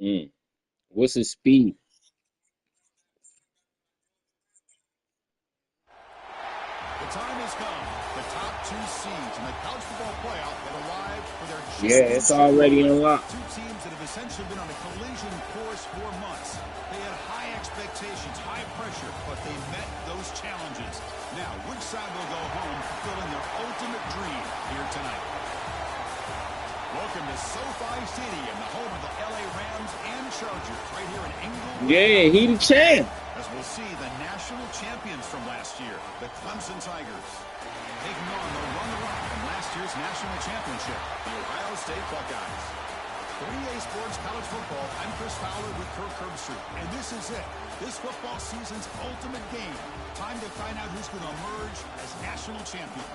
Mm. What's his speed? The time has come. The top two seeds in the college football playoff have arrived for their Yeah, it's championship already run. unlocked. Two teams that have essentially been on a collision course for months. They had high expectations, high pressure, but they met those challenges. Now, which side will go home fulfilling their ultimate dream here tonight? Welcome to SoFi Stadium, the home of the LA Rams and Chargers, right here in Inglewood, Yeah, he the champ. as we'll see the national champions from last year, the Clemson Tigers, taking on the runner-up from last year's national championship, the Ohio State Buckeyes. For EA Sports College Football, I'm Chris Fowler with Kirk Herbstreit, and this is it. This football season's ultimate game. Time to find out who's going to emerge as national champion.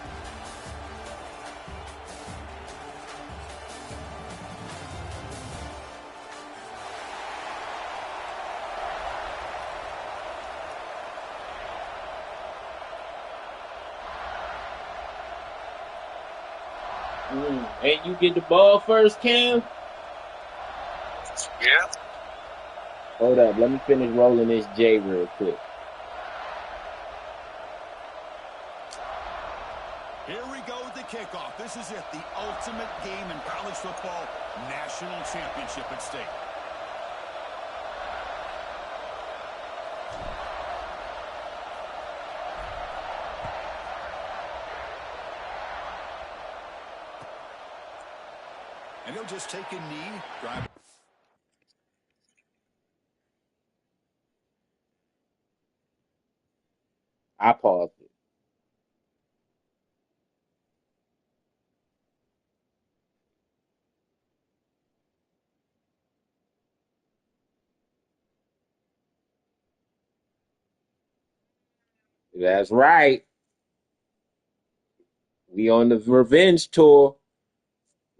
And you get the ball first, Cam? Yeah. Hold up, let me finish rolling this J real quick. Here we go with the kickoff. This is it, the ultimate game in college football, national championship at stake. And he'll just take a knee, drive. I paused it. That's right. We on the revenge tour.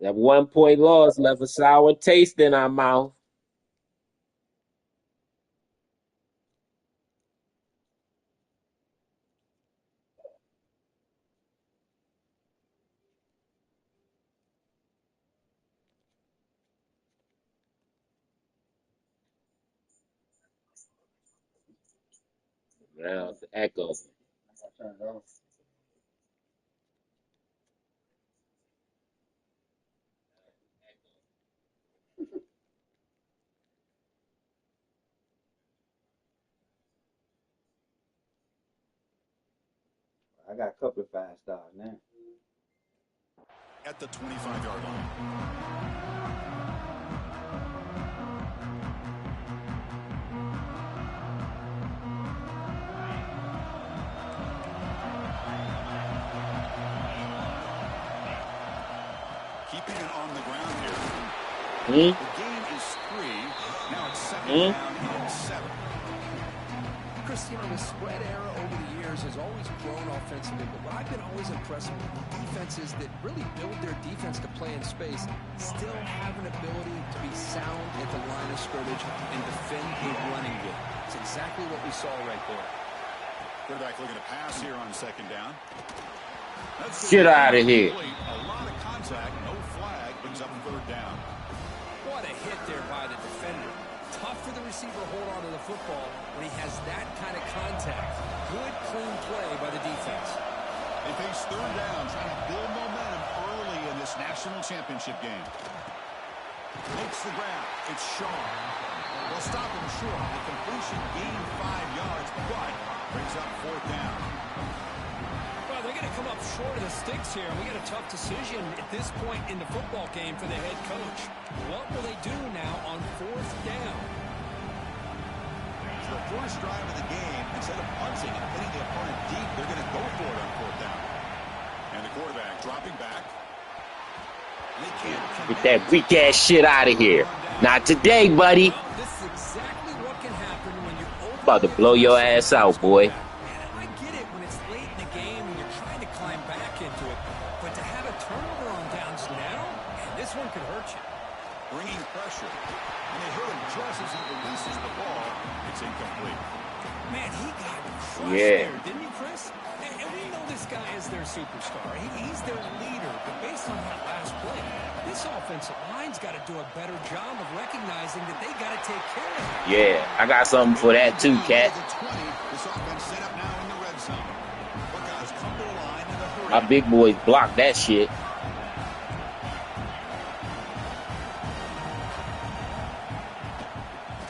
That 1 point loss left a sour taste in our mouth. Now the echo. I got a couple of 5 stars now. At the 25-yard line. Keeping it on the ground here. Hmm? The game is 3. Now it's second Hmm? down and 7. Chris, you know, the spread era over the years has always grown offensively, but what I've been always impressed with defenses that really build their defense to play in space still have an ability to be sound at the line of scrimmage and defend a running game. It's exactly what we saw right there. Quarterback looking to pass here on second down. Get out of here. A lot of contact, no flag, brings up third down. What a hit there by the defender. Tough for the receiver to hold on to the football when he has that kind of contact. Good, clean play by the defense. They face third down, trying to build momentum early in this national championship game. Makes the grab. It's Shaw. They'll stop him short. The completion gained 5 yards, but brings up fourth down. Well, they're going to come up short of the sticks here. We got a tough decision at this point in the football game for the head coach. What will they do now on fourth down? So the first drive of the game, instead of punting and hitting the opponent deep, they're going to go for it on fourth down. And the quarterback dropping back. They can't Get that weak ass shit out of here. Not today, buddy. Well, this is exactly what can happen when you're over. About to blow your ass out, boy. I get it when it's late in the game and you're trying to climb back into it. But to have a turnover on downs now, man, this one could hurt you. bringing pressure. And they hit him just as he releases the ball. It's incomplete. Man, he got crushed Yeah. there, didn't he, Chris? And we know this guy is their superstar. He's their leader. But based on that last play, This offensive line's got to do a better job of recognizing that they got to take care of it. Yeah, I got something for that too, Cat. This offense set up now in the red zone. Buckeyes come to the line in a hurry. My big boys block that shit.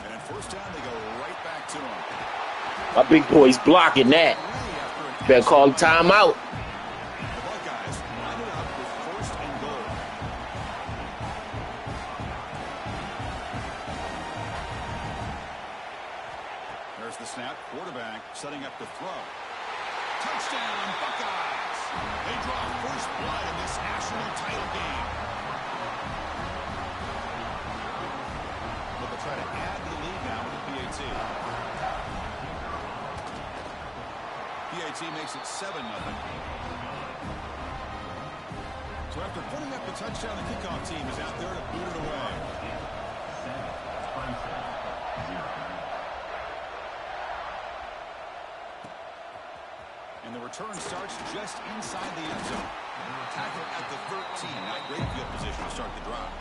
And at first down, they go right back to him. My big boys blocking that. Better call timeout. The Buckeyes line it up with first and goal. There's the snap. Quarterback setting up to throw. Touchdown, Buckeyes. They draw first blood in this national title game. But they'll try to add to the lead now with the PAT. PAT makes it 7-0. So after putting up the touchdown, the kickoff team is out there to boot it away. And the return starts just inside the end zone. Tackle at the 13. Not great field position to start the drive.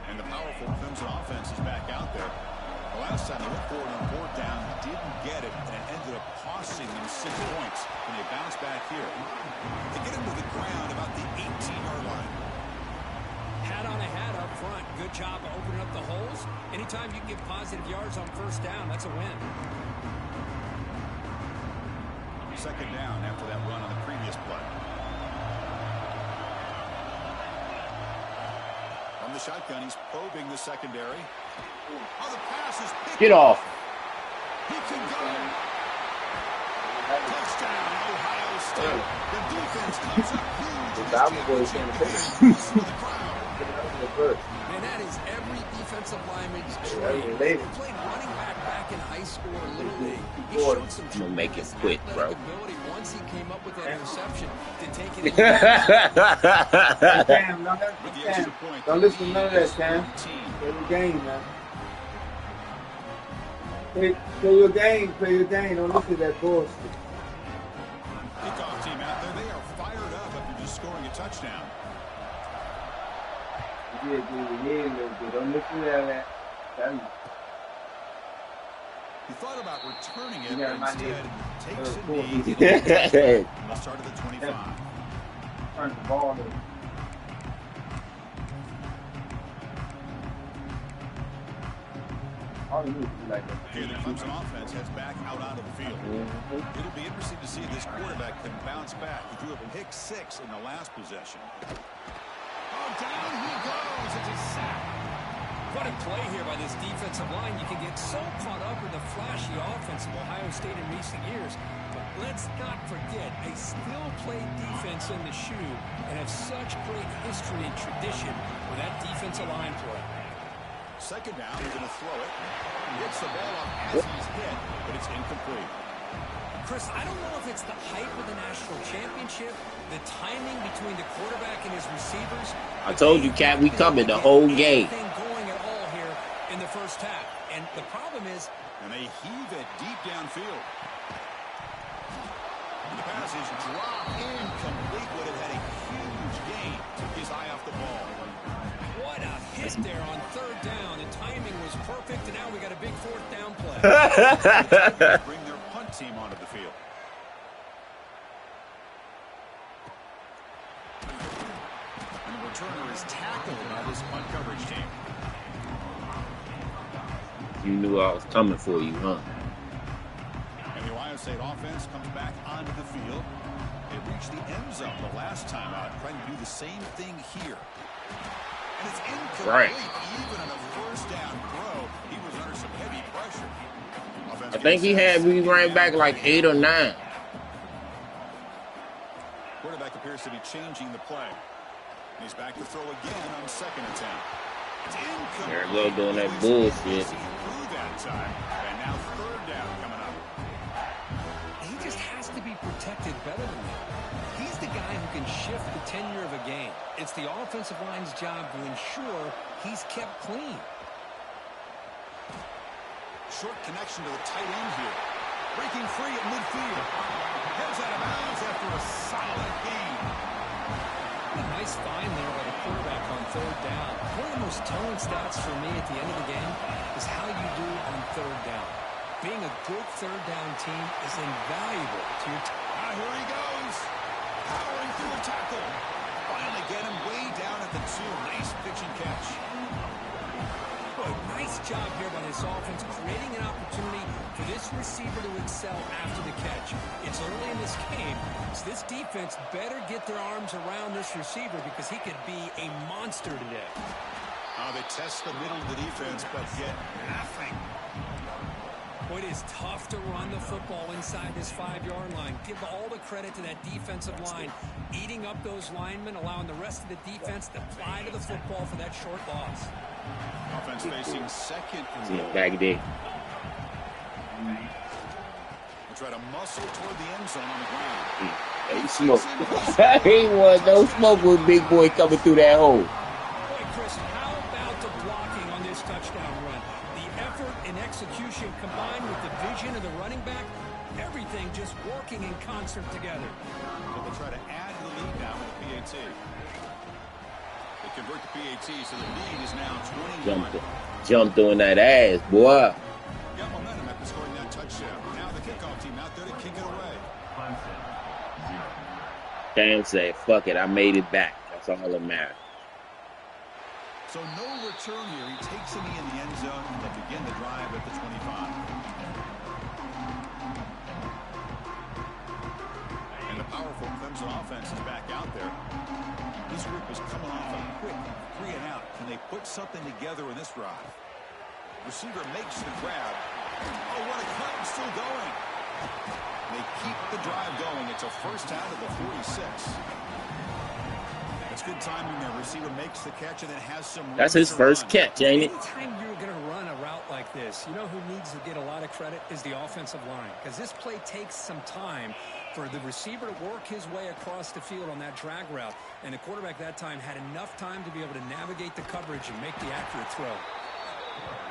And the powerful Clemson offense is back out there. The last time they went forward on fourth down, didn't get it, and it ended up costing them 6 points. And they bounce back here. They get him to the ground about the 18-yard line. Hat on a hat up front. Good job of opening up the holes. Anytime you can get positive yards on first down, that's a win. Second down after that run on the previous play. From the shotgun, he's probing the secondary. Oh, the pass is picked. Get off. He can go. Touchdown, Ohio State. The defense comes up huge in this championship game. Man, that is every defensive lineman's dream. He played running back in high school or Little League. He showed some I'm gonna make it quick, bro. ability once he came up with that interception to take it. Cam, don't listen to none of that, Cam. Play your game, man. Play your game. Don't listen to that bullshit. Kickoff team out there, they are fired up after just scoring a touchdown. Yeah, don't listen to that. He thought about returning it, Yeah, but my instead takes a knee. knee. We'll start at the 25. Turn the ball over. All you do is like that. Here, the Clemson offense heads back out onto the field. It'll be interesting to see if this quarterback can bounce back. He threw a pick 6 in the last possession. Oh, down he goes. It's a sack. What a play here by this defensive line. You can get so caught up in the flashy offense of Ohio State in recent years. But let's not forget, they still play defense in the shoe and have such great history and tradition with that defensive line play. Second down, he's going to throw it. He gets the ball up as he's hit, but it's incomplete. Chris, I don't know if it's the hype of the national championship, the timing between the quarterback and his receivers. I told you, Cat, we coming the whole game. Going at all here in the first half. And the problem is, and they heave it deep downfield. And the pass is dropped incomplete. Would have had a huge gain. Took his eye off the ball. What a hit there on third down. The timing was perfect, and now we got a big fourth down play. Bring their punt team onto the field. And the returner is tackled by this punt coverage team. You knew I was coming for you, huh? And the Ohio State offense comes back onto the field. They reached the end zone the last time out, trying to do the same thing here. And it's incomplete. Right. Even on a first down throw, he was under some heavy pressure. I think we ran back like 8 or 9. Quarterback appears to be changing the play. And he's back to throw again on second attempt. It's incomplete. They're a little doing that bullshit. Through that time. And now third down coming up. He just has to be protected better than that. He's the guy who can shift the tenure of a game. It's the offensive line's job to ensure he's kept clean. Short connection to the tight end here. Breaking free at midfield. Heads out of bounds after a solid gain. A nice find there by the quarterback on third down. One of the most telling stats for me at the end of the game is how you do on third down. Being a good third down team is invaluable to your team. Here he goes. Powering through a tackle. Finally get him way down at the 2. Nice pitch and catch. Boy, nice job here by this offense, creating an opportunity for this receiver to excel after the catch. It's early in this game, so this defense better get their arms around this receiver because he could be a monster today. They test the middle of the defense, but get nothing. Boy, it is tough to run the football inside this 5-yard line. Give all the credit to that defensive line, eating up those linemen, allowing the rest of the defense to fly to the football for that short loss. Offense facing second and goal. Back there. They try to muscle toward the end zone on the ground. Hey, smoke. Ain't want no smoke with big boy coming through that hole. Boy, Chris, how about the blocking on this touchdown run? The effort and execution combined with the vision of the running back, everything just working in concert together. So they try to add to the lead now with the PAT. They convert the PAT, so the lead is now 21. Jumped on that ass, boy. Got momentum after scoring that touchdown. Now the kickoff team out there to kick it away. Cam said, fuck it, I made it back. That's all that matters. So no return here. He takes it in the end zone, and they begin the drive at the 25. And the powerful Clemson offense is back out there. This group is coming off a quick 3 and out. Can they put something together in this drive? Receiver makes the grab. Oh, what a cut. It's still going. They keep the drive going. It's a first down at the 46. It's good timing there. Receiver makes the catch and then has some. That's his first catch, ain't it? Anytime you're going to run a route like this, you know who needs to get a lot of credit is the offensive line. Because this play takes some time for the receiver to work his way across the field on that drag route. And the quarterback that time had enough time to be able to navigate the coverage and make the accurate throw.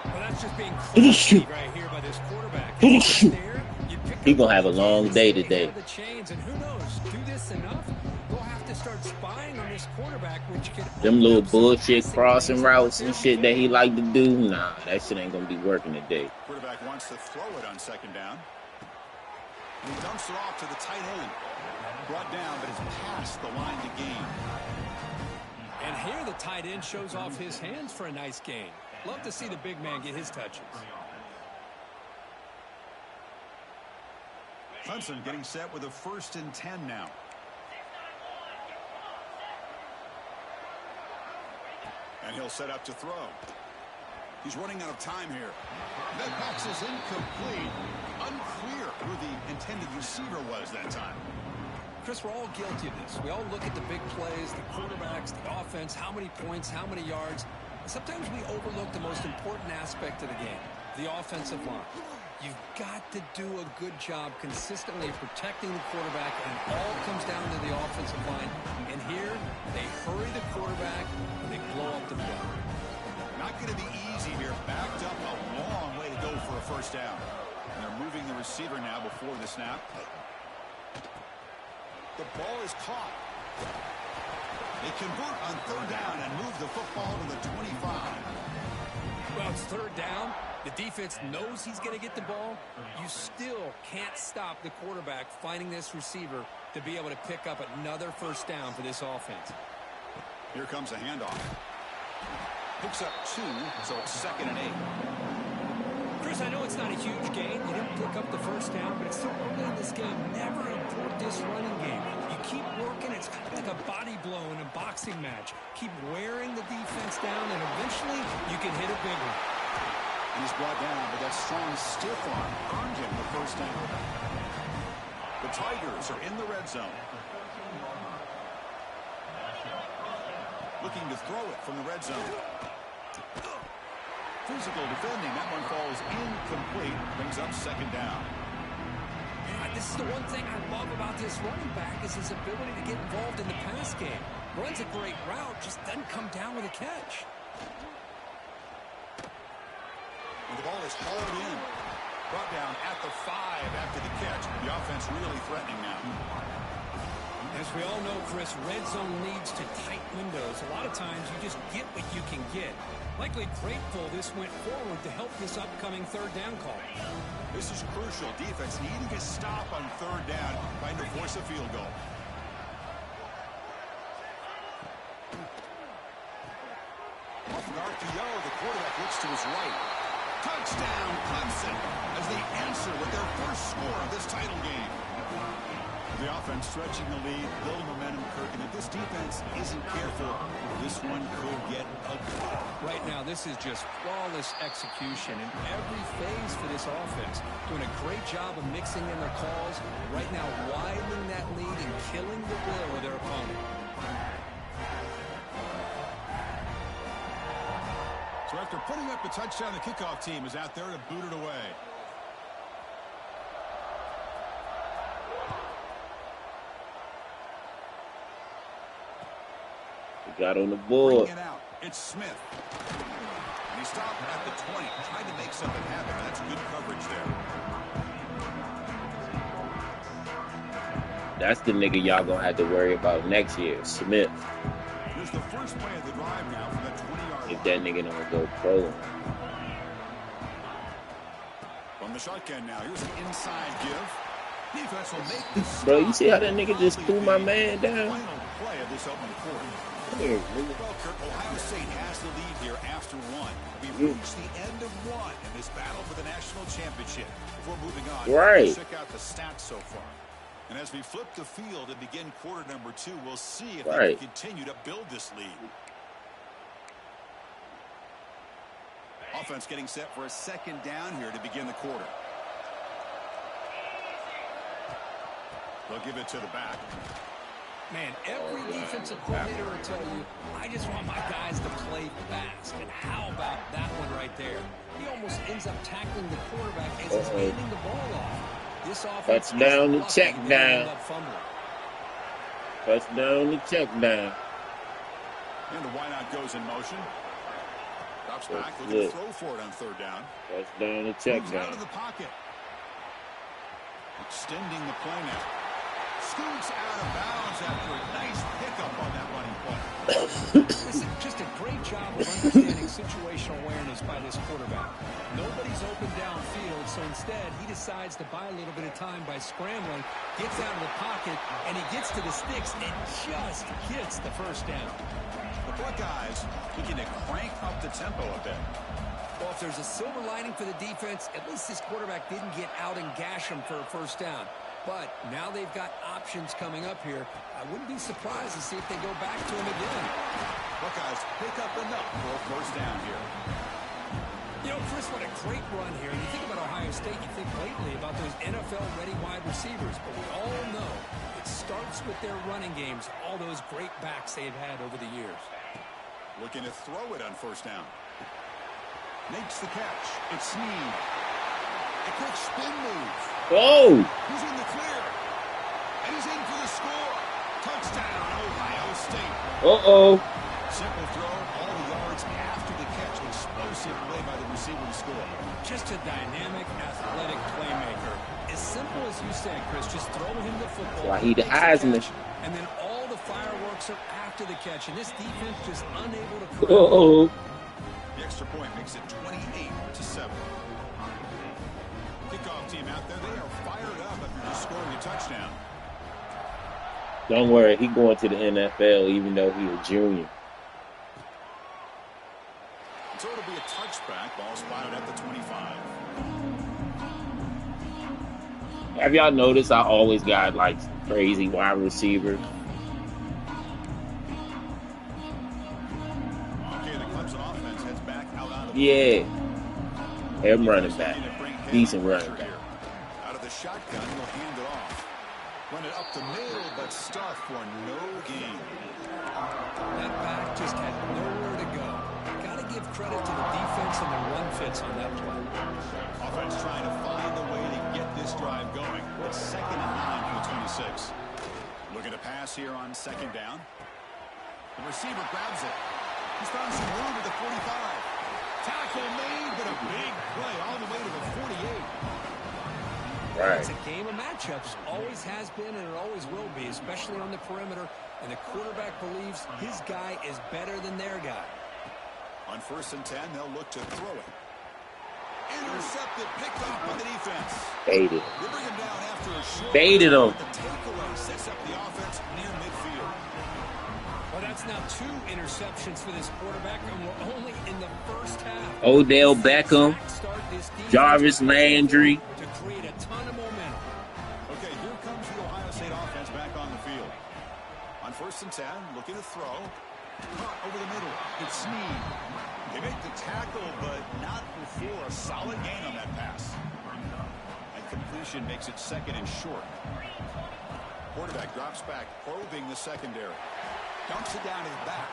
Well, that's just being classy right here by this quarterback. He's going to have a long day today. The chains, and who knows, do this enough, we'll have to start spying on this quarterback, which could them little bullshit crossing routes and shit that he like to do, nah, that shit ain't going to be working today. Quarterback wants to throw it on second down. And he dumps it off to the tight end. Brought down, but is past the line to gain. And here the tight end shows off his hands for a nice gain. Love to see the big man get his touches. Clemson getting set with a 1st and 10 now. And he'll set up to throw. He's running out of time here. That pass is incomplete. Unclear who the intended receiver was that time. Chris, we're all guilty of this. We all look at the big plays, the quarterbacks, the offense, how many points, how many yards. Sometimes we overlook the most important aspect of the game, the offensive line. You've got to do a good job consistently protecting the quarterback, and it all comes down to the offensive line. And here, they hurry the quarterback, and they blow up the play. Not going to be easy here. Backed up a long way to go for a first down. And they're moving the receiver now before the snap. The ball is caught. They convert on third down and move the football to the 25. Well, it's third down. The defense knows he's going to get the ball. You still can't stop the quarterback finding this receiver to be able to pick up another first down for this offense. Here comes a handoff. Picks up 2, so it's 2nd and 8. Chris, I know it's not a huge gain. You didn't pick up the first down, but it's still early in this game. Never import this running game. You keep working. It's kind of like a body blow in a boxing match. Keep wearing the defense down, and eventually you can hit a big one. And he's brought down, but that strong stiff arm earned him the first down. The Tigers are in the red zone. Looking to throw it from the red zone. Physical defending. That one falls incomplete. Brings up 2nd down. Yeah, this is the one thing I love about this running back is his ability to get involved in the pass game. Runs a great route, just doesn't come down with a catch. And the ball is was hauled in. Brought down at the 5 after the catch. The offense really threatening now. As we all know, Chris, red zone leads to tight windows. A lot of times you just get what you can get. Likely grateful this went forward to help this upcoming third down call. This is crucial. Defense needing a stop on third down, trying to force a field goal. Off an RPO, the quarterback looks to his right. Touchdown, Clemson, as they answer with their first score of this title game. The offense stretching the lead, building momentum, Kirk, and if this defense isn't careful, this one could get ugly. Right now, this is just flawless execution in every phase for this offense. Doing a great job of mixing in their calls. Right now, widening that lead and killing the will of their opponent. So after putting up the touchdown, the kickoff team is out there to boot it away. Got on the board. Bringing it out. It's Smith. And he stopped at the 20, trying to make something happen. That's good coverage there. That's the nigga y'all gonna have to worry about next year, Smith. Here's the first play of the drive now from the 20-yard line. If that nigga don't go pro. From the shotgun now, here's an inside give. Defense will make this. Bro, you see how that nigga just threw my man down? Final play of this opening quarter. Here, Well, Kirk, Ohio State has the lead here after one. We've reached the end of one in this battle for the national championship. Before moving on, right. Check out the stats so far. And as we flip the field and begin quarter number 2, we'll see if they can continue to build this lead. Offense getting set for a second down here to begin the quarter. They'll give it to the back. Man, every defensive coordinator will tell you, I just want my guys to play fast. And how about that one right there? He almost ends up tackling the quarterback as he's handing the ball off. This offense touchdown to check down. Touchdown to check down. And the wideout goes in motion. Drops back, looking to throw for it on third down. Touchdown to check down. Out of the pocket. Extending the play now. Scoots out of bounds after a nice pickup on that running play. This is just a great job of understanding situational awareness by this quarterback. Nobody's open downfield, so instead he decides to buy a little bit of time by scrambling, gets out of the pocket, and he gets to the sticks and just gets the first down. The Buckeyes looking to crank up the tempo a bit. Well, if there's a silver lining for the defense, at least this quarterback didn't get out and gash him for a first down. But now they've got options coming up here. I wouldn't be surprised to see if they go back to him again. Buckeyes pick up enough for a first down here. You know, Chris, what a great run here. You think about Ohio State, you think lately about those NFL-ready wide receivers. But we all know it starts with their running games, all those great backs they've had over the years. Looking to throw it on first down. Makes the catch. It's Snead. A quick spin move. Oh! He's in the clear. And he's in for the score. Touchdown, Ohio State. Uh-oh. Simple throw, all the yards after the catch. Explosive play by the receiver to score. Just a dynamic, athletic playmaker. As simple as you said, Chris, just throw him the football. Why he the Heisman. And then all the fireworks are after the catch. And this defense just unable to correct. Uh-oh. The extra point makes it 28-7. Kickoff team out there, they are fired up after just scoring a touchdown. Don't worry, he going to the NFL even though he a junior. So it'll be a touchback, ball spotted at the 25. Have y'all noticed I always got like crazy wide receivers? Okay, the Clemson offense heads back out on the Yeah. Him running back. Decent running back. Out of the shotgun, he'll hand it off. Run it up the middle, but stuffed for no gain. That back just had nowhere to go. Got to give credit to the defense and the run fits on that play. Offense trying to find a way to get this drive going. It's 2nd and 9 from the 26. Looking to pass here on second down. The receiver grabs it. He's found some room at the 45. Tackle made, but a big play on the right. It's a game of matchups. Always has been and it always will be, especially on the perimeter. And the quarterback believes his guy is better than their guy. On 1st and 10, they'll look to throw it. Intercepted, picked off by the defense. Baited. They bring him down after a short. Baited him. The takeaway sets up the offense near midfield. Well, that's now 2 interceptions for this quarterback, and we're only in the first half. Odell Beckham, Jarvis Landry. To create a ton of momentum. Okay, here comes the Ohio State offense back on the field. On 1st and 10, looking to throw. Caught over the middle. It's Snead. They make the tackle, but not before a solid gain on that pass. And completion makes it 2nd and short. Quarterback drops back, probing the secondary. Dumps it down his back.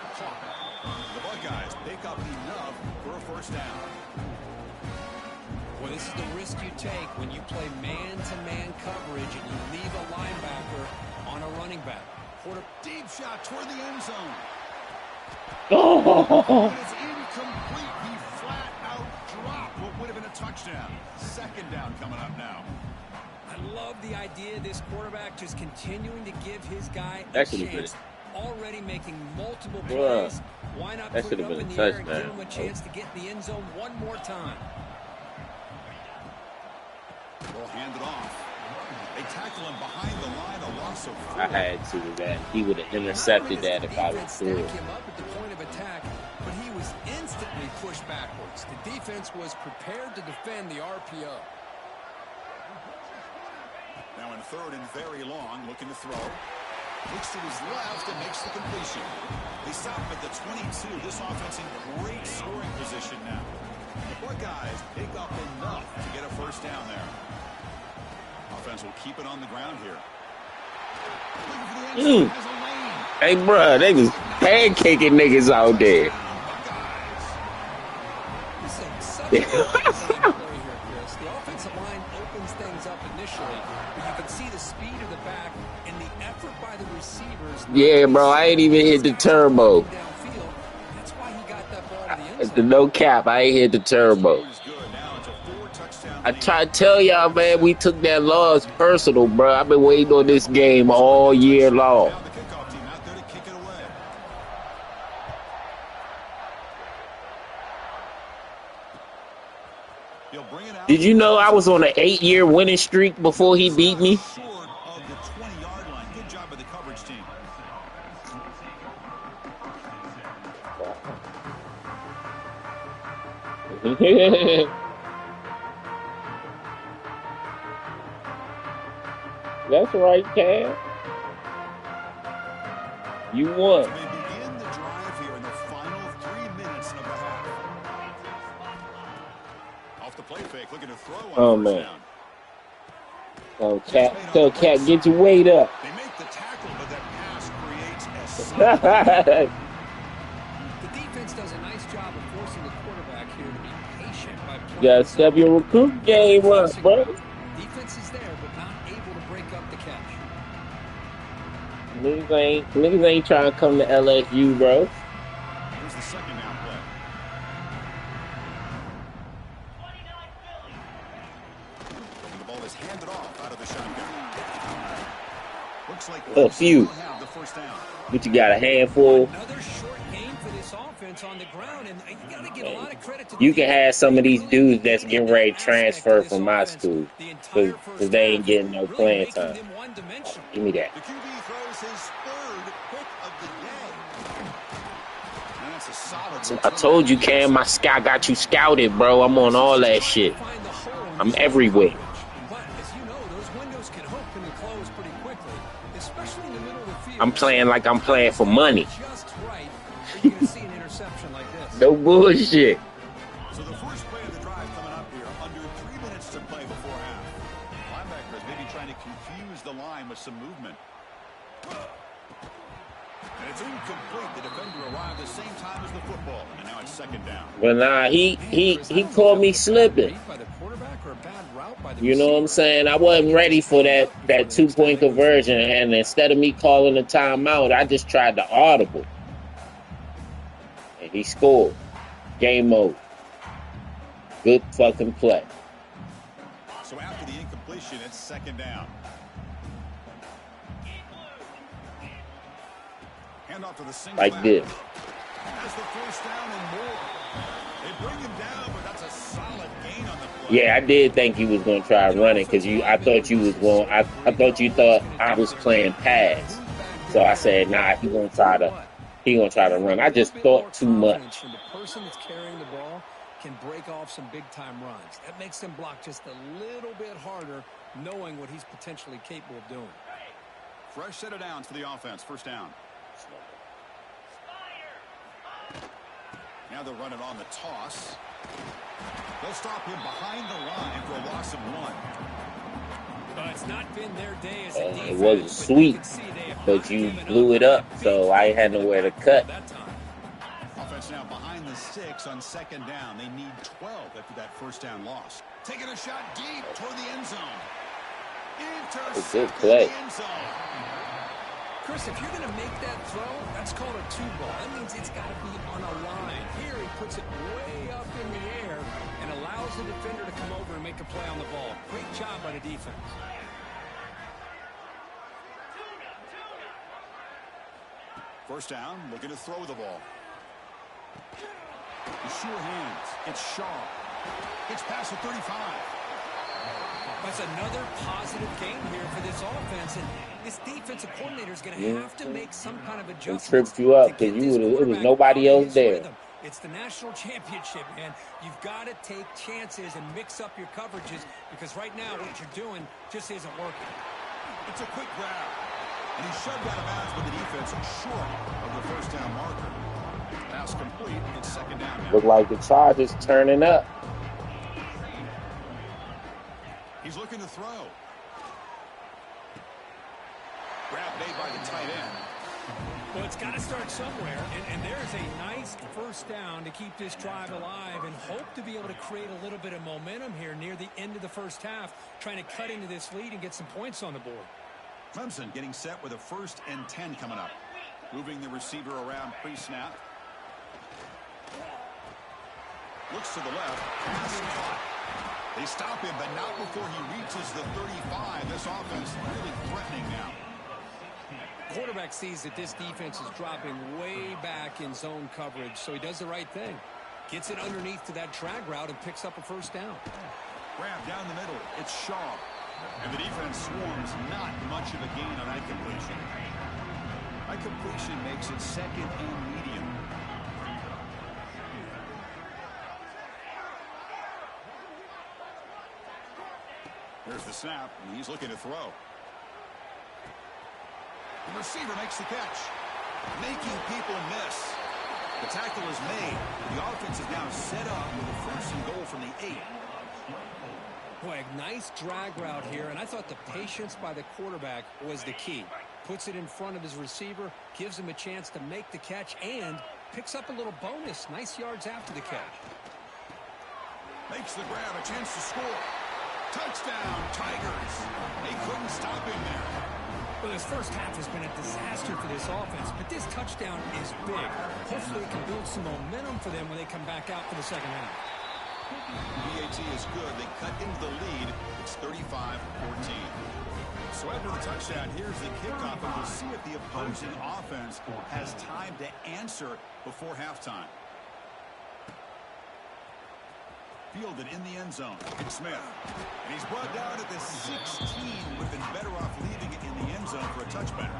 The Buckeyes pick up enough for a 1st down. Well, this is the risk you take when you play man-to-man coverage and you leave a linebacker on a running back. Quarter deep shot toward the end zone. Oh. It's incomplete. He flat out dropped what would have been a touchdown. 2nd down coming up now. I love the idea of this quarterback just continuing to give his guy a That should have chance. Already making multiple Bruh. plays. Why not That put should it have up been in a the air and give touchdown. him a chance to get in the end zone one more time? Ball handed off. They tackle him behind the line, a loss of 4. I had to do that. He would have intercepted that if I was through. Stack him up at the point of attack, but he was instantly pushed backwards. The defense was prepared to defend the RPO. Now in 3rd and very long, looking to throw. Looks to his left and makes the completion. They stop him at the 22. This offense in great scoring position now. The Buckeyes pick up enough to get a 1st down there. Offense will keep it on the ground here. Has a lane. Hey, bruh, they was pancaking niggas out there. This is such a good design play here, Chris. The offensive line opens things up initially, but you can see the speed of the back and the effort by the receivers. Yeah, bro, I ain't even hit the turbo. Downfield. That's why he got that ball to the end zone. No cap, I ain't hit the turbo. I try to tell y'all, man, we took that loss personal, bro. I've been waiting on this game all year long. Now the kickoff team out there to kick it away. He'll bring it out. Did you know I was on an 8-year winning streak before he beat me? Short of the 20-yard line. Good job by the coverage team. That's right, Cam. You won. So they begin the drive here in the final 3 minutes of the half. Off the play fake, looking to throw on Oh, 1st man. down. Oh, Cat, tell Cat, get your weight up. They make the tackle, but that pass creates a solid. The defense does a nice job of forcing the quarterback here to be patient by playing. You gotta step your recruit game up, bro. Defense is there, but not able to break up the catch. Niggas ain't trying to come to LSU, bro. Here's the 2nd down play. The ball is handed off out of the shotgun. Looks like A few. they'll have the 1st down. But you got a handful. Another short game for this offense on the ground, and you got to give a lot of credit to You can have some of these dudes that's getting ready to transfer from my school because they ain't getting no playing time. Give me that. The QB throws his 3rd pick of the day. And that's a solid I told you, Cam, I got you scouted, bro. I'm on all that shit. I'm everywhere. But as you know, those windows can open and close pretty quickly, especially in the middle of the field. I'm playing like I'm playing for money. Just right. You're going to see an interception like this. No bullshit. So the first play of the drive coming up here, under 3 minutes to play before half. Linebackers maybe trying to confuse the line with some movement. And it's incomplete. The defender arrived the same time as the football, and now it's 2nd down. But nah, he caught me slipping. By the quarterback or a bad route by the You know what I'm saying? I wasn't ready for that 2-point conversion, and instead of me calling a timeout, I just tried to audible. And he scored. Game over. Good fucking play. So after the incompletion, situation. It's second down. Hand off to the single like back. this. Has the first down and more. They bring him down, but that's a solid gain on the play. Yeah, I did think you was gonna try running because I thought you was going. I thought you thought I was playing pass, so I said, nah, he gonna try to run. I just thought too much. The person that's carrying the ball can break off some big-time runs. That makes him block just a little bit harder, knowing what he's potentially capable of doing. Fresh set of downs for the offense. First down. Now they'll run it on the toss. They'll stop him behind the line for a loss of 1. It's not been their day as a defense, it wasn't sweet, but you blew it up, so I had nowhere to cut. Offense now behind the 6 on second down. They need 12 after that first down loss. Taking a shot deep toward the end zone. Good play. The end zone. Chris, if you're going to make that throw, that's called a 2-ball. That means it's got to be on a line. Here he puts it way up in the air and allows the defender to come over and make a play on the ball. Great job by the defense. First down, looking to throw the ball. Sure hands. It's Shaw. It's past the 35. That's another positive game here for this offense, and this defensive coordinator is going to have to make some kind of adjustment. Tripped you up because it was nobody else there. It's the national championship, man. You've got to take chances and mix up your coverages because right now what you're doing just isn't working. It's a quick grab, and he's shoved out of bounds with the defense short of the first down marker. Pass complete. It's second down now. Look like the Chargers turning up. He's looking to throw. Grab made by the tight end. Well, it's got to start somewhere, and there's a nice first down to keep this drive alive and hope to be able to create a little bit of momentum here near the end of the first half, trying to cut into this lead and get some points on the board. Clemson getting set with a 1st and 10 coming up. Moving the receiver around pre-snap. Looks to the left. Pass caught. They stop him, but not before he reaches the 35. This offense really threatening now. Quarterback sees that this defense is dropping way back in zone coverage, so he does the right thing. Gets it underneath to that drag route and picks up a first down. Grab down the middle. It's Shaw. And the defense swarms. Not much of a gain on that completion. That completion makes it second and medium. There's the snap, and he's looking to throw. The receiver makes the catch, making people miss. The tackle is made. The offense is now set up with a 1st and goal from the 8. Boy, a nice drag route here, and I thought the patience by the quarterback was the key. Puts it in front of his receiver, gives him a chance to make the catch, and picks up a little bonus. Nice yards after the catch. Makes the grab, a chance to score. Touchdown, Tigers. They couldn't stop him there. Well, this first half has been a disaster for this offense, but this touchdown is big. Hopefully it can build some momentum for them when they come back out for the second half. BAT is good. They cut into the lead. It's 35-14. So after the touchdown, here's the kickoff, and we'll see if the opposing offense has time to answer before halftime. Fielded in the end zone. Smith. And he's brought down at the 16. Would have been better off leaving it in the end zone for a touchback.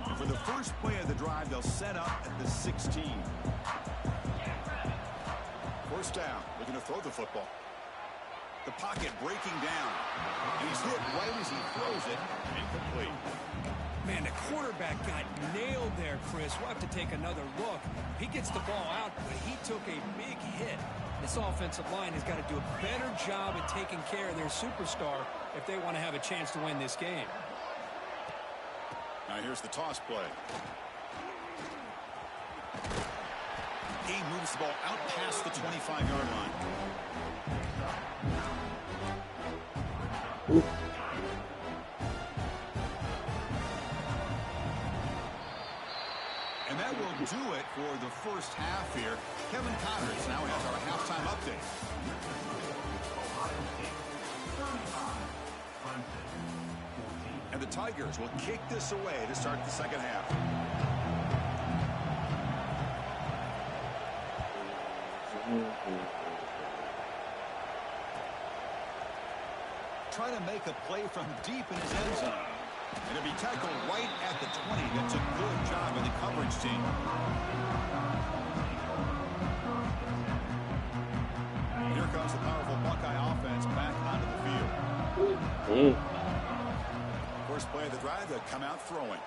And for the first play of the drive, they'll set up at the 16. First down. Looking to throw the football. The pocket breaking down. And he's hit right as he throws it. Incomplete. Man, the quarterback got nailed there, Chris. We'll have to take another look. He gets the ball out, but he took a big hit. This offensive line has got to do a better job at taking care of their superstar if they want to have a chance to win this game. Now here's the toss play. He moves the ball out past the 25-yard line. Ooh. And that will do it for the first half here. Kevin Connors now has our halftime update. And the Tigers will kick this away to start the second half. Trying to make a play from deep in his end zone. And it'll be tackled right at the 20. That's a good job by the coverage team. Here comes the powerful Buckeye offense back onto the field. First play of the drive, they'll come out throwing.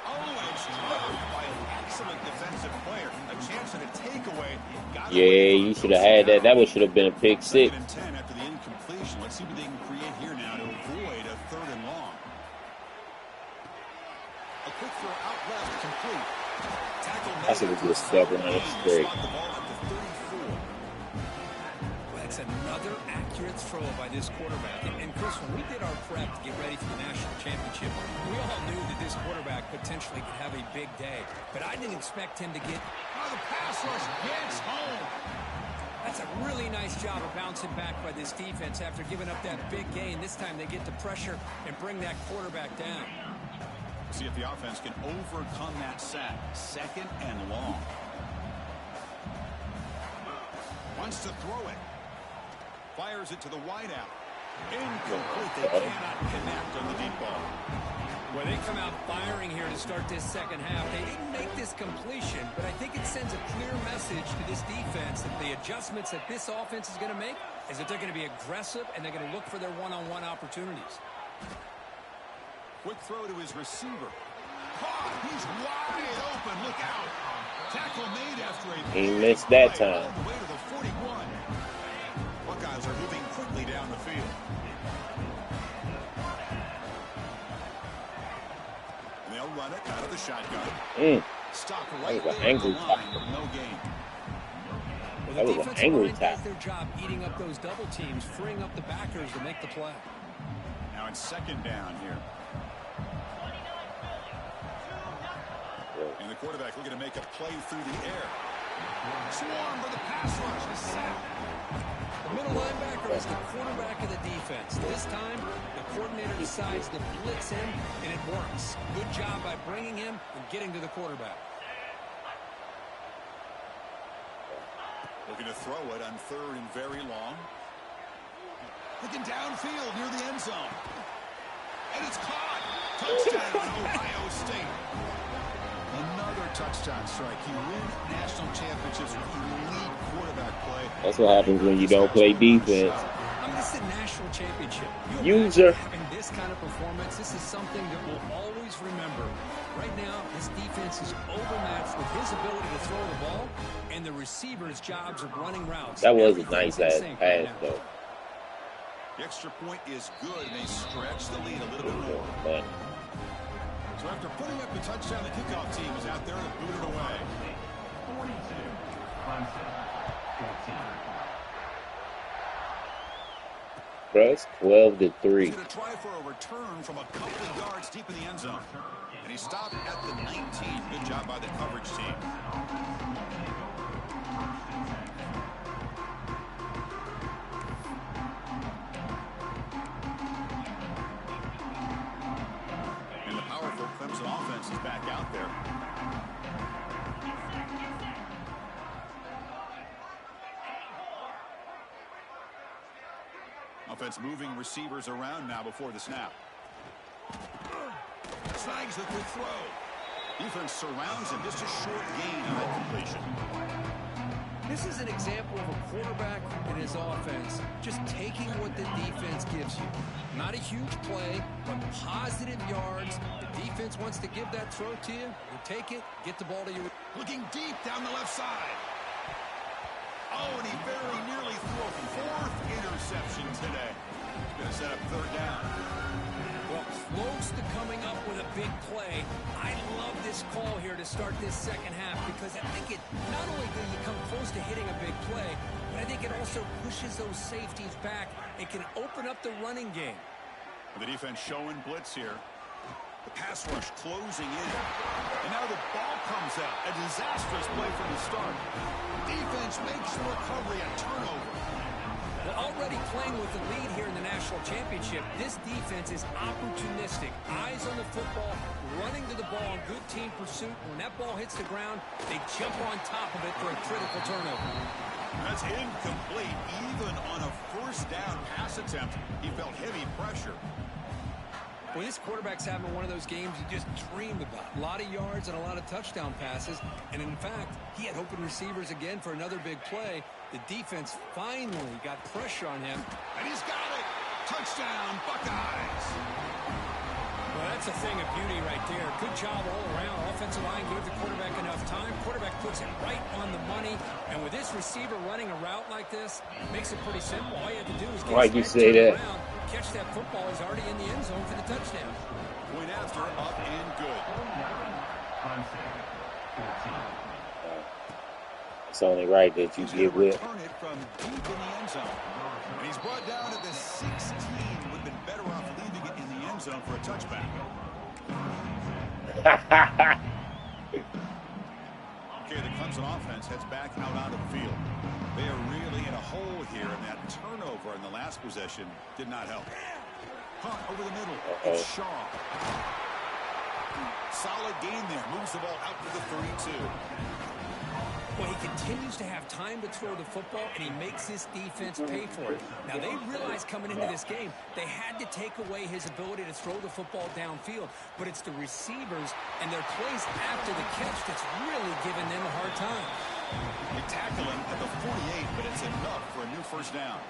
Oh, and it's dropped by an excellent defensive player. A chance at a takeaway. Yeah, you should have had that. That should have been a pick six. 2nd and 10 after the incompletion. Let's see what they can create here now to avoid a 3rd and long. A quick throw out left, complete. Tackle made. I should have just stepped on it straight. Spot the ball at the 34. That's another accurate throw by this quarterback. And Chris, when we did our prep to get ready for the national championship, we all knew that this quarterback potentially could have a big day. But I didn't expect him to get... Oh, the pass rush gets home. That's a really nice job of bouncing back by this defense after giving up that big gain. This time they get the pressure and bring that quarterback down. See if the offense can overcome that sack. 2nd and long. Wants to throw it. Fires it to the wideout. Incomplete. They cannot connect on the deep ball. Well, they come out firing here to start this second half. They didn't make this completion, but I think it sends a clear message to this defense that the adjustments that this offense is going to make is that they're going to be aggressive and they're going to look for their one-on-one opportunities. Quick throw to his receiver. Caught. He's wide open. Look out. Tackle made after a... He missed that time. All the way to the 41. Buckeyes are moving quickly down the field. And they'll run it out of the shotgun. Stop right that was an there angry at the line. tackle. No gain. Well, That was an angry does tackle. their job eating up those double teams, freeing up the backers to make the play. Now it's 2nd down here. And the quarterback looking to make a play through the air. Swarm for the pass rush. A sack. The middle linebacker is the quarterback of the defense. This time, the coordinator decides to blitz him, and it works. Good job by bringing him and getting to the quarterback. Looking to throw it on 3rd and very long. Looking downfield near the end zone. And it's caught. Touchdown, Ohio State. Another touchdown strike. You win national championships with elite quarterback play. That's what happens when you don't play defense. I mean, this is a national championship. User. Having this kind of performance, this is something that we'll always remember. Right now, this defense is overmatched with his ability to throw the ball and the receiver's jobs of running routes. That was a nice ass pass, though. The extra point is good, and they stretch the lead a little bit more. So after putting up the touchdown, the kickoff team is out there to boot it away. 42, Clemson, 14. Bro, it's 12-3. He's going to try for a return from a couple of yards deep in the end zone. And he stopped at the 19. Good job by the coverage team. And the powerful Clemson offense is back out there. Offense moving receivers around now before the snap. Snags the quick throw. Defense surrounds him. Just a short gain on that completion. This is an example of a quarterback and his offense just taking what the defense gives you. Not a huge play, but positive yards. The defense wants to give that throw to you. You take it, get the ball to you. Looking deep down the left side. Oh, and he very nearly threw a 4th interception today. He's going to set up 3rd down. Well, close to coming up with a big play. I love this call here to start this second half because I think it not only can you come close to hitting a big play, but I think it also pushes those safeties back. It can open up the running game. The defense showing blitz here. The pass rush closing in. And now the ball comes out. A disastrous play from the start. Defense makes the recovery a turnover. Well, already playing with the lead here in the national championship, this defense is opportunistic. Eyes on the football, running to the ball in good team pursuit. When that ball hits the ground, they jump on top of it for a critical turnover. That's incomplete. Even on a first down pass attempt, he felt heavy pressure. Well, this quarterback's having one of those games you just dreamed about. A lot of yards and a lot of touchdown passes. And in fact, he had open receivers again for another big play. The defense finally got pressure on him. And he's got it. Touchdown, Buckeyes. Well, that's a thing of beauty right there. Good job all around. Offensive line gave the quarterback enough time. Quarterback puts it right on the money. And with this receiver running a route like this, it makes it pretty simple. All you have to do is get his head turned around, catch that football. He's already in the end zone for the touchdown. Point after, up and good. It's only right that you give it. Return it from deep in the end zone. And he's brought down at the 16. Would have been better off leaving it in the end zone for a touchback. Okay, the Clemson offense heads back out onto the field. They are really in a hole here, and that turnover in the last possession did not help. Hunt over the middle. It's Shaw. Solid gain there. Moves the ball out to the 32. Well, he continues to have time to throw the football, and he makes this defense pay for it. Now, they realized coming into this game, they had to take away his ability to throw the football downfield. But it's the receivers and their plays after the catch that's really giving them a hard time. They tackle him at the 48, but it's enough for a new first down.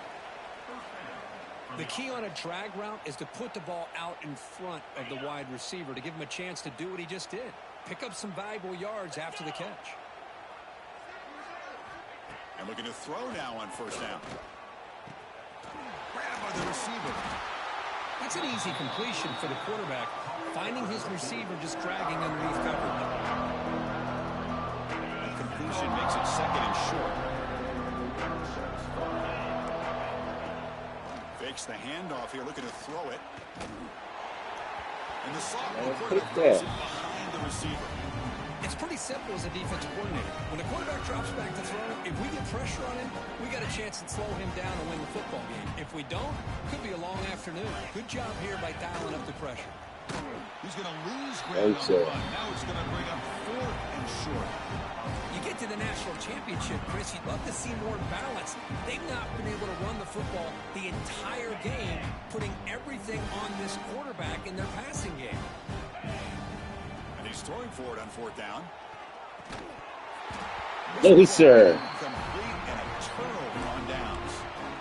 The key on a drag route is to put the ball out in front of the wide receiver to give him a chance to do what he just did. Pick up some valuable yards after the catch. And looking to throw now on first down. Grabbed by the receiver. That's an easy completion for the quarterback, finding his receiver just dragging underneath coverage. The completion makes it second and short. Fakes the handoff here, looking to throw it. And the sophomore quarterback throws it behind the receiver. It's pretty simple as a defensive coordinator. When the quarterback drops back to throw, if we get pressure on him, we got a chance to slow him down and win the football game. If we don't, it could be a long afternoon. Good job here by dialing up the pressure. He's going to lose ground on the run. Now it's going to bring up fourth and short. You get to the national championship, Chris, you'd love to see more balance. They've not been able to run the football the entire game, putting everything on this quarterback in their passing game. He's throwing for it on fourth down. No, sir. Complete and a turnover on downs.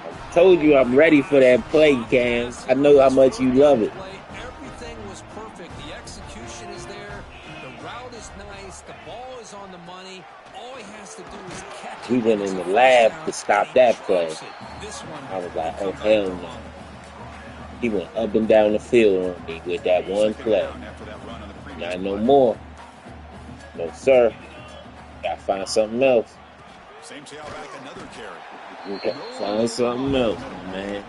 I told you I'm ready for that play, Cam. I know how much you love it. Everything was perfect. The execution is there. The route is nice. The ball is on the money. All he has to do is catch it. We went in the lab to stop that play. I was like, oh, hell no. He went up and down the field on me with that one play. Not no more. No, sir. Gotta find something else. Same tailback, another carry. Find something else, man.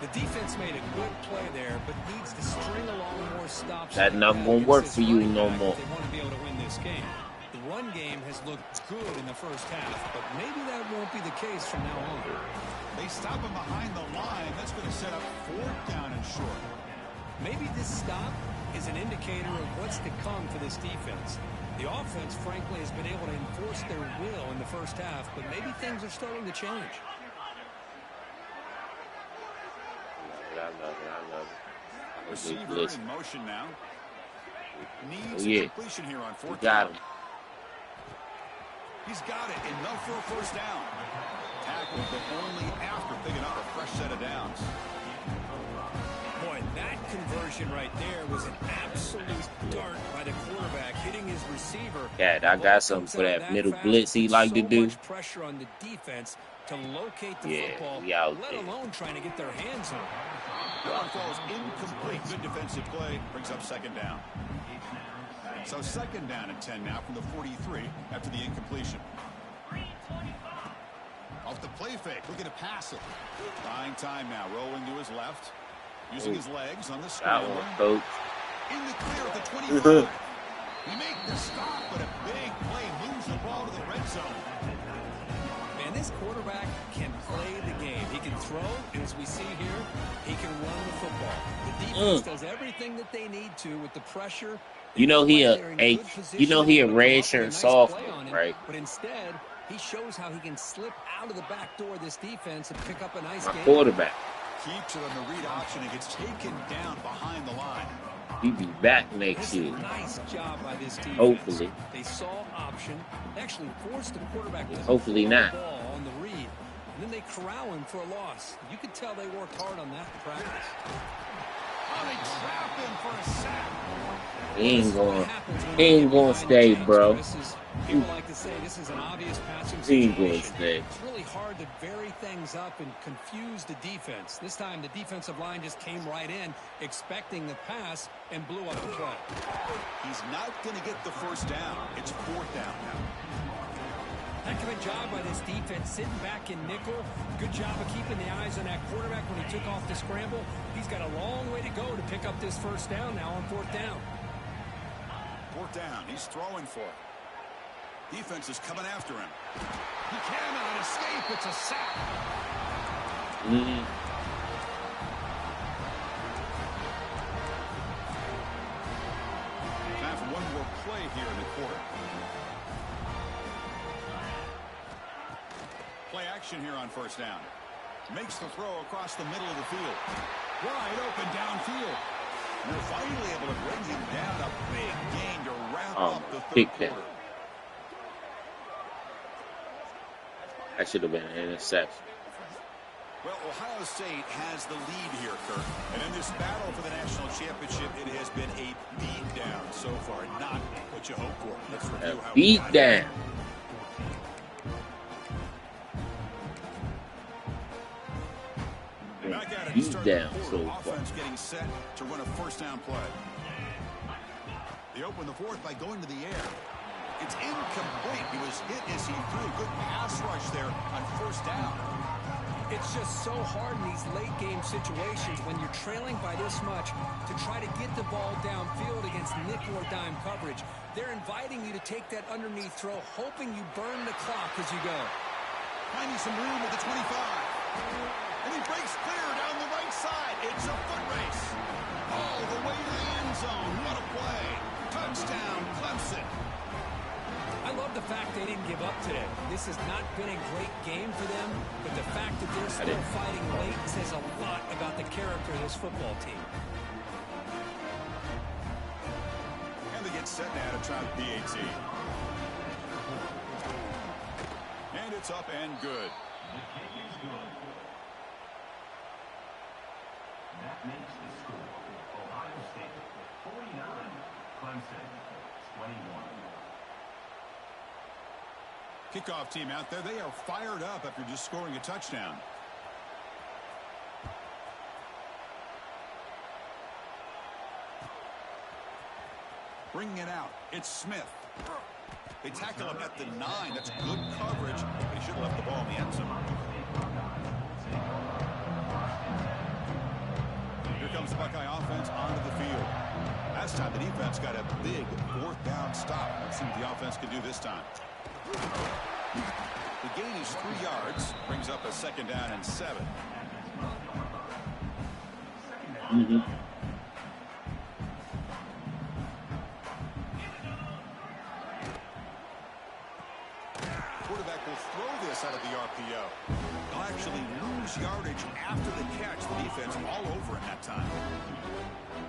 The defense made a good play there, but needs to string along more stops. That's not gonna work for you no more. They want to be able to win this game. The run game has looked good in the first half, but maybe that won't be the case from now on. They stop him behind the line. That's going to set up fourth down and short. Maybe this stop is an indicator of what's to come for this defense. The offense, frankly, has been able to enforce their will in the first half, but maybe things are starting to change. I love it. Receiver in motion now. Needs a completion here on fourth got down. him. He's got it. Enough for a first down. Tackled, but only after picking up a fresh set of downs. Boy, that conversion right there was an absolute dart by the quarterback, hitting his receiver. Yeah, I got something for that middle blitz he like to do. So much pressure on the defense to locate the football, let alone trying to get their hands on it. Ball falls incomplete. Good defensive play. Brings up second down. So second down and 10 now from the 43 after the incompletion. Off the play fake, looking to pass it. Buying time now, rolling to his left. Using his legs on the scramble. Coach. In the clear at the 25. He made the stop, but a big play moves the ball to the red zone. Man, this quarterback can play the game. He can throw, and as we see here, he can run the football. The defense does everything that they need to with the pressure. You know he a redshirt sophomore, right? But instead, he shows how he can slip out of the back door of this defense and pick up a nice game. Quarterback. Keeps it on the read option and gets taken down behind the line. He'll be back next year. Nice job by this defense. Hopefully. They saw option. They actually forced the quarterback to hopefully not. The ball on the read. And then they corral him for a loss. You could tell they worked hard on that in practice. Oh, they trap him for a sack. He ain't gonna stay, bro. People like to say this is an obvious passing He ain't situation. gonna stay. It's really hard to vary things up and confuse the defense. This time the defensive line just came right in, expecting the pass, and blew up the play. He's not going to get the first down. It's 4th down now. Heck of a job by this defense, sitting back in nickel. Good job of keeping the eyes on that quarterback when he took off the scramble. He's got a long way to go to pick up this first down now on 4th down. 4th down. He's throwing for it. Defense is coming after him. He cannot escape. It's a sack. Time for one more play here in the quarter. Play action here on 1st down. Makes the throw across the middle of the field. Wide open downfield. They're finally able to bring him down. A big gain to wrap up the 3rd quarter. That should have been an interception. Well, Ohio State has the lead here, Kirk. And in this battle for the national championship, it has been a beatdown so far. Not what you hope for. Let's review how beatdown. Back at it, Beatdown so far. Offense getting set to run a 1st down play. They open the 4th by going to the air. It's incomplete. He was hit as he threw a good pass rush there on 1st down. It's just so hard in these late game situations when you're trailing by this much to try to get the ball downfield against nickel or dime coverage. They're inviting you to take that underneath throw, hoping you burn the clock as you go. Finding some room at the 25. And he breaks clear down the right side. It's a foot race. All the way to the end zone. What a play. Touchdown, Clemson. I love the fact they didn't give up today. This has not been a great game for them, but the fact that they're still fighting late says a lot about the character of this football team. And they get set now to try the PAT. And it's up and good. The kick is good. That makes the score. Ohio State 49, Clemson 21. Kickoff team out there. They are fired up after just scoring a touchdown. Bringing it out. It's Smith. They tackle him at the 9. That's good coverage, but he should have left the ball in the end zone. Here comes the Buckeye offense onto the field. Last time the defense got a big 4th down stop. Let's see what the offense can do this time. The gain is 3 yards. Brings up a 2nd down and 7. Quarterback will throw this out of the RPO. They'll actually lose yardage after the catch. The defense all over in that time.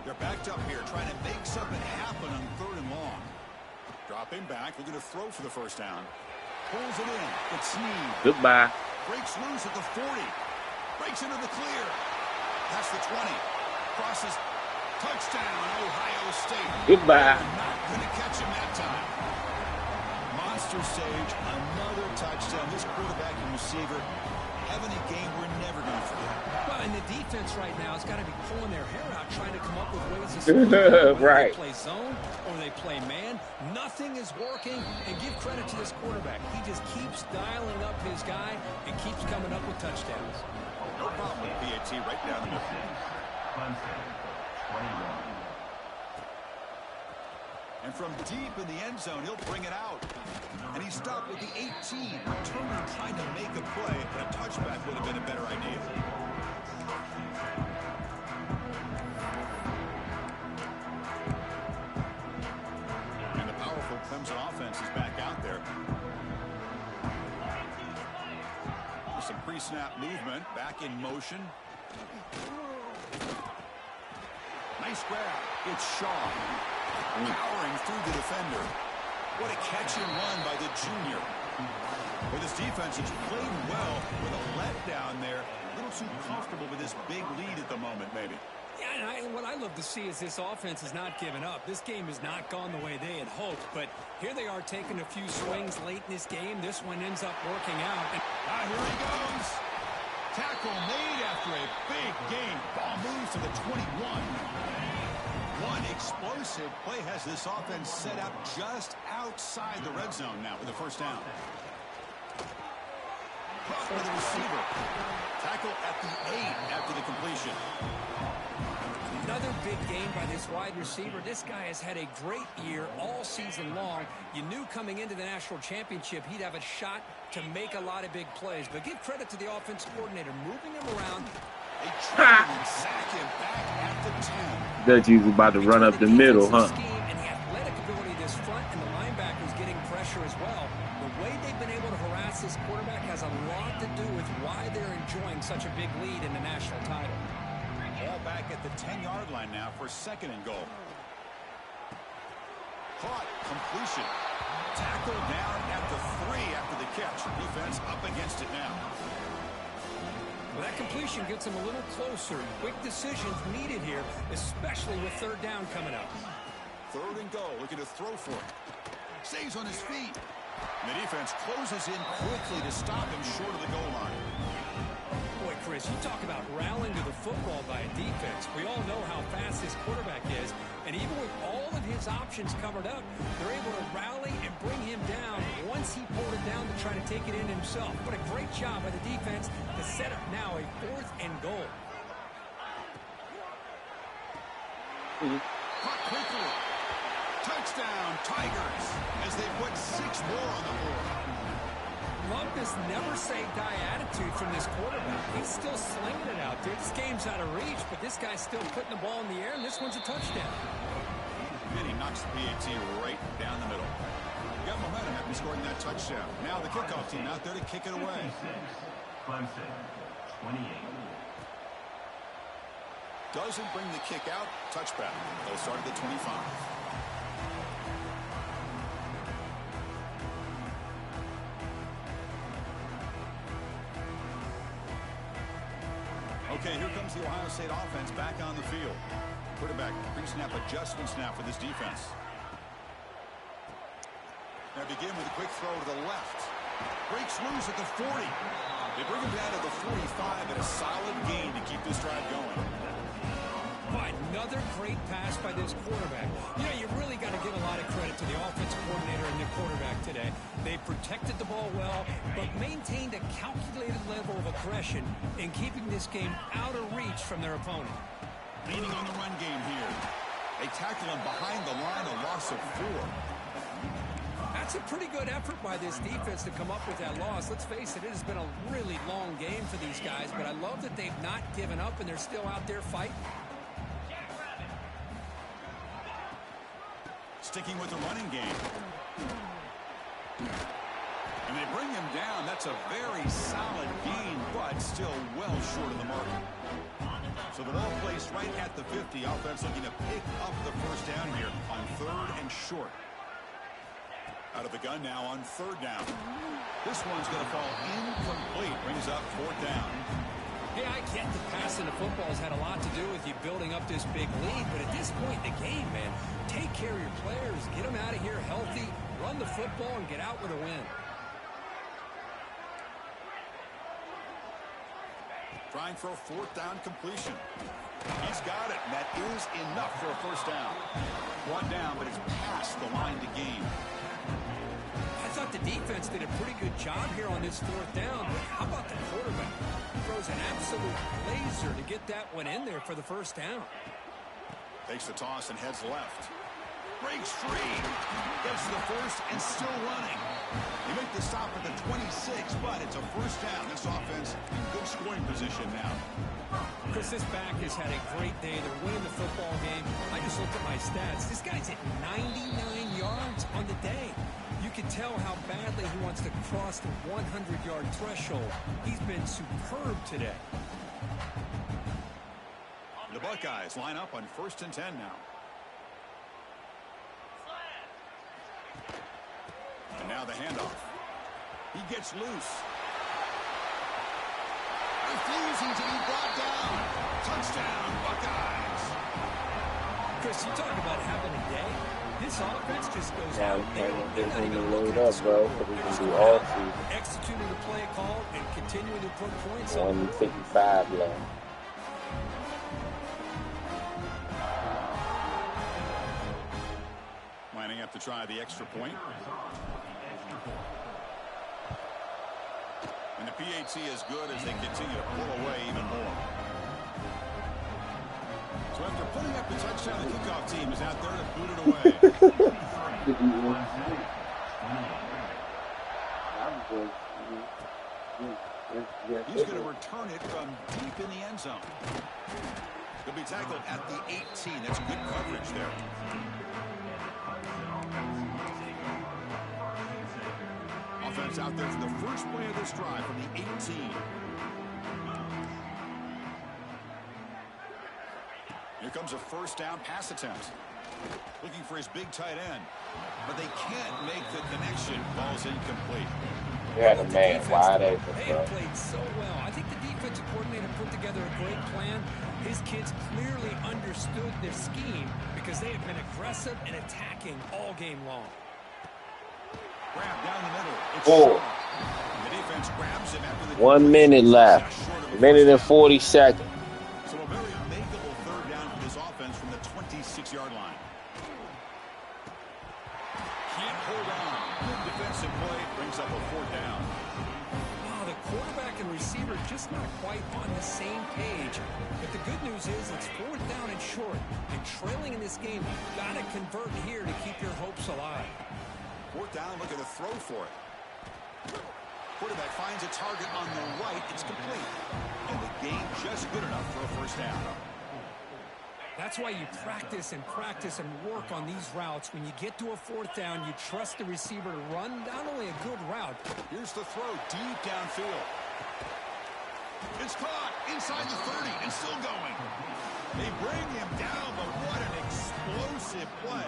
They're backed up here trying to make something happen on 3rd and long. Dropping back, looking to throw for the 1st down. Pulls it in. It's Snead. Goodbye. Breaks loose at the 40. Breaks into the clear. That's the 20. Crosses. Touchdown, Ohio State. Goodbye. Not going to catch him that time. Monster Sage, another touchdown. This quarterback and receiver having a game we're never going to forget. Well, and the defense right now has got to be pulling their hair out trying to come up with ways to score. Right. They play zone or they play man. Nothing is working. And give credit to this quarterback. He just keeps dialing up his guy and keeps coming up with touchdowns. No problem with PAT right down the middle. Clemson 21. And from deep in the end zone, he'll bring it out. And he stopped with the 18. Returner trying to make a play, but a touchback would have been a better idea. And the powerful Clemson offense is back out there. With some pre-snap movement, back in motion. Nice grab. It's Shaw. Powering through the defender. What a catch and run by the junior. Well, this defense has played well with a letdown there. A little too comfortable with this big lead at the moment, maybe. Yeah, and what I love to see is this offense has not given up. This game has not gone the way they had hoped, but here they are taking a few swings late in this game. This one ends up working out. And here he goes. Tackle made after a big game. Ball moves to the 21. One explosive play has this offense set up just outside the red zone now with the first down. Caught by the receiver. Tackle at the 8 after the completion. Another big game by this wide receiver. This guy has had a great year all season long. You knew coming into the national championship he'd have a shot to make a lot of big plays. But give credit to the offense coordinator, moving him around. They try and sack him back at the 10. Dutchie's about to run up the middle, huh? And the athletic ability of this front and the linebackers getting pressure as well. The way they've been able to harass this quarterback has a lot to do with why they're enjoying such a big lead in the national title. Ball back at the 10-yard line now for 2nd and goal. Caught. Completion. Tackle down at the 3 after the catch. Defense up against it now. Well, that completion gets him a little closer. Quick decisions needed here, especially with 3rd down coming up. 3rd and goal. Looking to throw for it. Stays on his feet. And the defense closes in quickly to stop him short of the goal line. Boy, Chris, you talk about rallying to the football by a defense. We all know how fast this quarterback is. And even with all of his options covered up, they're able to rally and bring him down once he pulled it down to try to take it in himself. What a great job by the defense to set up now a 4th and goal. Caught quickly. Touchdown, Tigers, as they put 6 more on the board. Love this never-say-die attitude from this quarterback. He's still slinging it out there. This game's out of reach, but this guy's still putting the ball in the air, and this one's a touchdown. And he knocks the PAT right down the middle. You got momentum after scoring that touchdown. Now the kickoff team out there to kick it away. Clemson, 28. Doesn't bring the kick out. Touchback. They'll start at the 25. Okay, here comes the Ohio State offense back on the field. Quarterback pre-snap adjustments now for this defense. Now begin with a quick throw to the left. Breaks loose at the 40. They bring him down to the 45 at a solid gain to keep this drive going. But another great pass by this quarterback. You know, you really got to give a lot of credit to the offensive coordinator and the quarterback today. They protected the ball well, but maintained a calculated level of aggression in keeping this game out of reach from their opponent. Leaning on the run game here. They tackle him behind the line, a loss of 4. That's a pretty good effort by this defense to come up with that loss. Let's face it, it has been a really long game for these guys, but I love that they've not given up and they're still out there fighting. Sticking with the running game. And they bring him down. That's a very solid gain, but still well short of the mark. So the ball placed right at the 50. Offense looking to pick up the first down here on 3rd and short. Out of the gun now on 3rd down. This one's going to fall incomplete. Brings up 4th down. Yeah, I get the passing the football has had a lot to do with you building up this big lead, but at this point in the game, man, take care of your players, get them out of here healthy, run the football, and get out with a win. Trying for a 4th down completion. He's got it, and that is enough for a first down. 1 down, but it's past the line to gain. I thought the defense did a pretty good job here on this 4th down, but how about the quarterback? Throws an absolute laser to get that one in there for the first down. Takes the toss and heads left. breaks free. Gets to the first and still running. They make the stop at the 26, but it's a first down. This offense in good scoring position now. Chris, this back has had a great day. They're winning the football game. I just looked at my stats. This guy's at 99 yards on the day. You can tell how badly he wants to cross the 100-yard threshold. He's been superb today. The Buckeyes line up on 1st and 10 now. And now the handoff. He gets loose. Refusing to be brought down. Touchdown, Buckeyes. Chris, you talk about having a day. This offense just goes Now out there. they're going to load up, bro, so we can do all season. Executing the play call and continuing to put points on. 155 left. Lining up to try the extra point. And the PAT is good as they continue to pull away even more. So after putting up the touchdown, the kickoff team is out there to boot it away. He's going to return it from deep in the end zone. He'll be tackled at the 18. That's good coverage there. Offense out there for the first play of this drive from the 18. Here comes a first down pass attempt. Looking for his big tight end. But they can't make the connection. Ball's incomplete. Yeah, the man wide open, They bro. have played so well. I think the defensive coordinator put together a great plan. His kids clearly understood their scheme because they have been aggressive and attacking all game long. Grab down the middle. It's Four. short. The defense grabs him after the 1 minute left. Minute and 40 seconds. So a very makeable third down for this offense from the 26-yard line. Can't hold on. Good defensive play brings up a fourth down. Wow, the quarterback and receiver just not quite on the same page. But the good news is it's fourth down and short. And trailing in this game, you've got to convert here to keep your hopes alive. Fourth down, look at the throw for it. Quarterback finds a target on the right. It's complete. And the game just good enough for a first down. That's why you practice and work on these routes. When you get to a fourth down, you trust the receiver to run not only a good route. Here's the throw deep downfield. It's caught inside the 30 and still going. They bring him down, but what an explosive play.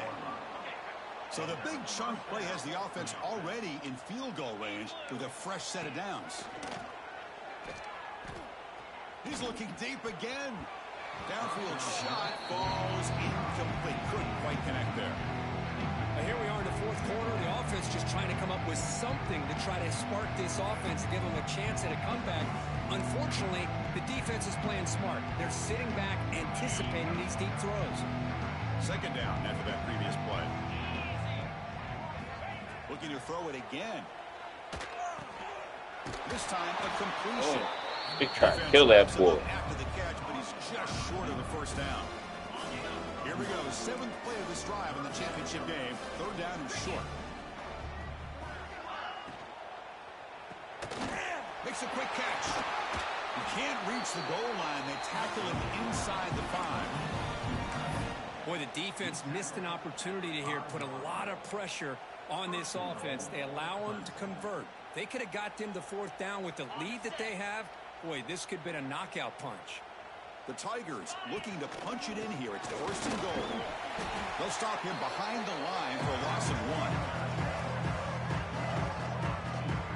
So the big chunk play has the offense already in field goal range with a fresh set of downs. He's looking deep again. Downfield shot falls incomplete. Couldn't quite connect there. Here we are in the fourth quarter. The offense just trying to come up with something to try to spark this offense and give them a chance at a comeback. Unfortunately, the defense is playing smart. They're sitting back, anticipating these deep throws. Second down after that previous play. Looking to throw it again. This time a completion. He's trying to kill that boy. After the catch, but he's just short of the first down. Here we go. 7th play of this drive in the championship game. Third down and short. Makes a quick catch. He can't reach the goal line. They tackle him inside the 5. Boy, the defense missed an opportunity to here, put a lot of pressure on this offense. They allow them to convert. They could have got them the fourth down with the lead that they have. Boy, this could have been a knockout punch. The Tigers looking to punch it in here. It's first and goal. They'll stop him behind the line for a loss of 1.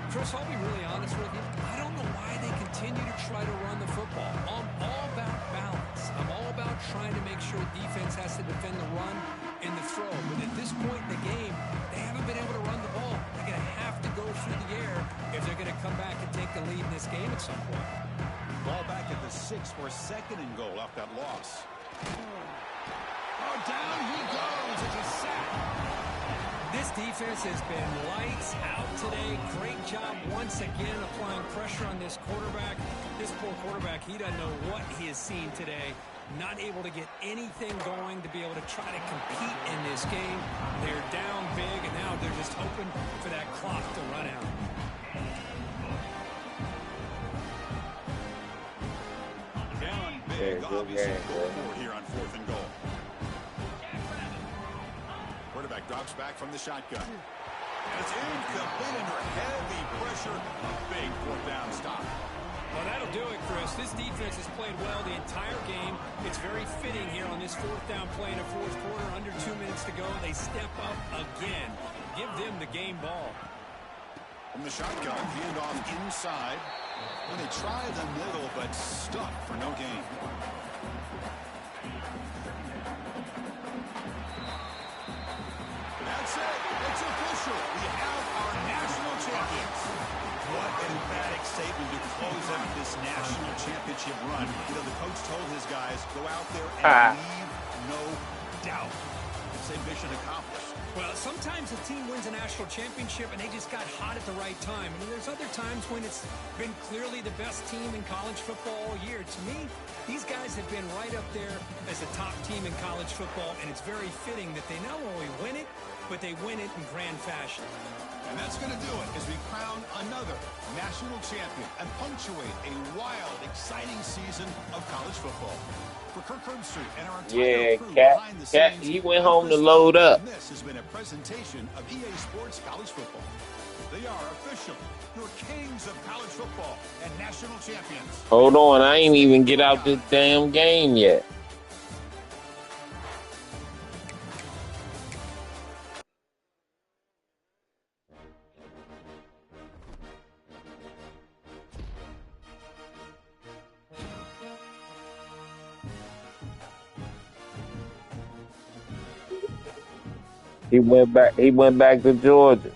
Chris, I'll be really honest with you. I don't know why they continue to try to run the football. I'm all about balance. I'm all about trying to make sure defense has to defend the run and the throw. But at this point in the game, they haven't been able to run the ball. They're going to have to go through the air if they're going to come back and take the lead in this game at some point. Ball back at the 6 for a second and goal off that loss. Oh, down he goes. It's a sack. This defense has been lights out today. Great job once again applying pressure on this quarterback. This poor quarterback, he doesn't know what he has seen today. Not able to get anything going to be able to try to compete in this game. They're down big, and now they're just hoping for that clock to run out. Down big, obviously goal for here on 4th and goal. Quarterback drops back from the shotgun. And it's incomplete under heavy pressure. A big 4th down stop. Well, that'll do it, Chris. This defense has played well the entire game. It's very fitting here on this 4th down play in the 4th quarter. Under 2 minutes to go. They step up again. Give them the game ball. From the shotgun, handoff inside. And they try the middle, but stuck for no gain. That's it. It's official. We have our national champions. What an emphatic statement to close out this national championship run. You know, the coach told his guys, go out there and leave no doubt. Say mission accomplished. Well, sometimes a team wins a national championship and they just got hot at the right time. And there's other times when it's been clearly the best team in college football all year. To me, these guys have been right up there as the top team in college football, and it's very fitting that they not only win it, but they win it in grand fashion. And that's going to do it as we crown another national champion and punctuate a wild, exciting season of college football. For Kirk Herbstreit and our entire crew behind the scenes, he went home to load up. This has been a presentation of EA Sports College Football. They are official, your kings of college football and national champions. Hold on, I ain't even get out this damn game yet. He went back to Georgia.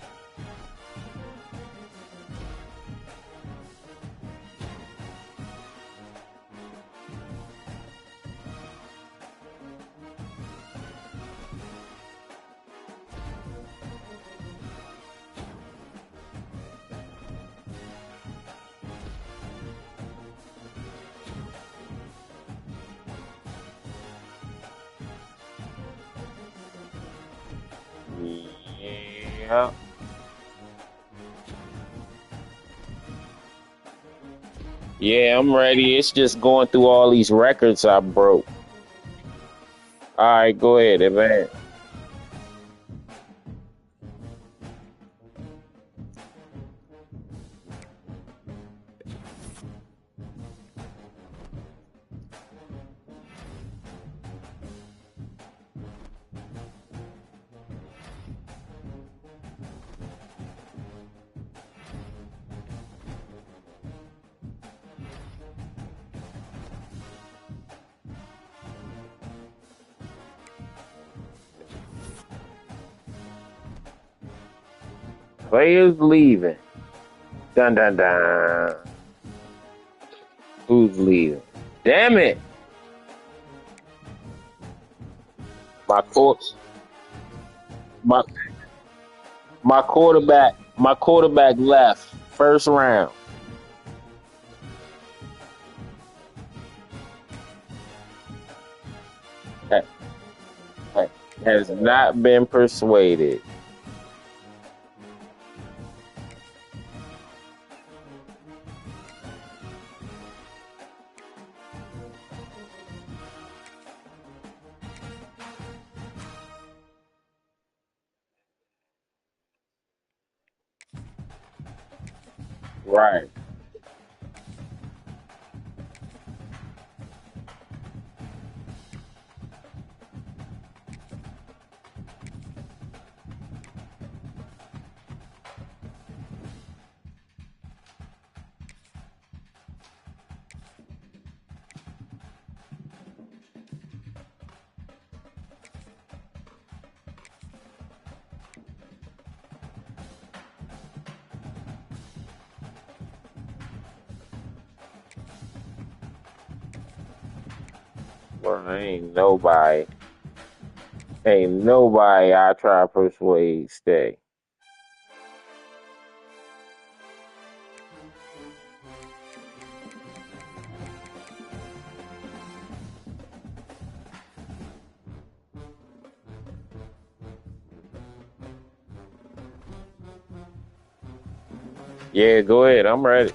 Yeah. Yeah, I'm ready. It's just going through all these records I broke. All right, go ahead, Evan. Players leaving. Dun dun dun. Who's leaving? Damn it! My course. My quarterback left first round. Ha- Has not been persuaded. Right. Well, ain't nobody. Ain't nobody I try to persuade stay. Yeah, go ahead. I'm ready.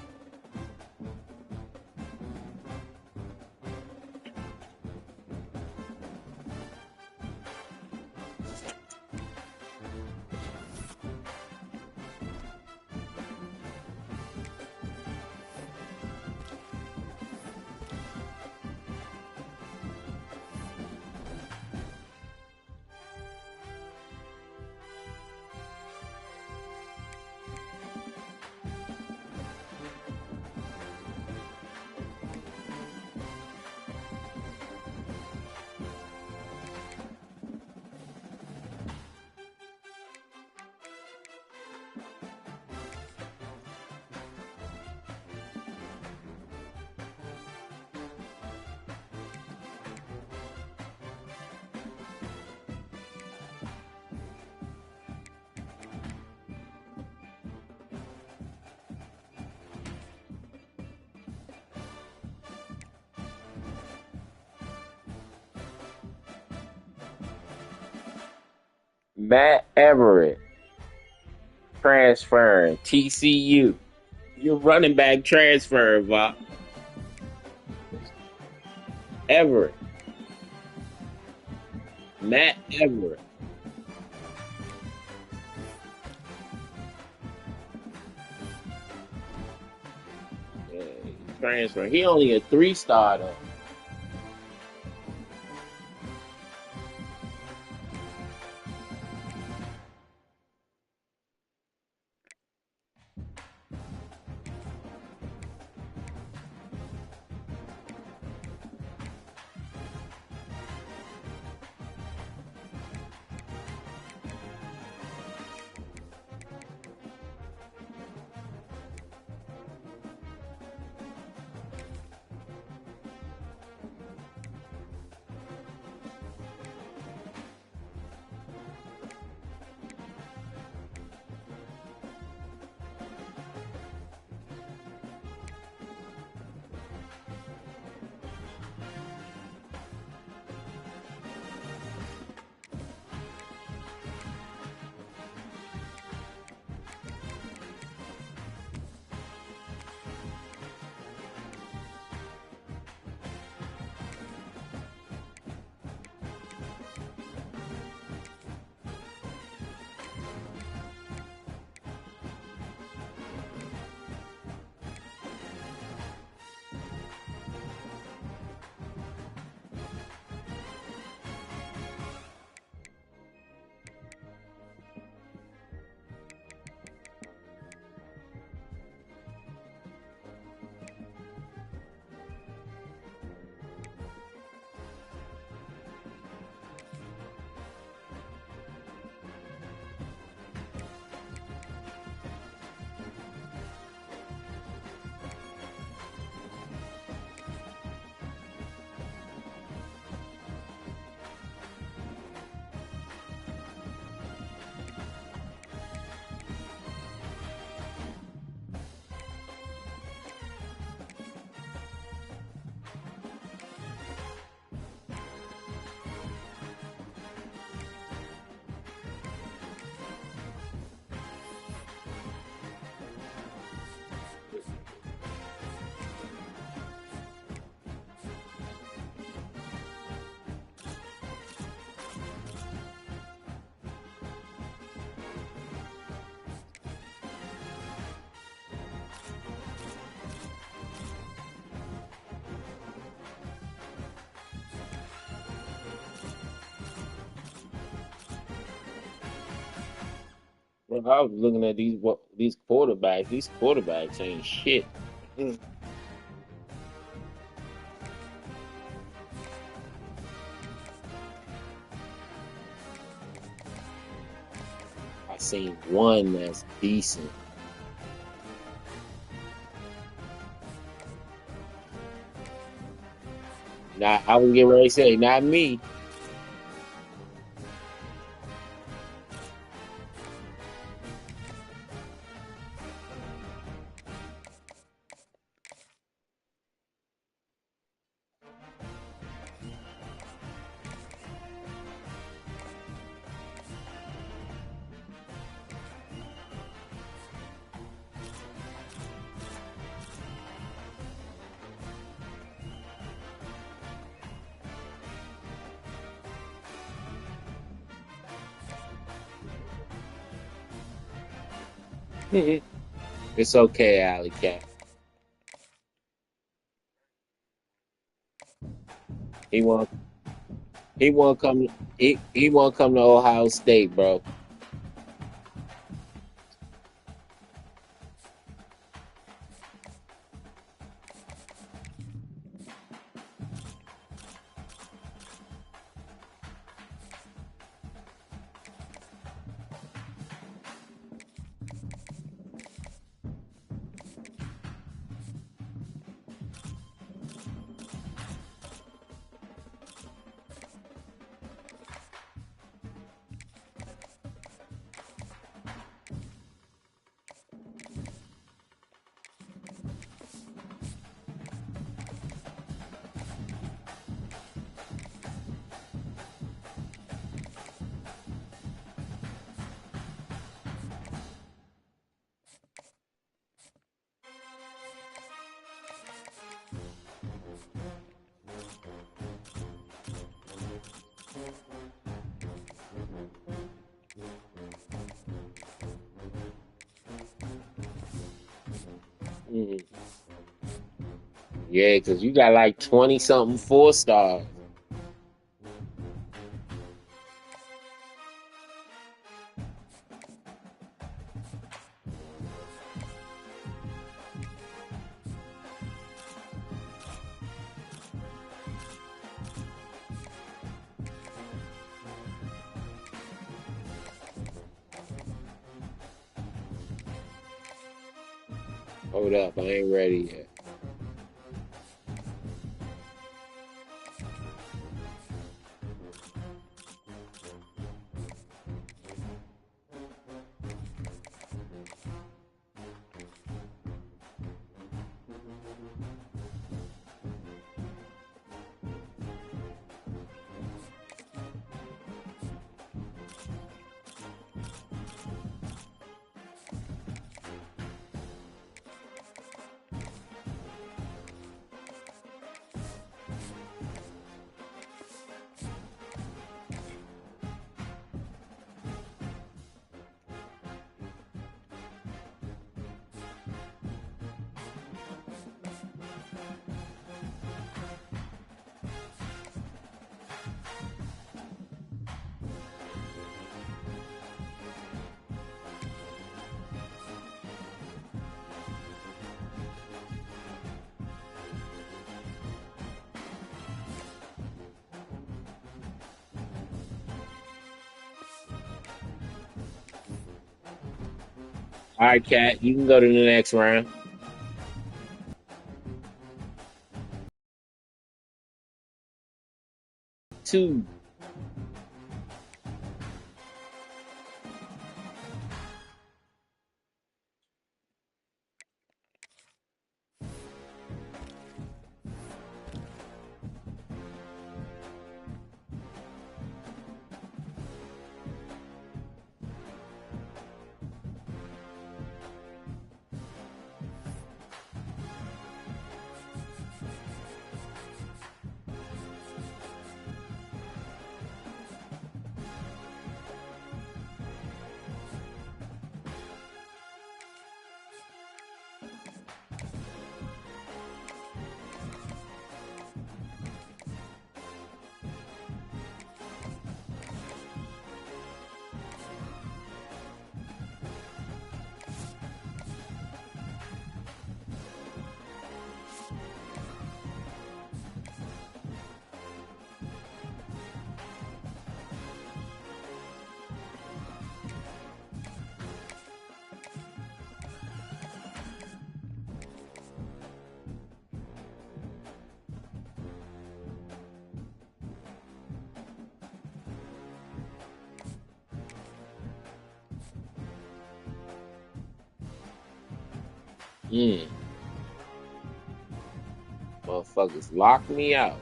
Matt Everett transferring TCU. Your running back transfer, Bob. Everett. Matt Everett. Yeah, transfer. He only a 3-star though. Well, I was looking at these quarterbacks. These quarterbacks ain't shit. I seen one that's decent. Now I was getting ready to say, not me. It's okay, Alley Cat. He won't. He won't come. He won't come to Ohio State, bro. Mhm. Yeah, because you got like 20 something 4 stars. Hold up, I ain't ready yet. All right, Cat, you can go to the next round. Two. Mm. Motherfuckers lock me out.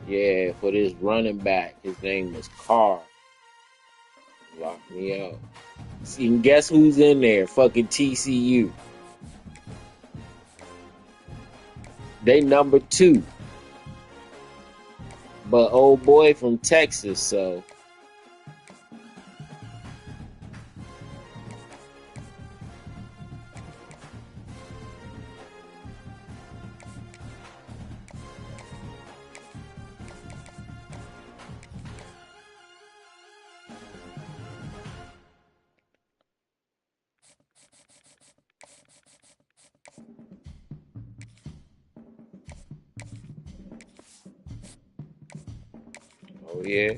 Yeah, for this running back. His name was Carr. Lock me out. See, and guess who's in there? Fucking TCU. They number 2. But old boy from Texas, so Oh yeah.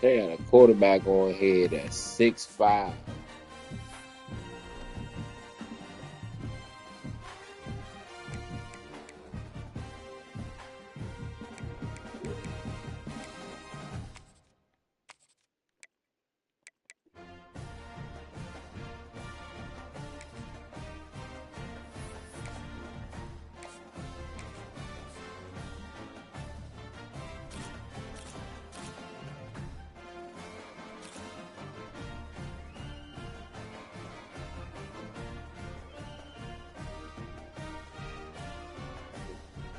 They had a quarterback on here that's 6'5".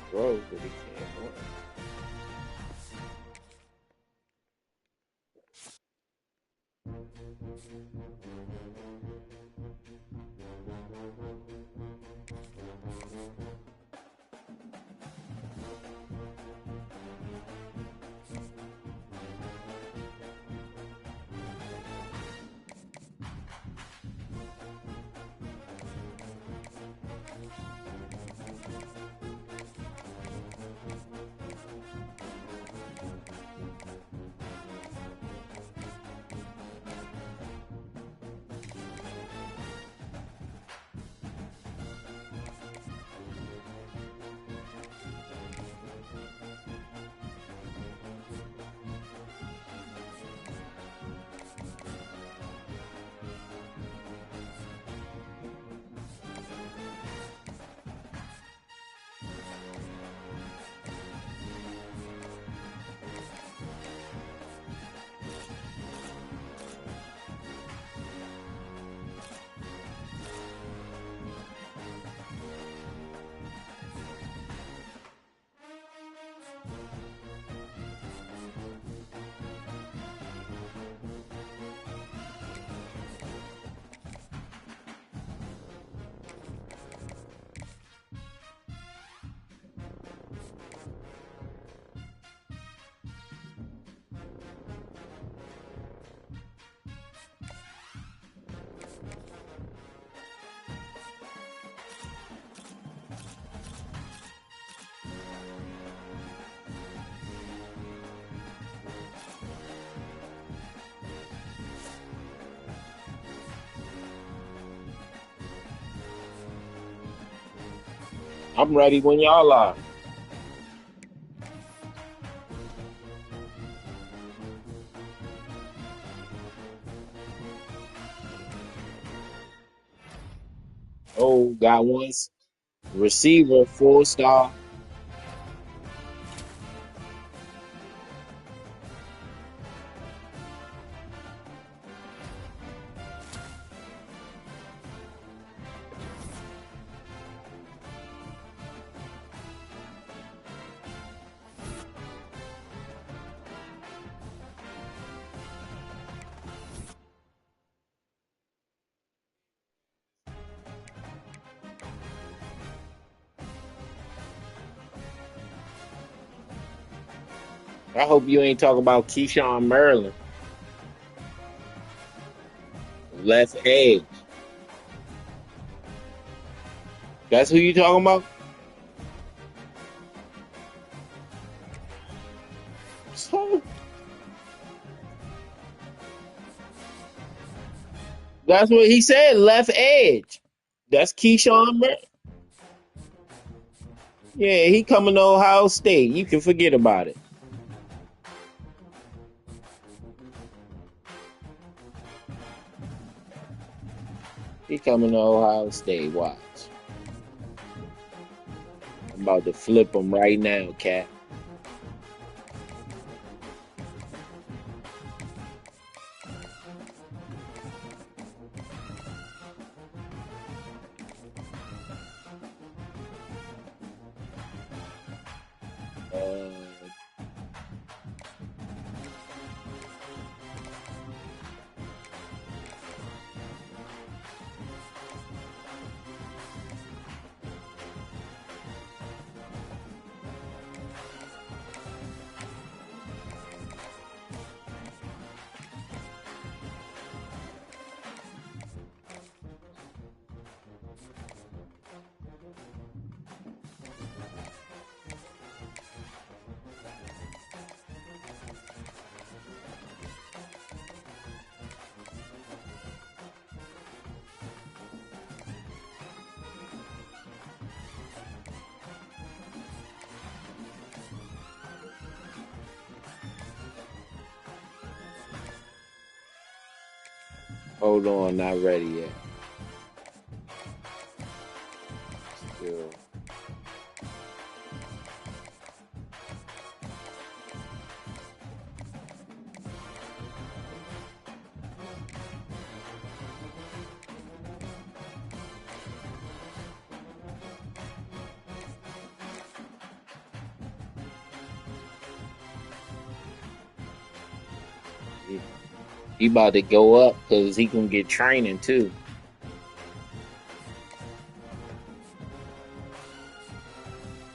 Bro, but he can't run. I'm ready when y'all are. Oh, got one receiver, 4-star. I hope you ain't talking about Keyshawn Merlin, left edge. That's who you talking about? So, that's what he said, left edge. That's Keyshawn Merlin. Yeah, he coming to Ohio State. You can forget about it. He coming to Ohio State. Watch. I'm about to flip him right now, cat. Uh, hold on, not ready yet. Still. He about to go up because he can get training too.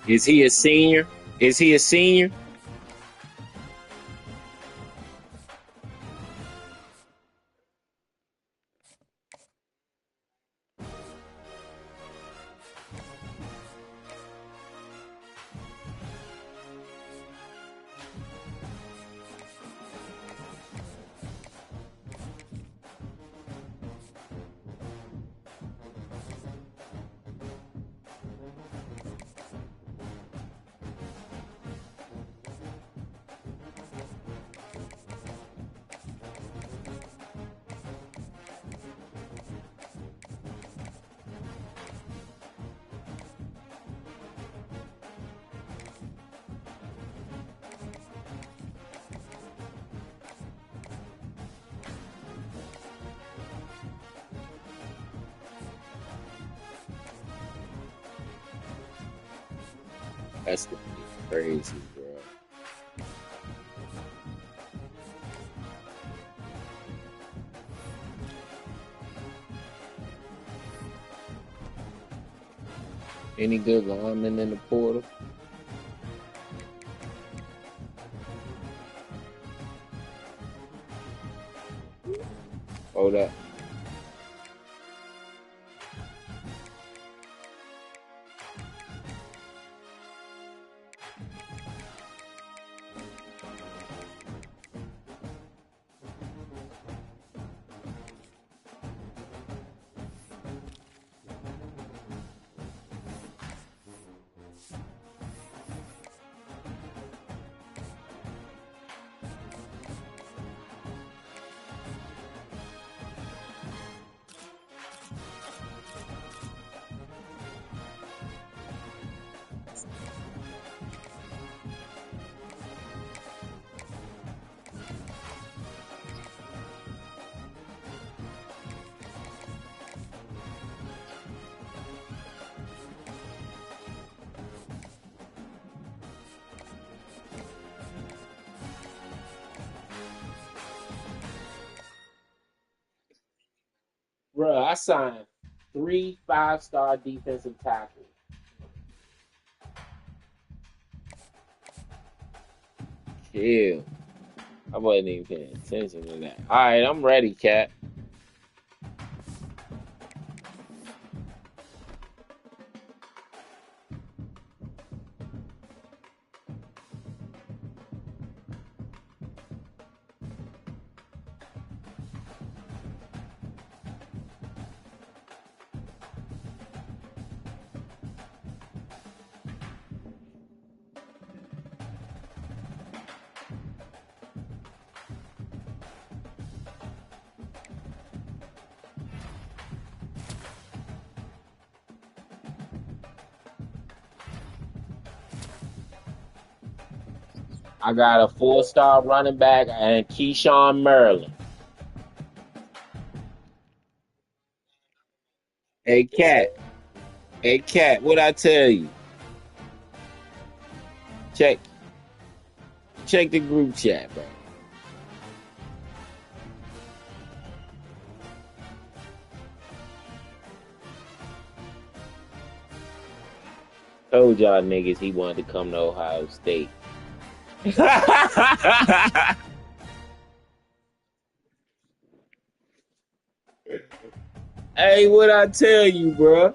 Is he a senior? Is he a senior? That's gonna be crazy, bro. Any good linemen in the portal? Hold up. Bruh, I signed 3 5-star defensive tackles. Chill. I wasn't even paying attention to that. All right, I'm ready, Cat. I got a 4-star running back and Keyshawn Merlin. Hey, Cat. Hey, Cat, what I tell you? Check the group chat, bro. Told y'all niggas he wanted to come to Ohio State. Hey, what I tell you, bro?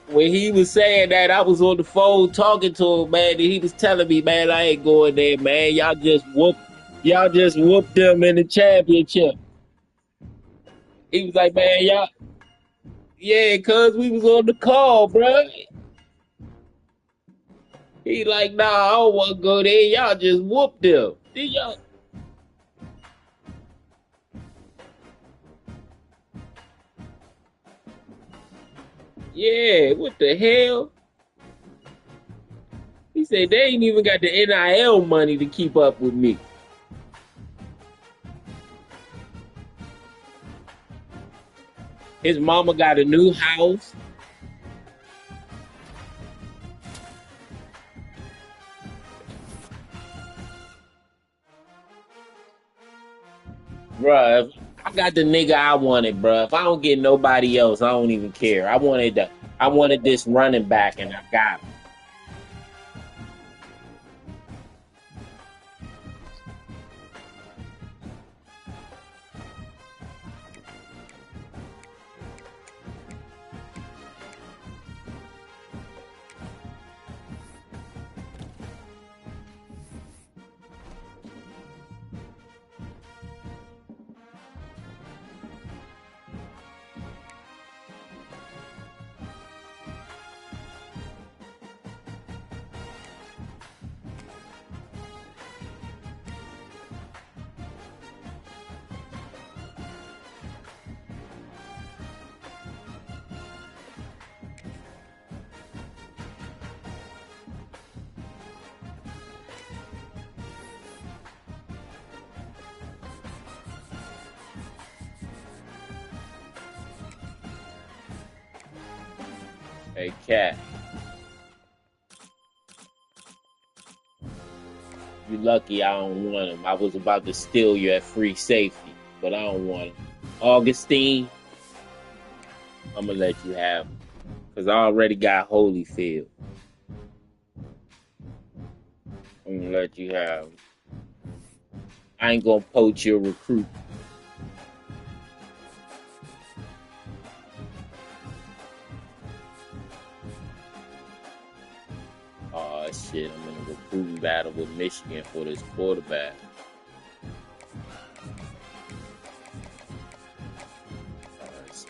When he was saying that, I was on the phone talking to him, man, and he was telling me, man, I ain't going there, man. Y'all just whooped them in the championship. He was like, man, y'all, yeah, cuz we was on the call, bro. He like, nah, I don't want to go there. Y'all just whooped them. Did y'all? Yeah, what the hell? He said they ain't even got the NIL money to keep up with me. His mama got a new house. Bruh, I got the nigga I wanted, bruh. If I don't get nobody else, I don't even care. I wanted this running back and I got him. Hey, Cat, you lucky I don't want him. I was about to steal you at free safety, but I don't want him. Augustine, I'm gonna let you have him. Because I already got Holyfield. I'm gonna let you have him. I ain't gonna poach your recruit. Oh shit, I'm in a recruiting battle with Michigan for this quarterback. Alright, so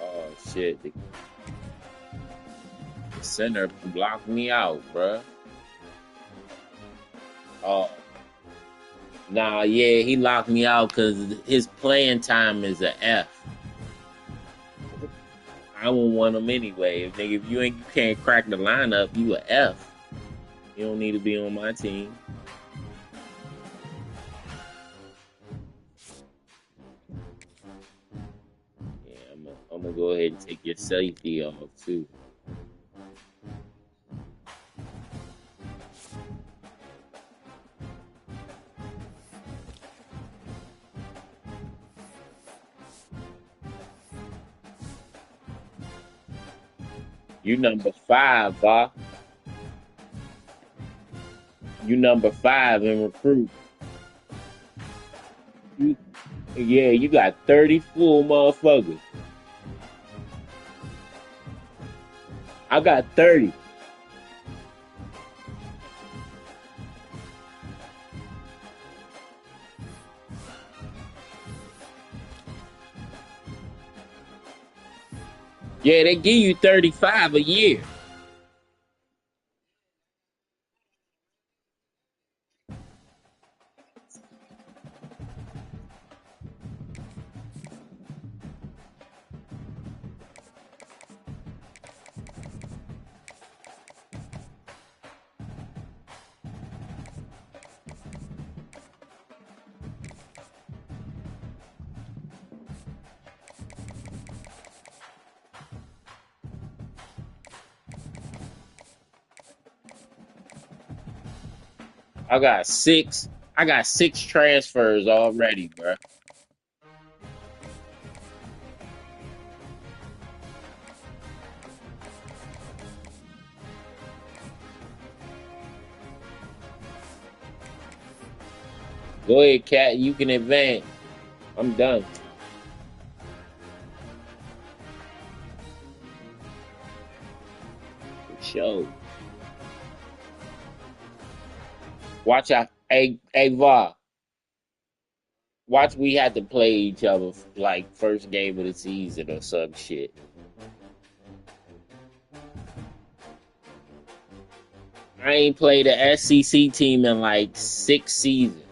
oh shit, the center blocked me out, bruh. Oh, Nah, yeah, he locked me out because his playing time is a F. I wouldn't want him anyway. If you can't crack the lineup, you a F. You don't need to be on my team. Yeah, I'm gonna go ahead and take your safety off too. You number 5, Va. You number 5 in recruit. Yeah, you got 30 full motherfuckers. I got 30. Yeah, they give you 35 a year. I got 6. I got 6 transfers already, bro. Go ahead, Cat. You can advance. I'm done. For sure. Watch out. Hey, Va. Watch, we had to play each other like first game of the season or some shit. I ain't played a SEC team in like 6 seasons.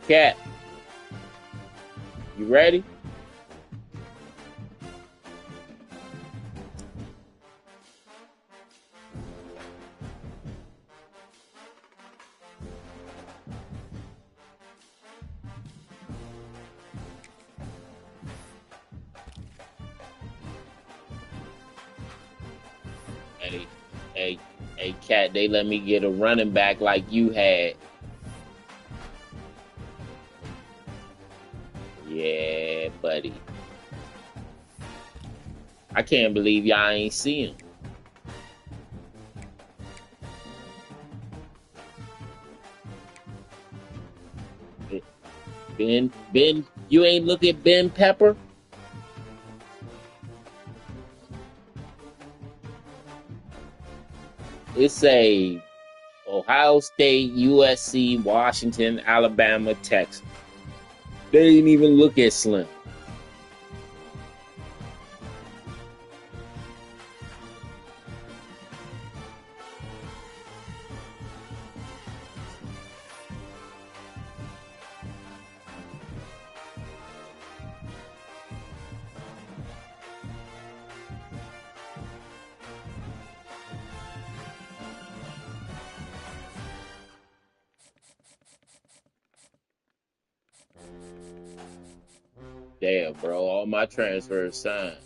Cat, you ready? Hey, hey, Cat, they let me get a running back like you had. Yeah, buddy. I can't believe y'all ain't see him. Ben, you ain't look at Ben Pepper? It's a Ohio State, USC, Washington, Alabama, Texas. They didn't even look at Slim. Damn, bro, all my transfers signed.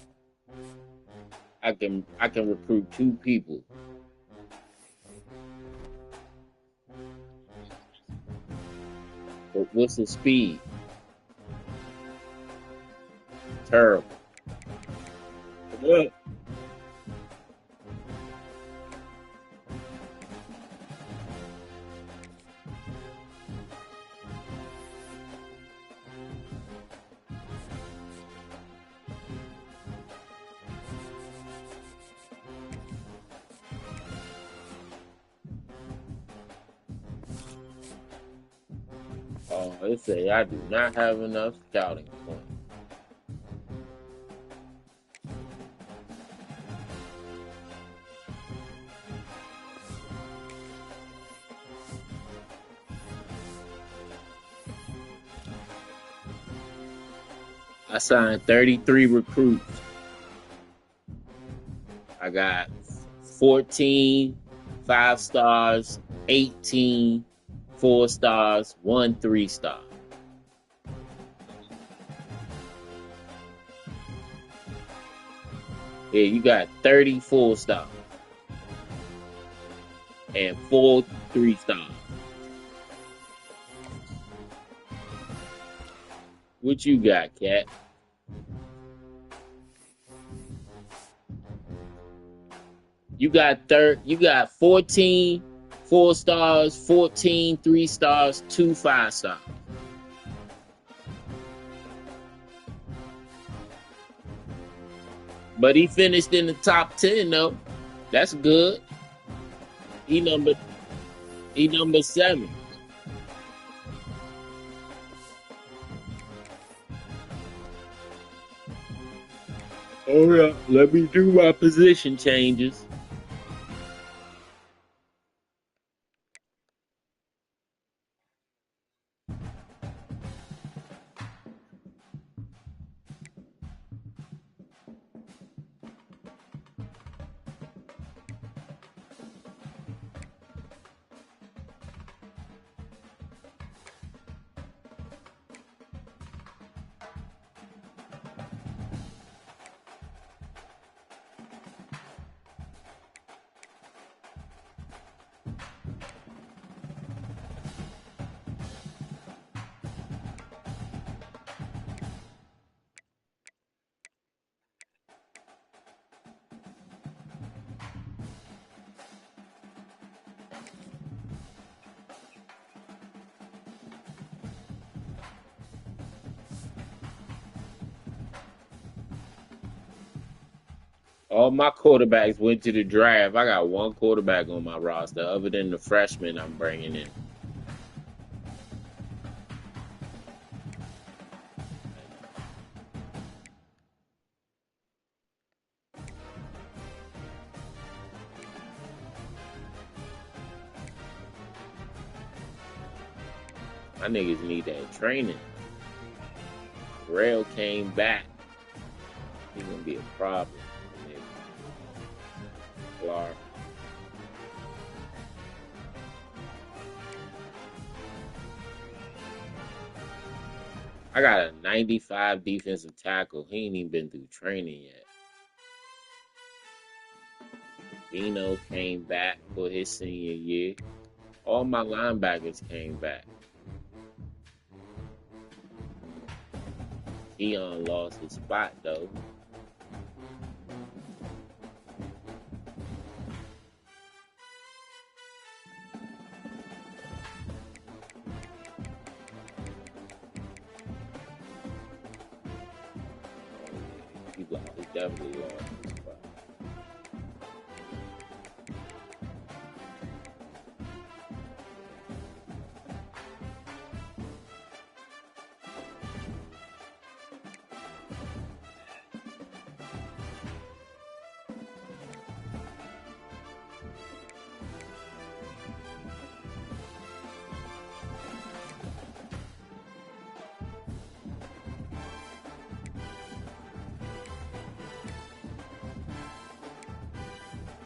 I can recruit 2 people. But what's the speed? Terrible. Look. Oh, they say I do not have enough scouting points. I signed 33 recruits. I got 14 5 stars, 18 4 stars, 1 3-star. Yeah, you got 30 4-stars and 4 3-stars. What you got, Cat? You got 14 4 stars, 14 3 stars, 2 5 stars. But he finished in the top 10 though. That's good. He number 7. Oh yeah, let me do my position changes. All my quarterbacks went to the draft. I got one quarterback on my roster, other than the freshman I'm bringing in. My niggas need that training. Rail came back. He's gonna be a problem. Clark. I got a 95 defensive tackle. He ain't even been through training yet. Dino came back for his senior year. All my linebackers came back. Keon lost his spot though. He definitely lost his spot.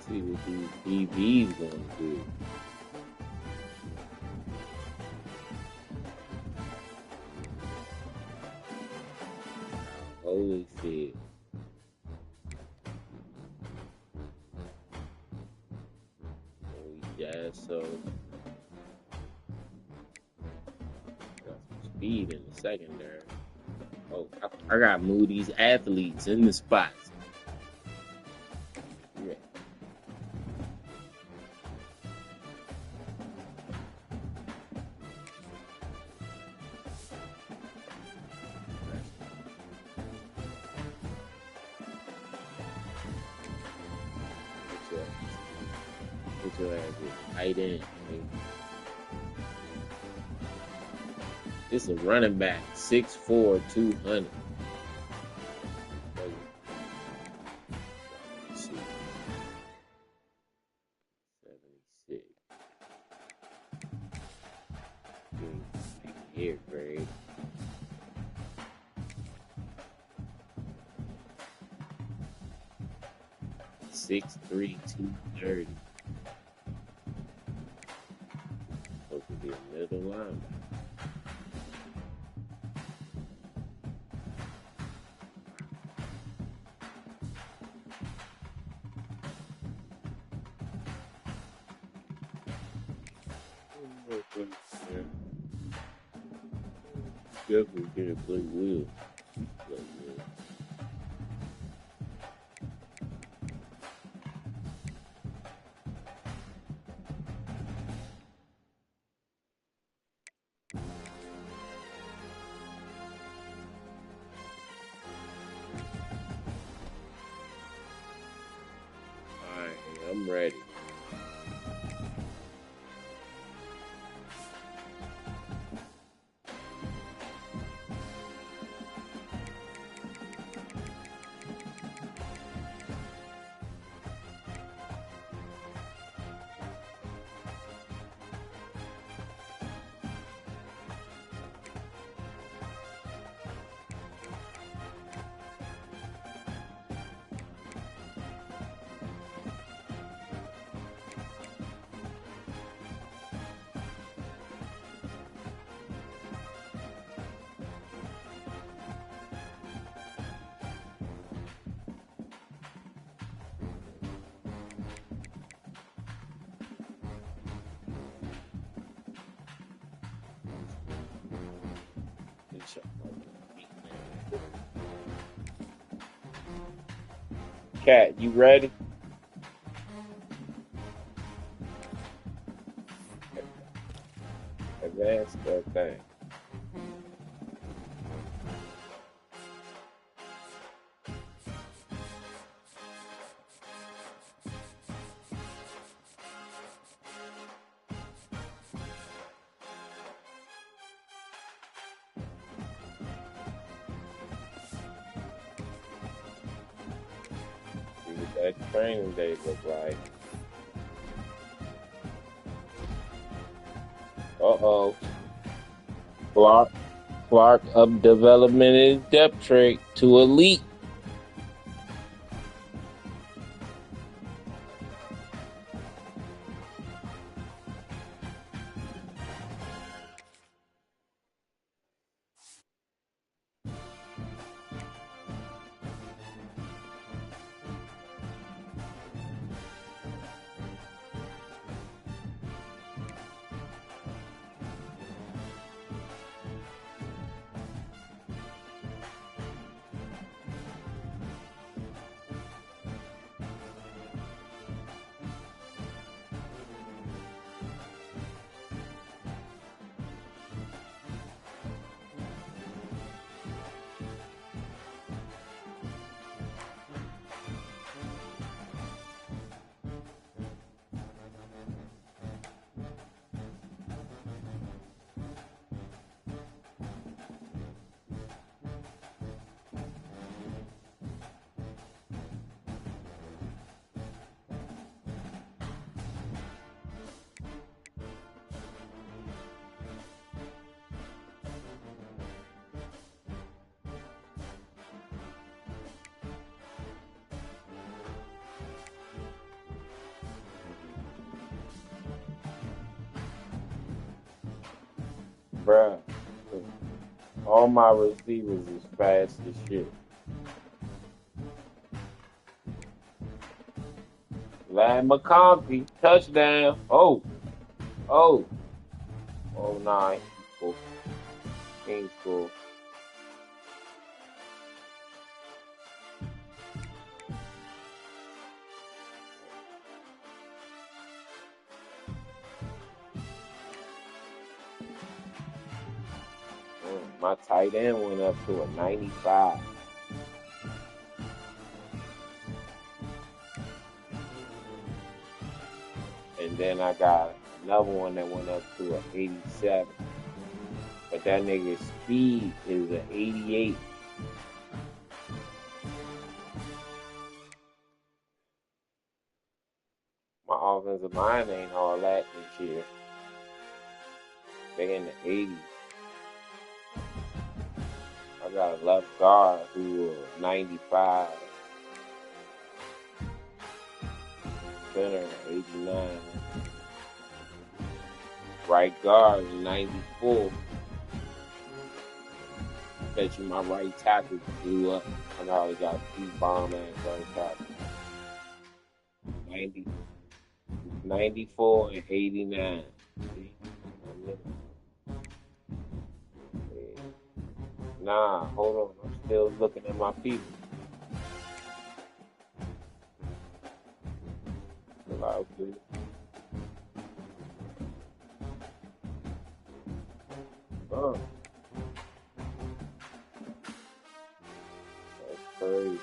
See what these DBs gonna do. Holyfield. Yeah, so got some speed in the secondary. Oh, I got Moody's athletes in the spots. Yeah. Put your ass with tight end. This is a running back, 6'4", 200. Let's see. 76. Here, Greg. 6'3", 230. Supposed to be a middle linebacker. Definitely didn't play well. Alright, I'm ready. Cat, you ready? Advance that thing. See what that training day look like. Uh-oh. Clark up development his depth trait to elite. Bruh, all my receivers is fast as shit. Lad McConkey, touchdown. Oh, nah, cool. Ain't cool. My tight end went up to a 95. And then I got another one that went up to an 87. But that nigga's speed is an 88. My offensive line ain't all that this year. They in the 80s. I got a left guard who was 95. Center, 89. Right guard, 94. Bet you my right tackle blew up. I probably got 2 bomb ass right tackles. 94 and 89. Nah, hold on. I'm still looking at my people. Oh, that's crazy.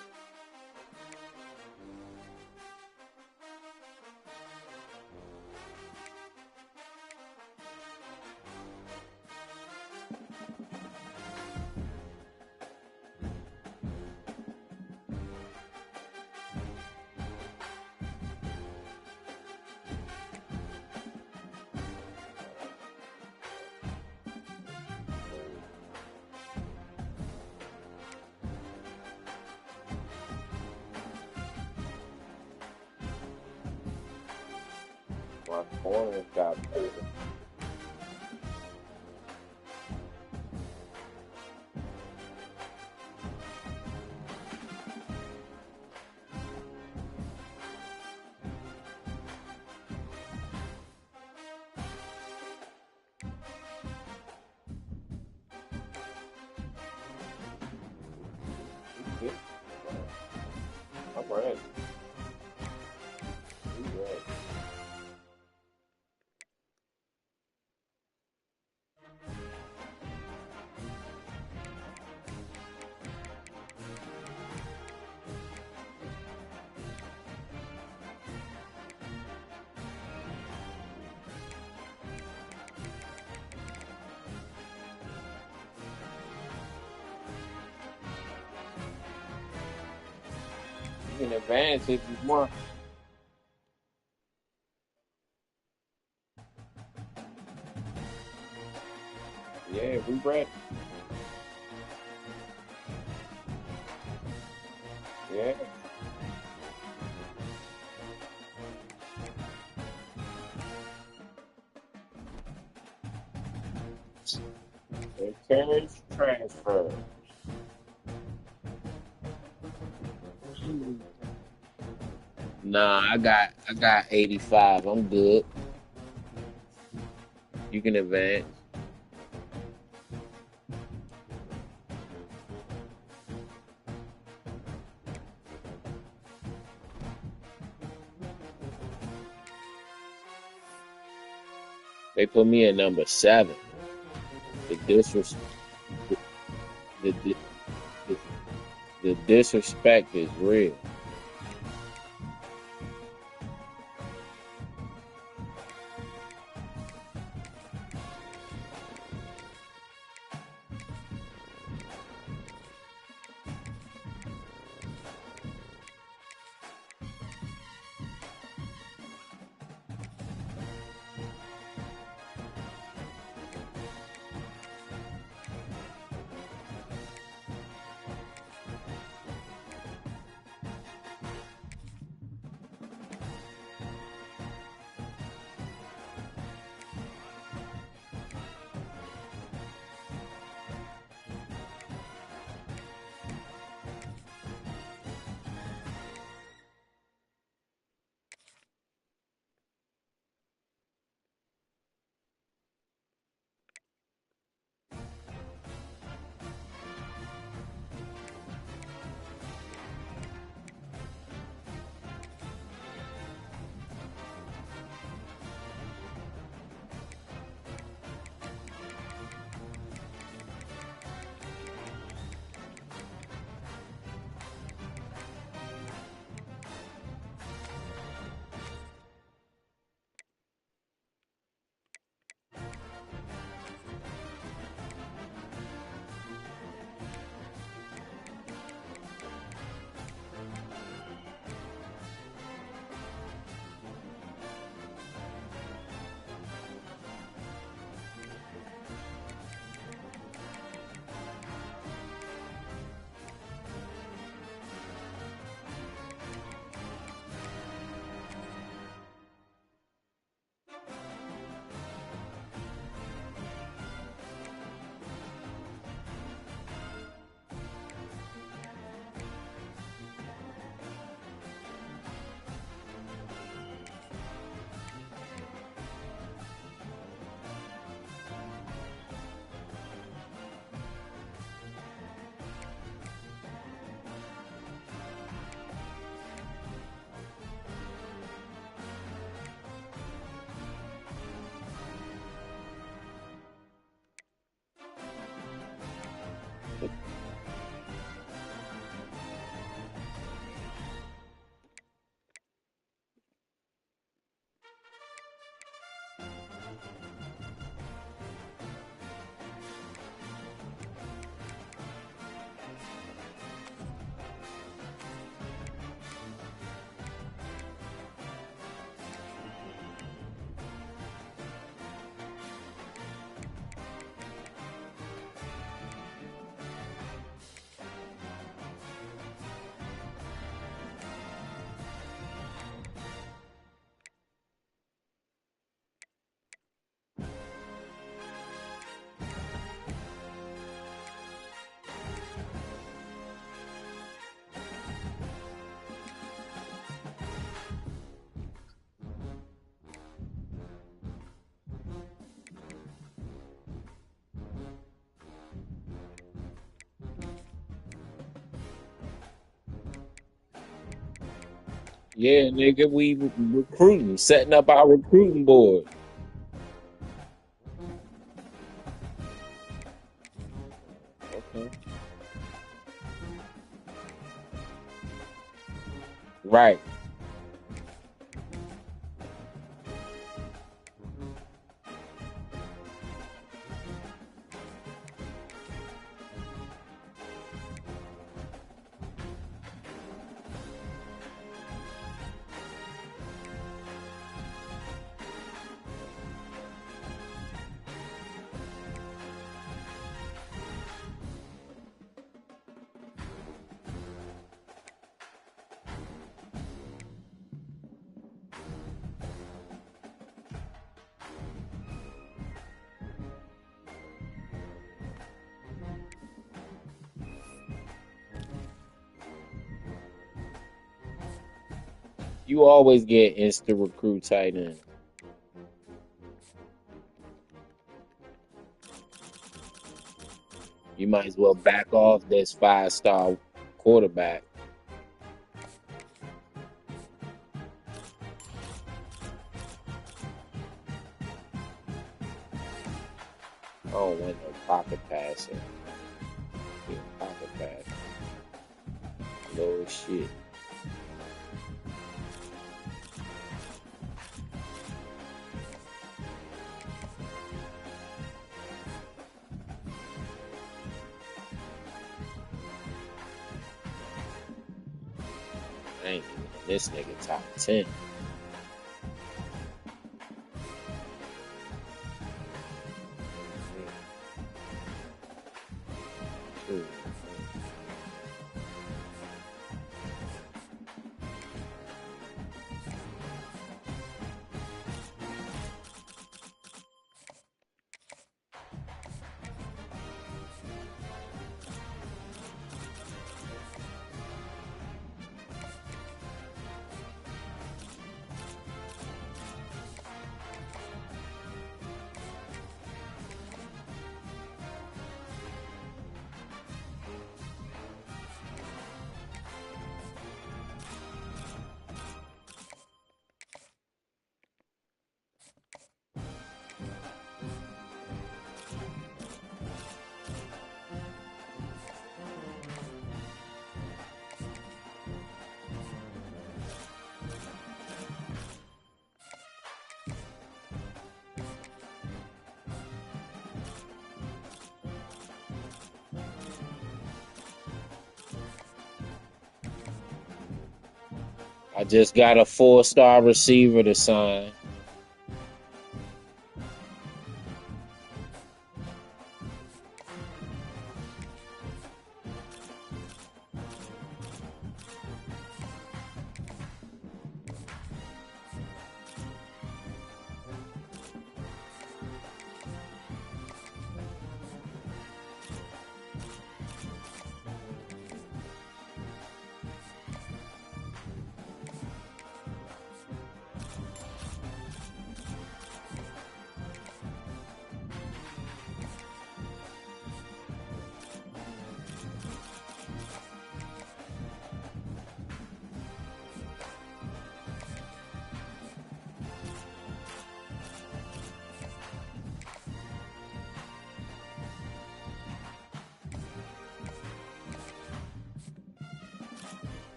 My corner got better. I'm ready. I'm ready. You can advance if you want. Yeah, we ready. Yeah. Encourage transfer. Nah, I got 85. I'm good. You can advance. They put me at number 7. The disrespect, the, the, the, the disrespect is real. Yeah, nigga, we recruiting, setting up our recruiting board. Okay. Right. You always get instant recruit tight end. You might as well back off this 5-star quarterback. I don't want no pocket passer. Yeah, pocket pass. No shit. I ain't even this nigga top 10. Mm. I just got a 4-star receiver to sign.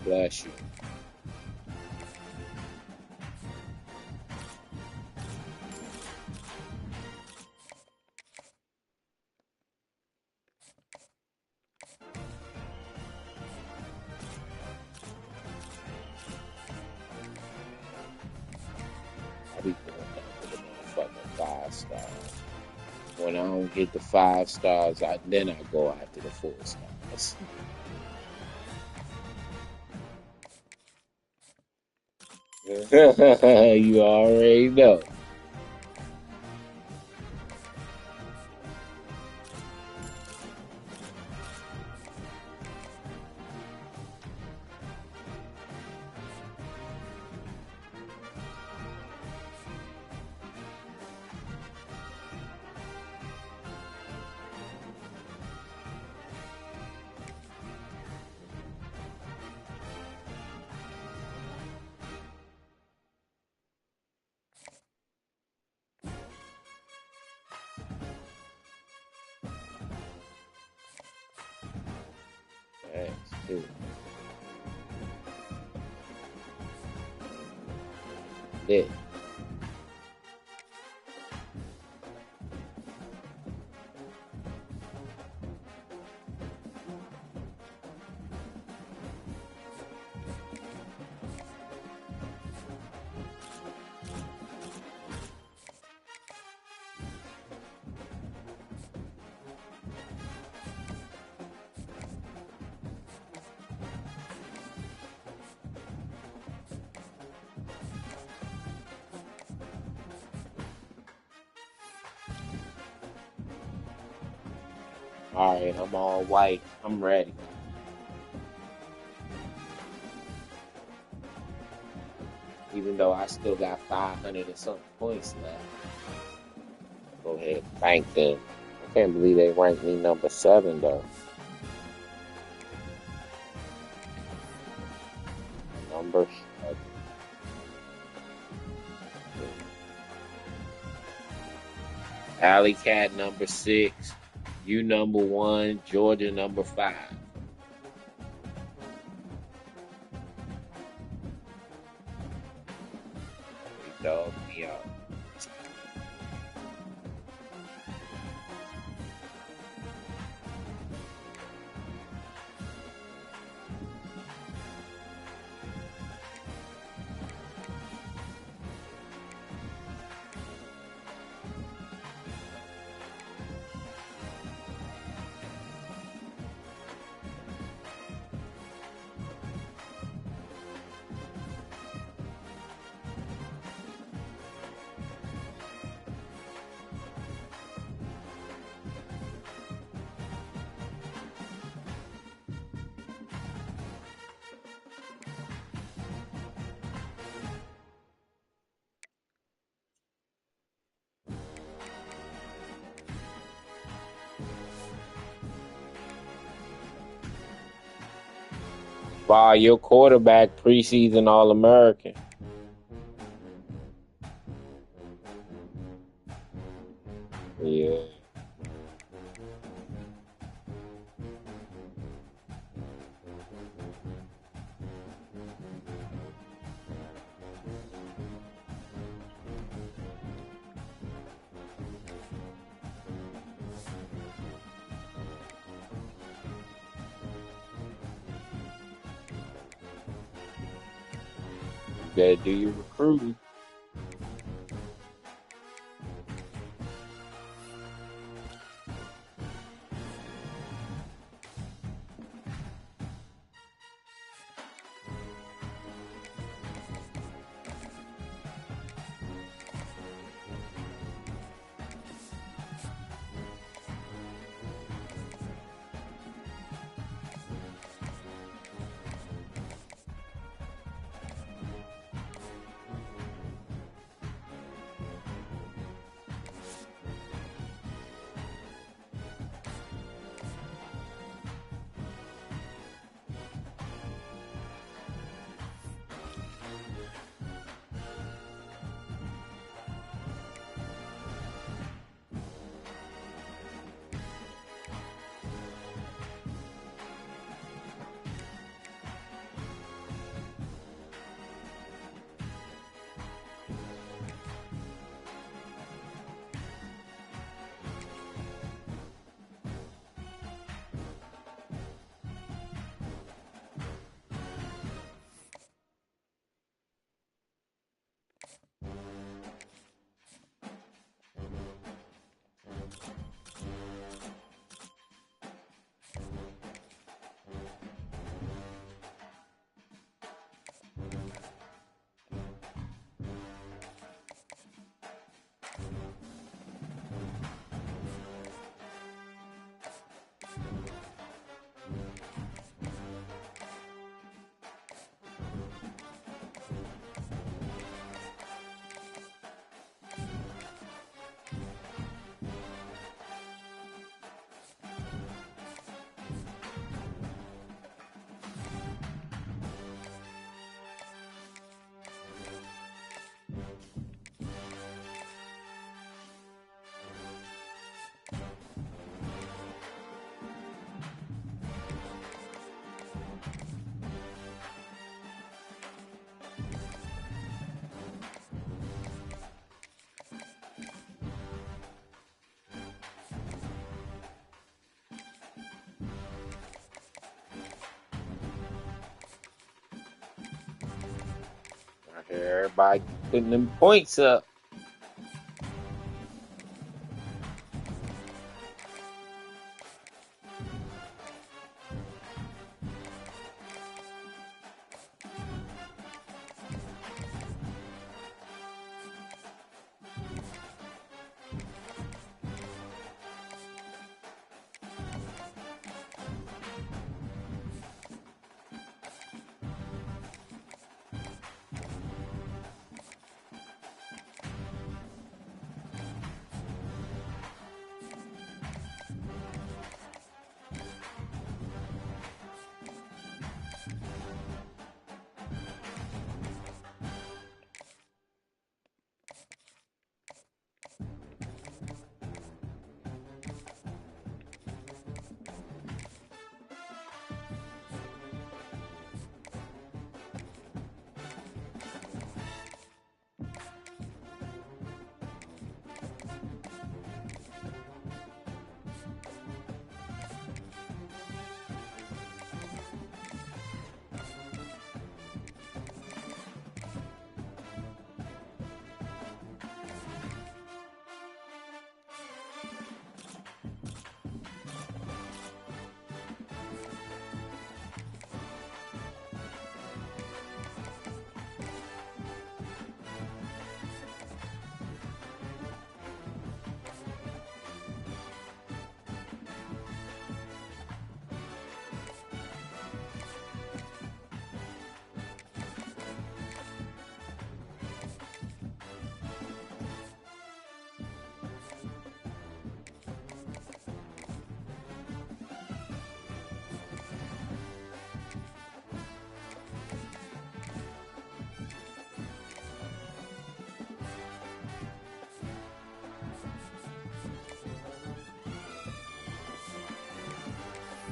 Bless you. I be going down to the motherfucking 5-star. When I don't get the 5 stars, then I go after the 4-star. You already know. That's good. Lit. All right, I'm all white. I'm ready. Even though I still got 500 and something points left. Go ahead and thank them. I can't believe they ranked me number 7 though. Number 7. Alley Cat number 6. You number 1. Georgia number 5. They dog me out. Wow, your quarterback preseason All-American. Yeah. You better do your recruiting. Everybody putting them points up.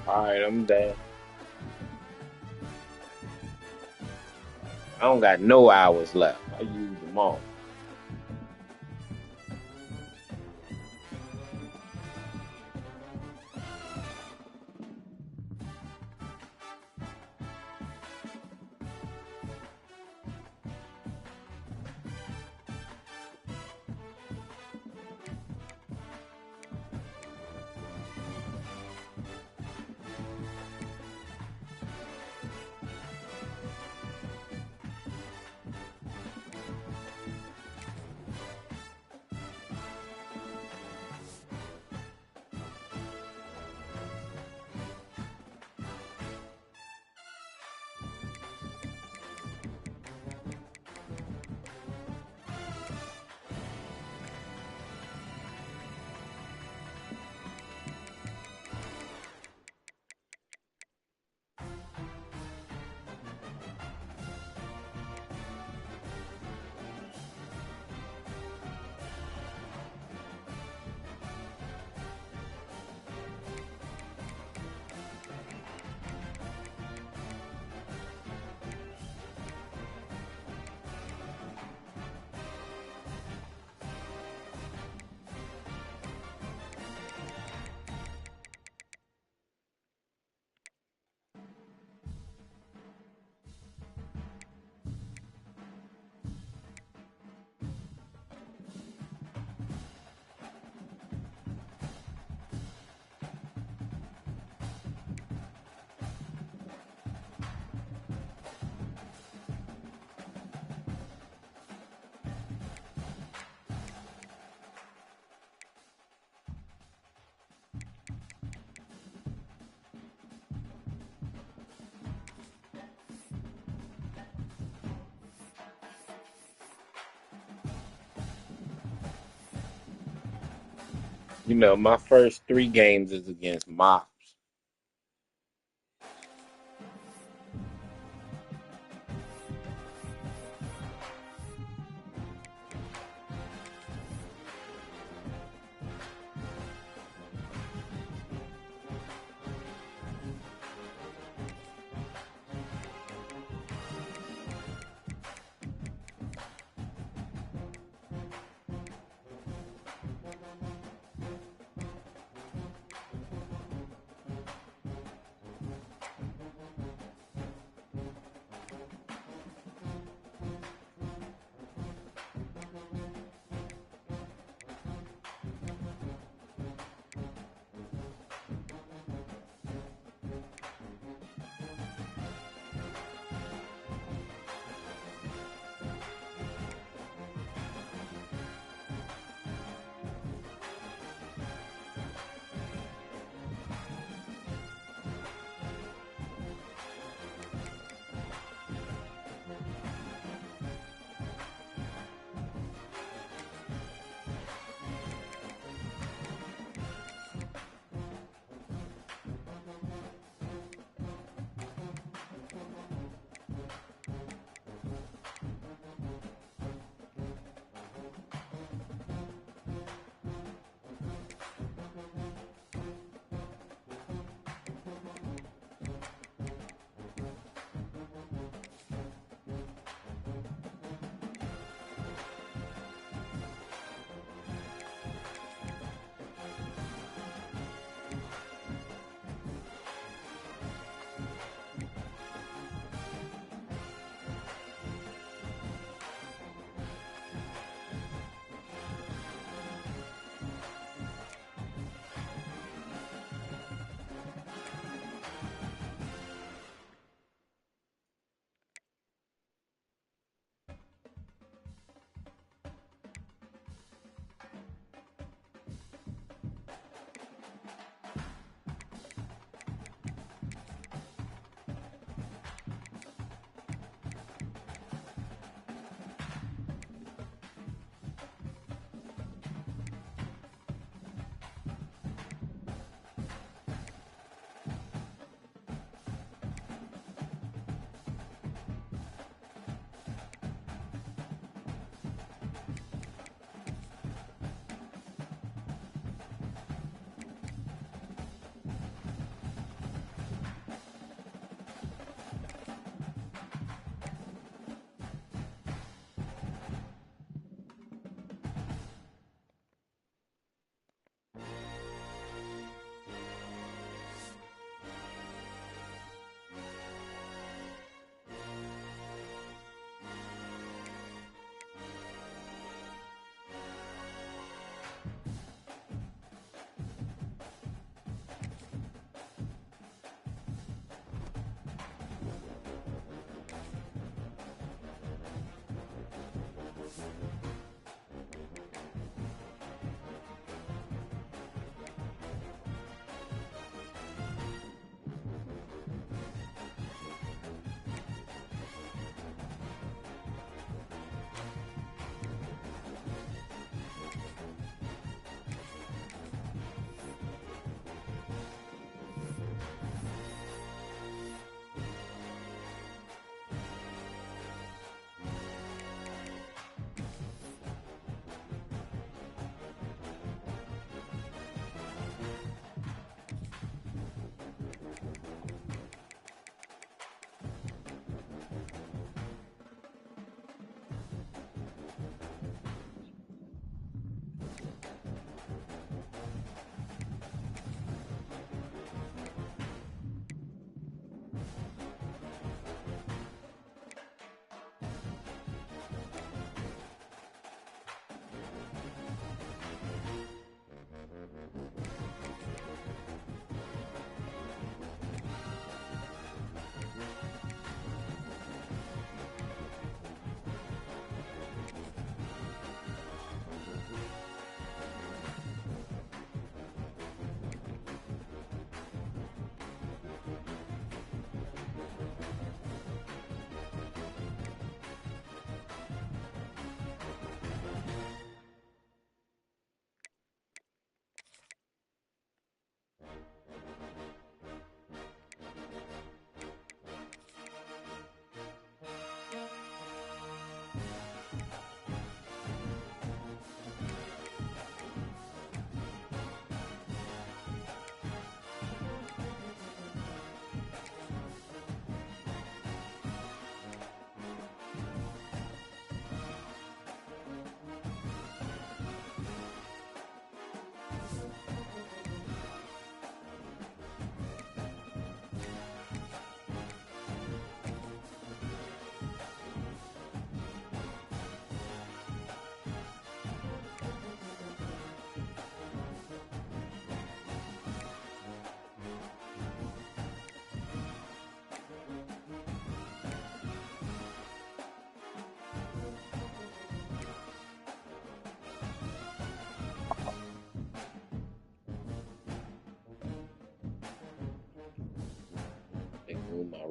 All right, I'm done. I don't got no hours left. I use them all. You know, my first 3 games is against Mops.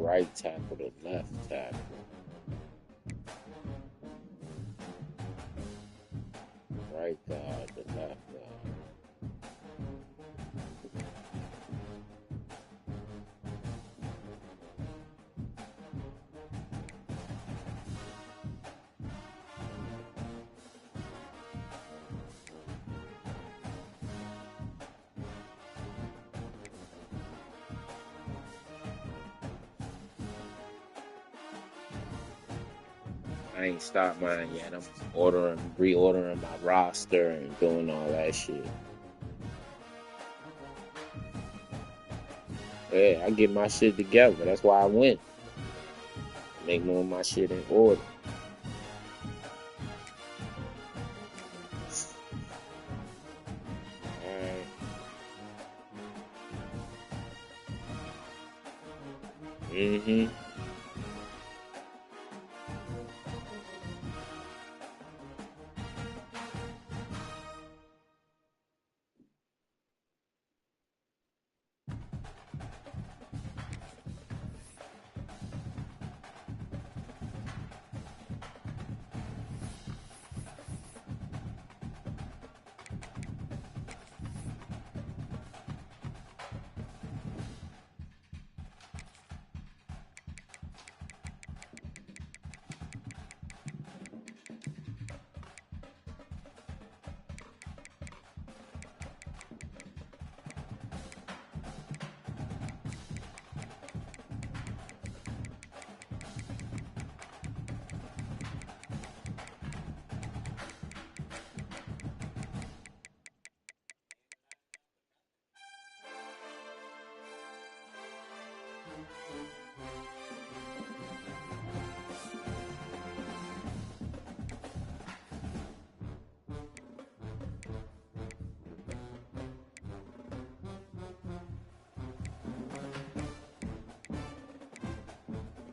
right tackle to left tackle. Right guard to left guard. I ain't stopped mine yet. I'm reordering my roster and doing all that shit. Yeah, I get my shit together. That's why I went. Make more of my shit in order. Alright. Mm-hmm.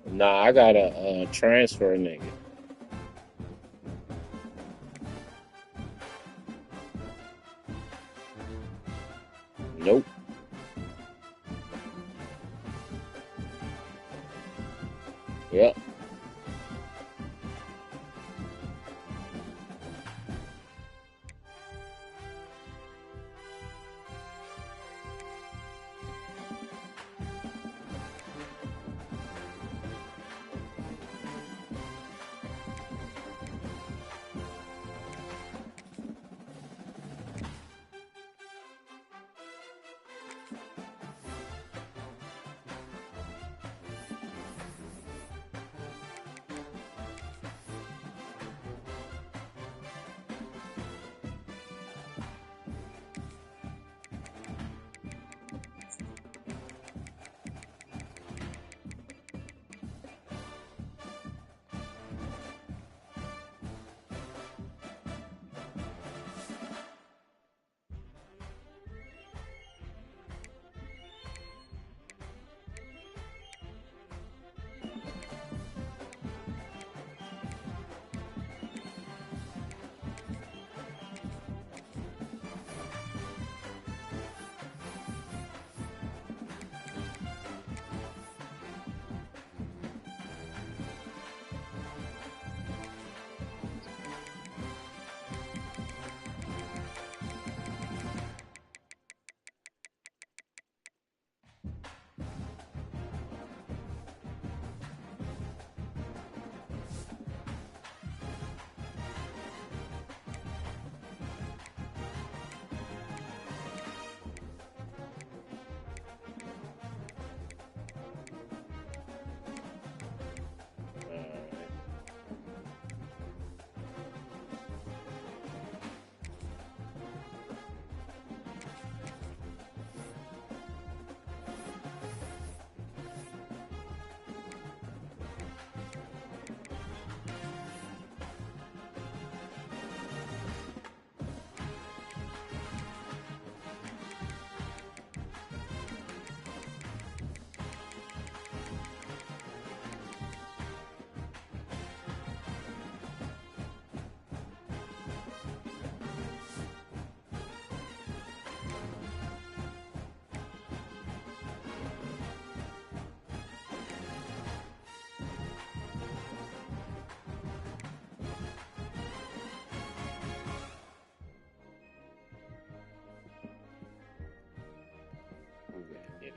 Nah, I got a transfer nigga. Nope. Yep.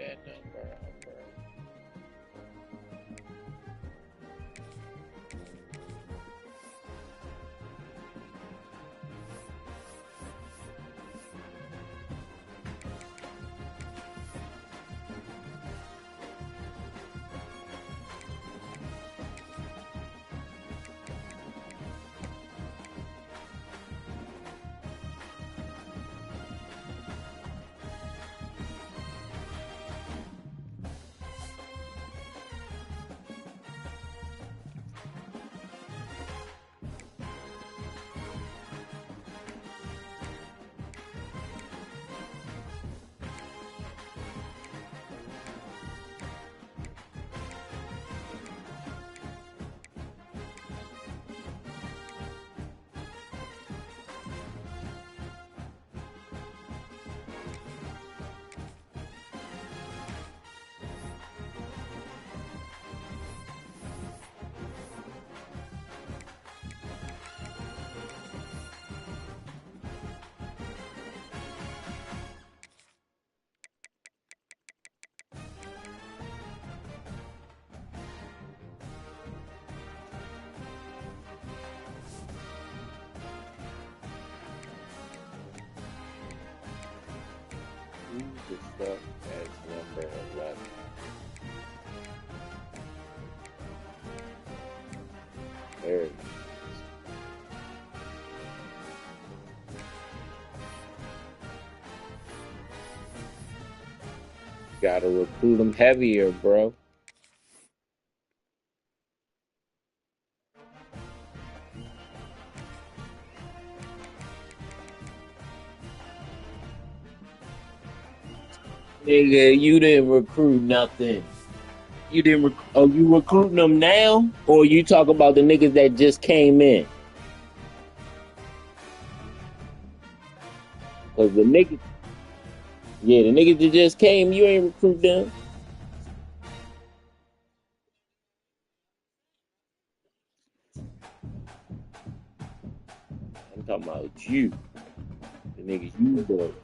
that number out, bro. Who's the stuff that's number 11? There it is. Gotta recruit them heavier, bro. Nigga, you didn't recruit nothing. You didn't. You recruiting them now, or you talk about the niggas that just came in? Cause the niggas, yeah, the niggas that just came, you ain't recruit them. I'm talking about you, the niggas you brought.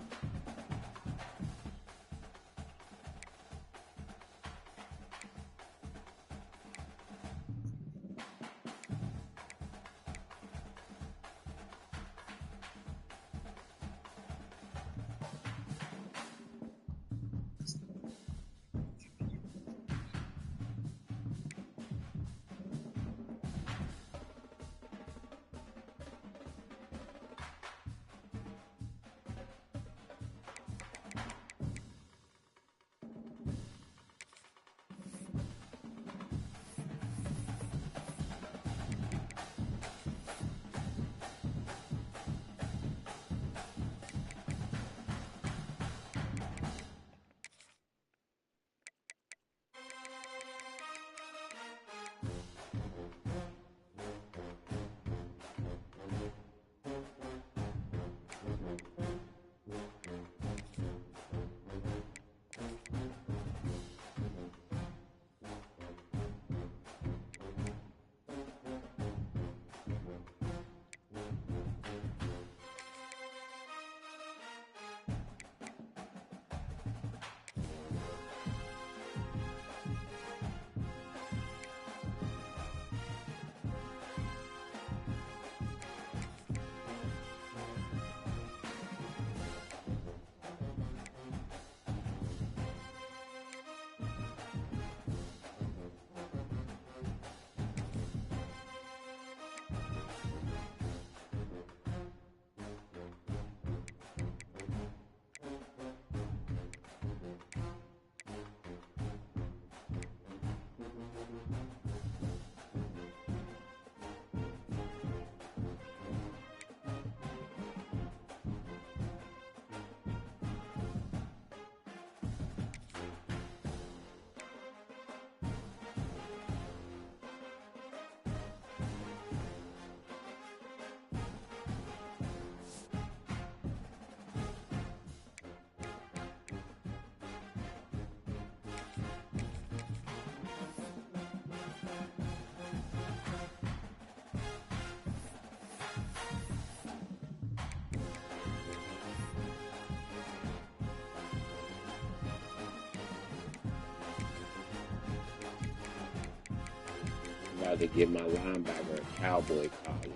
about to give my linebacker a cowboy collar.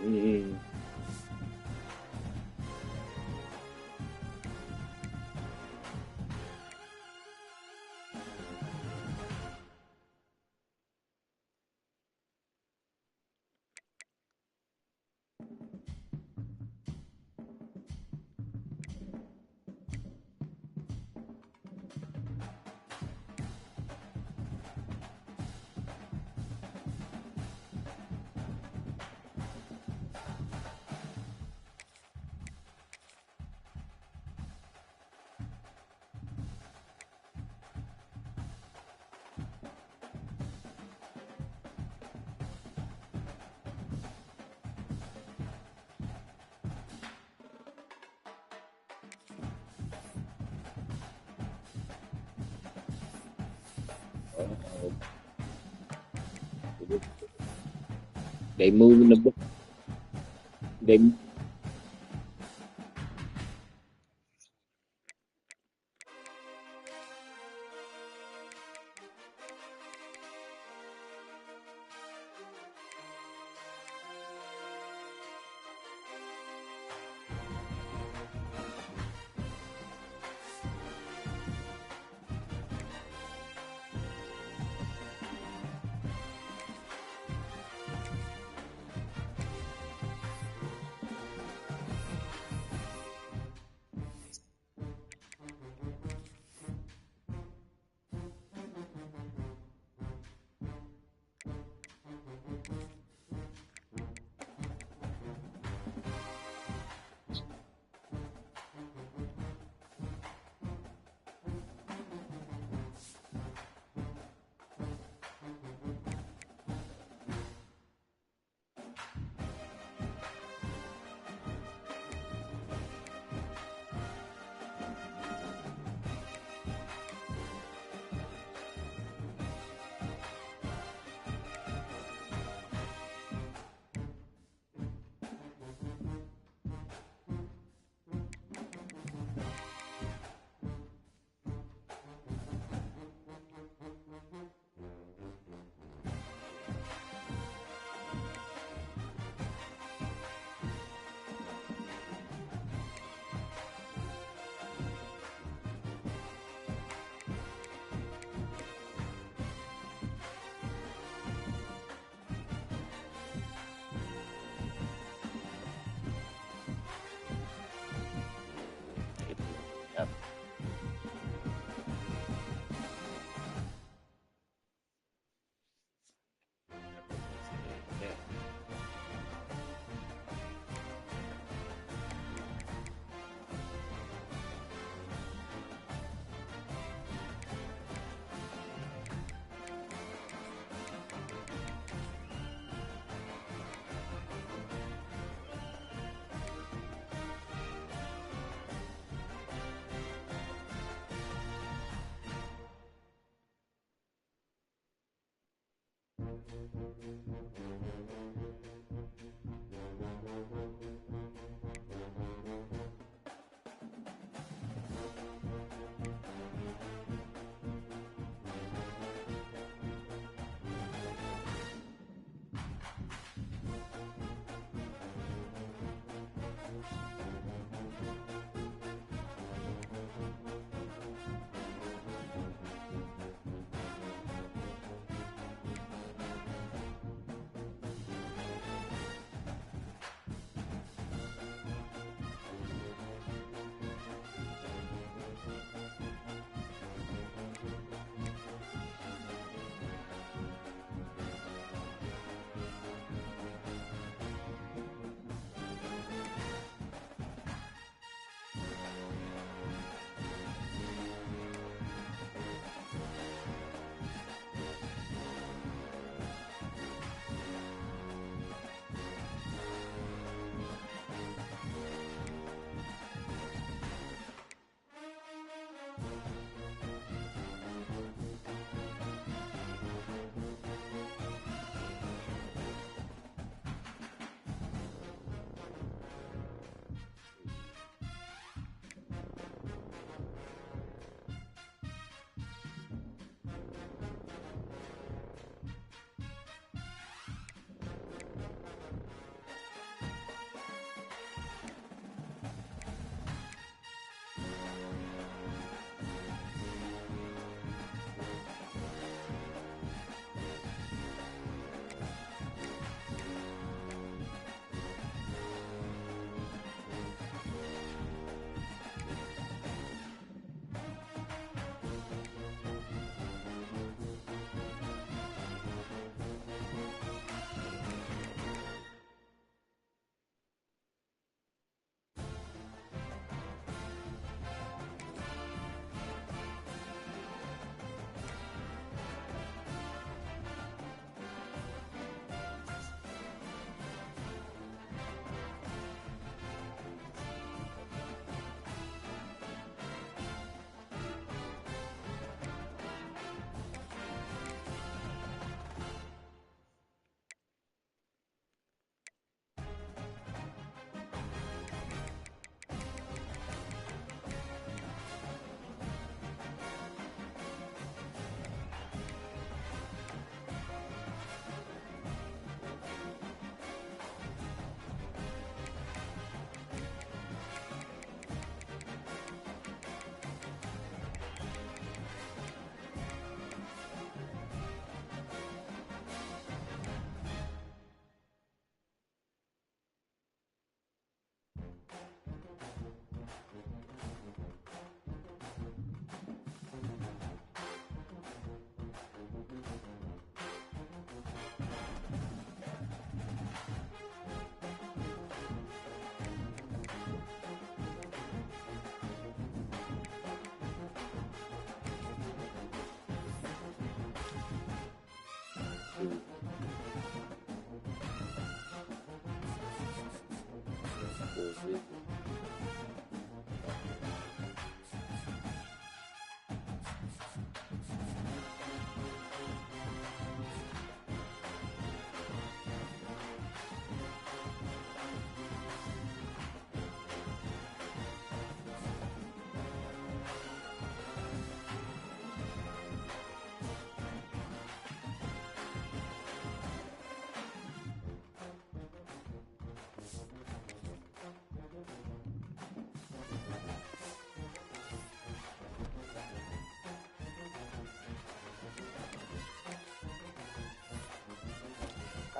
Mm-hmm. Uh-oh. They moving the book. They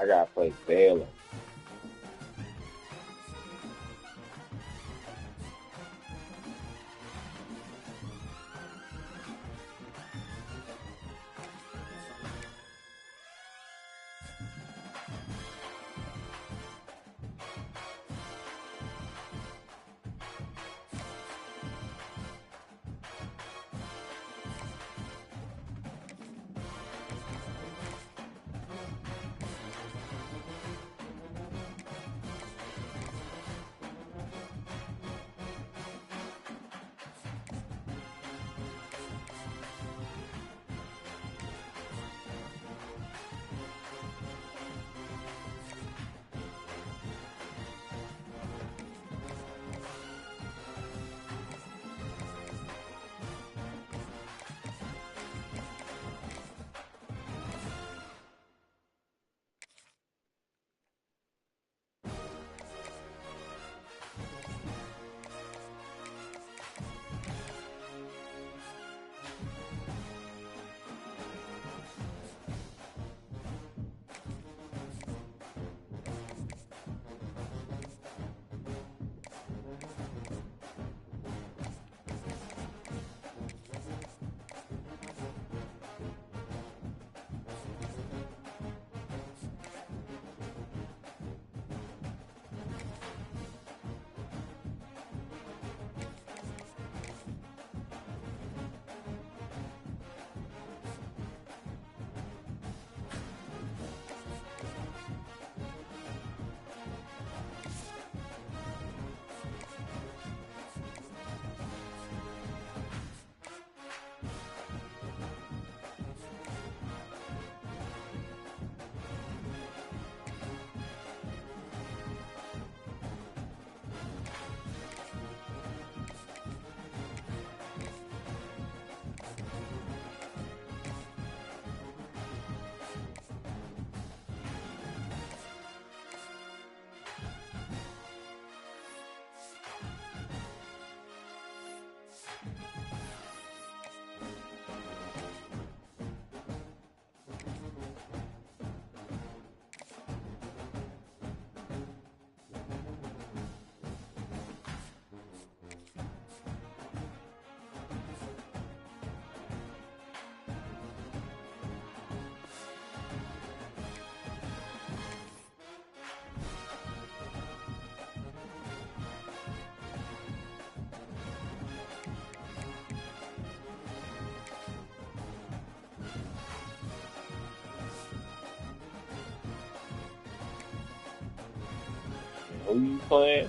I gotta play Baylor. Who you playing?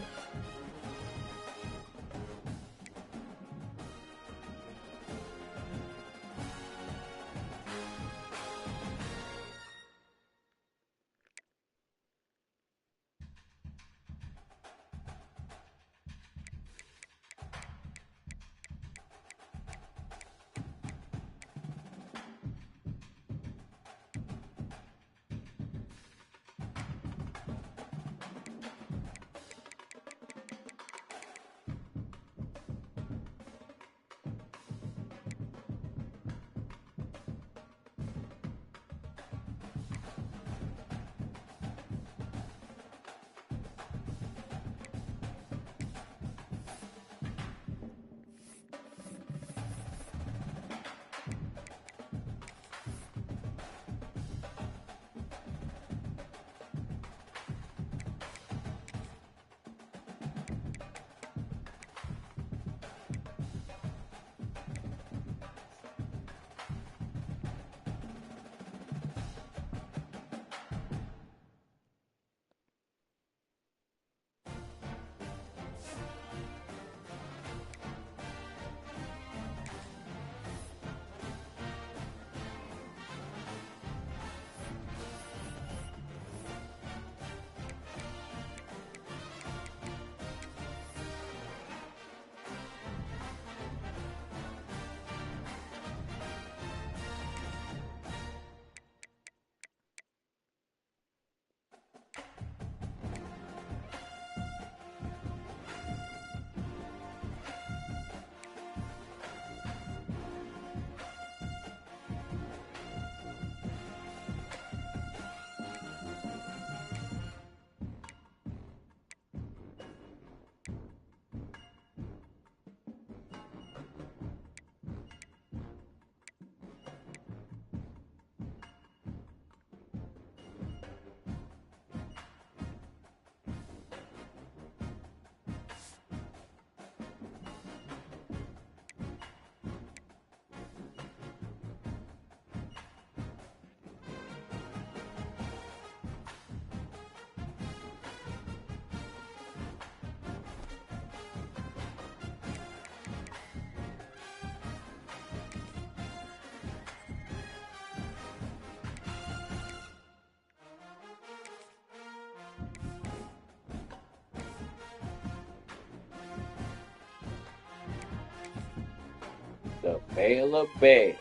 The Baylor Bears.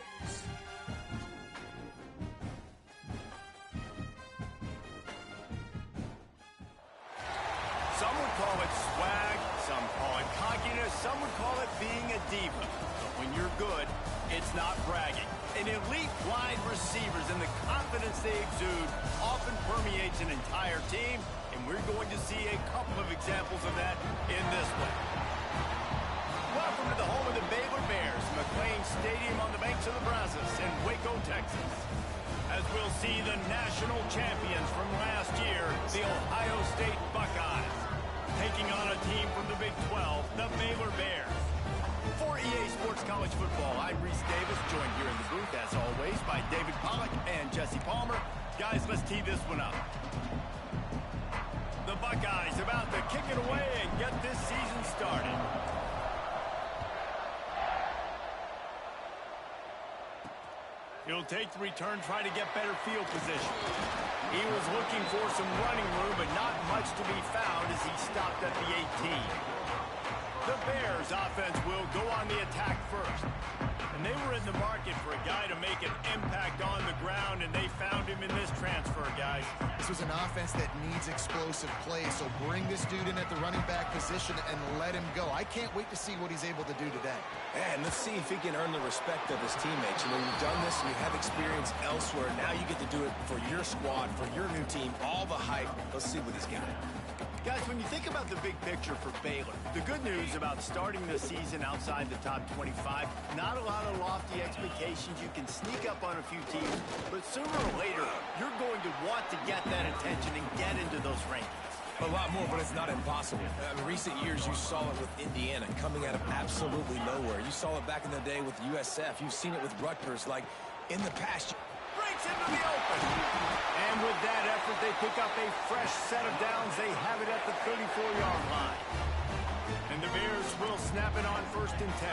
Some would call it swag, some call it cockiness, some would call it being a diva. But when you're good, it's not bragging. An elite wide receivers and the confidence they exude often permeates an entire team, and we're going to see a couple of examples of that in this one. Welcome to the home of the Baylor Bears, McLean Stadium on the banks of the Brazos in Waco, Texas. As we'll see the national champions from last year, the Ohio State Buckeyes, taking on a team from the Big 12, the Baylor Bears. For EA Sports College Football, I'm Reese Davis, joined here in the booth, as always, by David Pollack and Jesse Palmer. Guys, let's tee this one up. The Buckeyes about to kick it away and get this season started. He'll take the return, try to get better field position. He was looking for some running room, but not much to be found as he stopped at the 18. The Bears offense will go on the attack first. And they were in the market for a guy to make an impact on the ground, and they found him in this transfer, guys. This was an offense that needs explosive plays, so bring this dude in at the running back position and let him go. I can't wait to see what he's able to do today. And let's see if he can earn the respect of his teammates. You know, you've done this, you have experience elsewhere. Now you get to do it for your squad, for your new team, all the hype. Let's see what he's got. Guys, when you think about the big picture for Baylor, the good news about starting the season outside the top 25, not a lot of lofty expectations. You can sneak up on a few teams, but sooner or later, you're going to want to get that attention and get into those rankings. A lot more, but it's not impossible. In recent years, you saw it with Indiana coming out of absolutely nowhere. You saw it back in the day with USF. You've seen it with Rutgers. Like, in the past... Great gets into the open. And with that effort, they pick up a fresh set of downs. They have it at the 34-yard line. And the Bears will snap it on 1st and 10.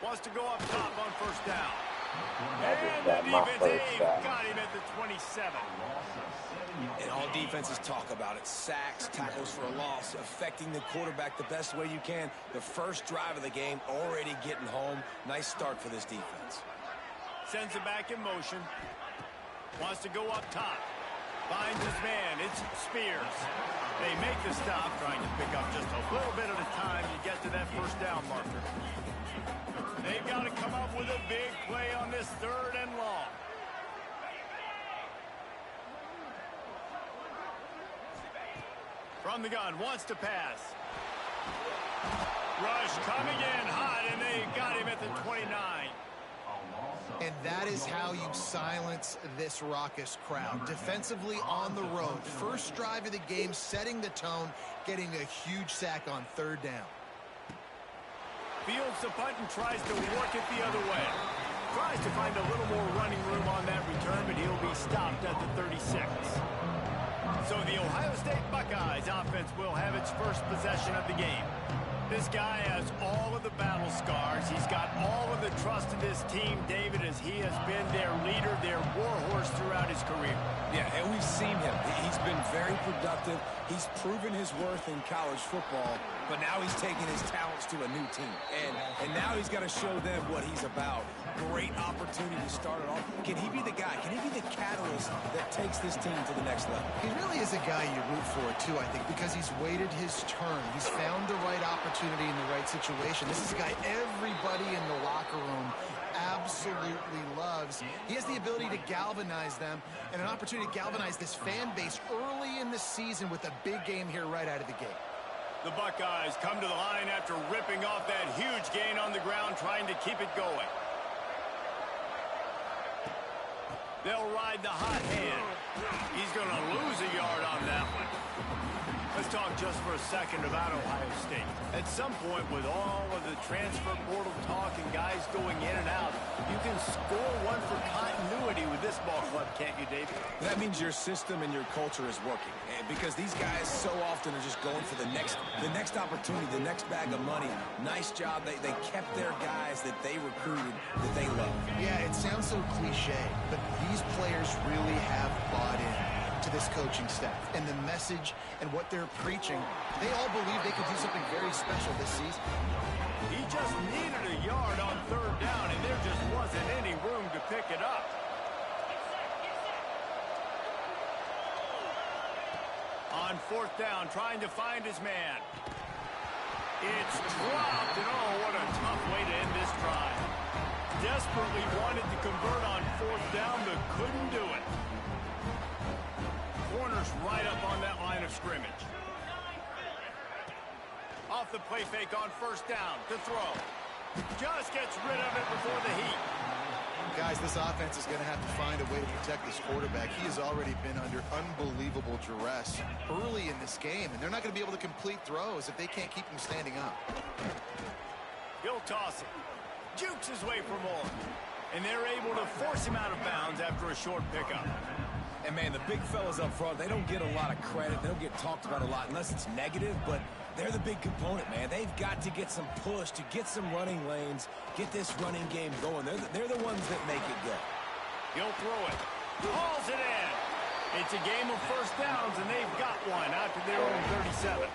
Wants to go up top on 1st down. And the defense got him at the 27. And all defenses talk about it. Sacks, tackles for a loss, affecting the quarterback the best way you can. The first drive of the game, already getting home. Nice start for this defense. Sends it back in motion. Wants to go up top. Finds his man. It's Spears. They make the stop, trying to pick up just a little bit at a time to get to that 1st down marker. They've got to come up with a big play on this 3rd and long. From the gun, wants to pass. Rush coming in hot, and they got him at the 29. And that is how you silence this raucous crowd. Defensively on the road. First drive of the game, setting the tone, getting a huge sack on 3rd down. Fields the punt and tries to work it the other way. Tries to find a little more running room on that return, but he'll be stopped at the 36. So the Ohio State Buckeyes offense will have its first possession of the game. This guy has all of the battle scars. He's got all of the trust of this team, David, as he has been their leader, their warhorse throughout his career. Yeah, and we've seen him. He's been very productive. He's proven his worth in college football, but now he's taking his talents to a new team. And now he's got to show them what he's about. Great opportunity to start it off. Can he be the guy? Can he be the catalyst that takes this team to the next level? He really is a guy you root for, too, I think, because he's waited his turn. He's found the right opportunity in the right situation. This is a guy everybody in the locker room absolutely loves. He has the ability to galvanize them and an opportunity to galvanize this fan base early in the season with a big game here right out of the gate. The Buckeyes come to the line after ripping off that huge gain on the ground, trying to keep it going. They'll ride the hot hand. He's going to lose a yard on that one. Let's talk just for a second about Ohio State. At some point, with all of the transfer portal talk and guys going in and out, you can score one for continuity with this ball club, can't you, David? That means your system and your culture is working. And because these guys so often are just going for the next opportunity, the next bag of money. Nice job. They kept their guys that they recruited, that they love. Yeah, it sounds so cliche, but these players really have bought in to this coaching staff and the message and what they're preaching. They all believe they could do something very special this season. He just needed a yard on 3rd down, and there just wasn't any room to pick it up. On 4th down, trying to find his man. It's dropped, and oh, what a tough way to end this drive. Desperately wanted to convert on 4th down, but couldn't do it. Corners right up on that line of scrimmage. Off the play fake on 1st down to throw. Just gets rid of it before the heat. Guys, this offense is going to have to find a way to protect this quarterback. He has already been under unbelievable duress early in this game, and they're not going to be able to complete throws if they can't keep him standing up. He'll toss it. Jukes his way for more. And they're able to force him out of bounds after a short pickup. And, man, the big fellas up front, they don't get a lot of credit. They don't get talked about a lot unless it's negative, but they're the big component, man. They've got to get some push, to get some running lanes, get this running game going. They're the ones that make it go. He'll throw it. Hauls it in. It's a game of 1st downs, and they've got one out to their own 37.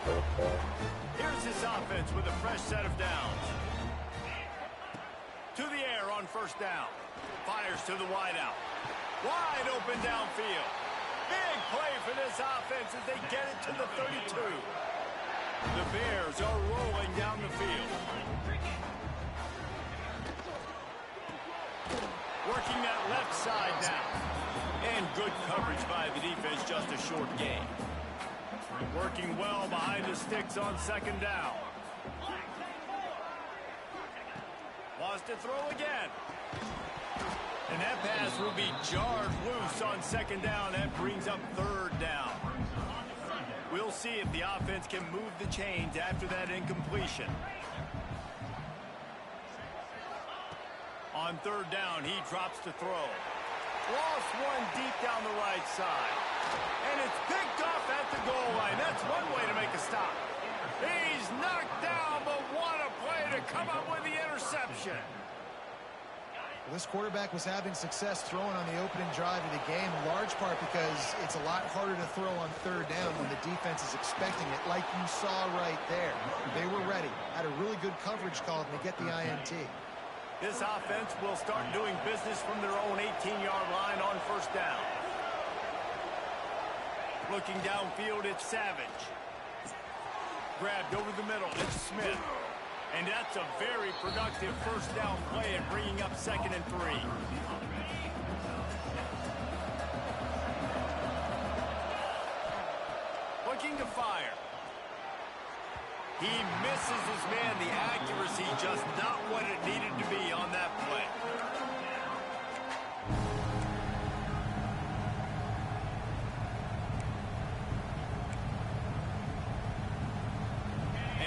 Here's this offense with a fresh set of downs. To the air on 1st down. Fires to the wideout. Wide open downfield. Big play for this offense as they get it to the 32. The Bears are rolling down the field. Working that left side down. And good coverage by the defense, just a short gain. Working well behind the sticks on 2nd down. Wants to throw again. And that pass will be jarred loose on 2nd down. That brings up 3rd down. We'll see if the offense can move the chains after that incompletion. On On third down, he drops to throw. Lost one deep down the right side. And it's picked off at the goal line. That's one way to make a stop. He's knocked down, but what a play to come up with the interception. Well, this quarterback was having success throwing on the opening drive of the game, in large part because it's a lot harder to throw on third down when the defense is expecting it, like you saw right there. They were ready, had a really good coverage call to get the INT. This offense will start doing business from their own 18-yard line on first down. Looking downfield, it's Savage. Grabbed over the middle, it's Smith. And that's a very productive first down play and bringing up 2nd and 3. Looking to fire. He misses his man. The accuracy just not what it needed to be on that play.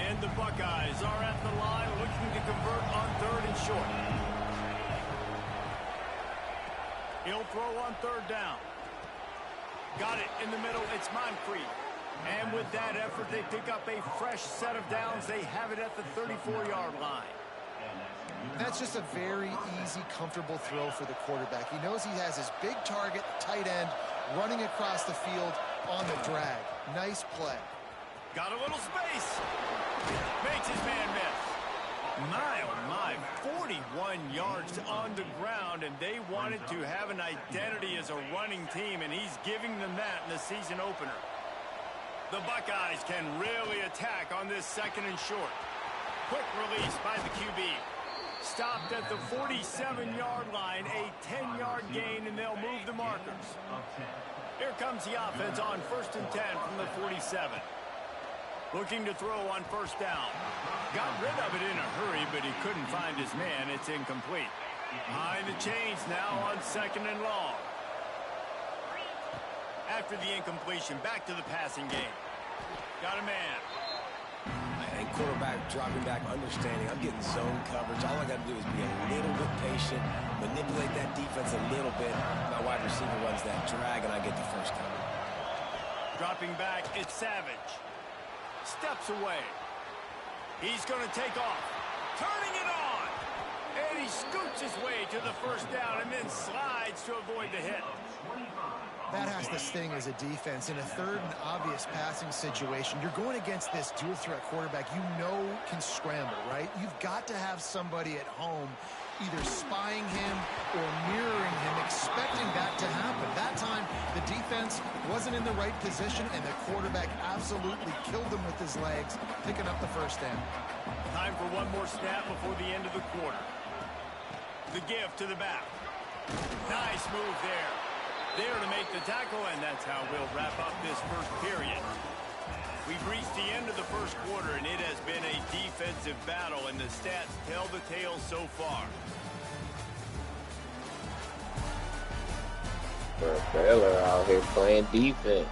And the Buckeyes are at the line looking to convert on 3rd and short. He'll throw on 3rd down. Got it in the middle. It's Moncrief. And with that effort, they pick up a fresh set of downs. They have it at the 34-yard line. That's just a very easy, comfortable throw for the quarterback. He knows he has his big target, tight end, running across the field on the drag. Nice play. Got a little space. Makes his man miss. My, oh my, 41 yards on the ground, and they wanted to have an identity as a running team, and he's giving them that in the season opener. The Buckeyes can really attack on this 2nd and short. Quick release by the QB. Stopped at the 47-yard line, a 10-yard gain, and they'll move the markers. Here comes the offense on 1st and 10 from the 47. Looking to throw on first down. Got rid of it in a hurry, but he couldn't find his man. It's incomplete. Behind the chains now on 2nd and long. After the incompletion, back to the passing game. Got a man. And quarterback dropping back, understanding. I'm getting zone coverage. All I got to do is be a little bit patient, manipulate that defense a little bit. My wide receiver runs that drag, and I get the first down. Dropping back, it's Savage. Steps away. He's going to take off. Turning it on. And he scoots his way to the first down and then slides to avoid the hit. That has to sting as a defense. In a 3rd and obvious passing situation, you're going against this dual-threat quarterback you know can scramble, right? You've got to have somebody at home either spying him or mirroring him, expecting that to happen. That time, the defense wasn't in the right position, and the quarterback absolutely killed him with his legs, picking up the first down. Time for one more snap before the end of the quarter. The give to the back. Nice move there. There to make the tackle, and that's how we'll wrap up this first period. We've reached the end of the first quarter, and it has been a defensive battle, and the stats tell the tale so far. Baylor out here playing defense.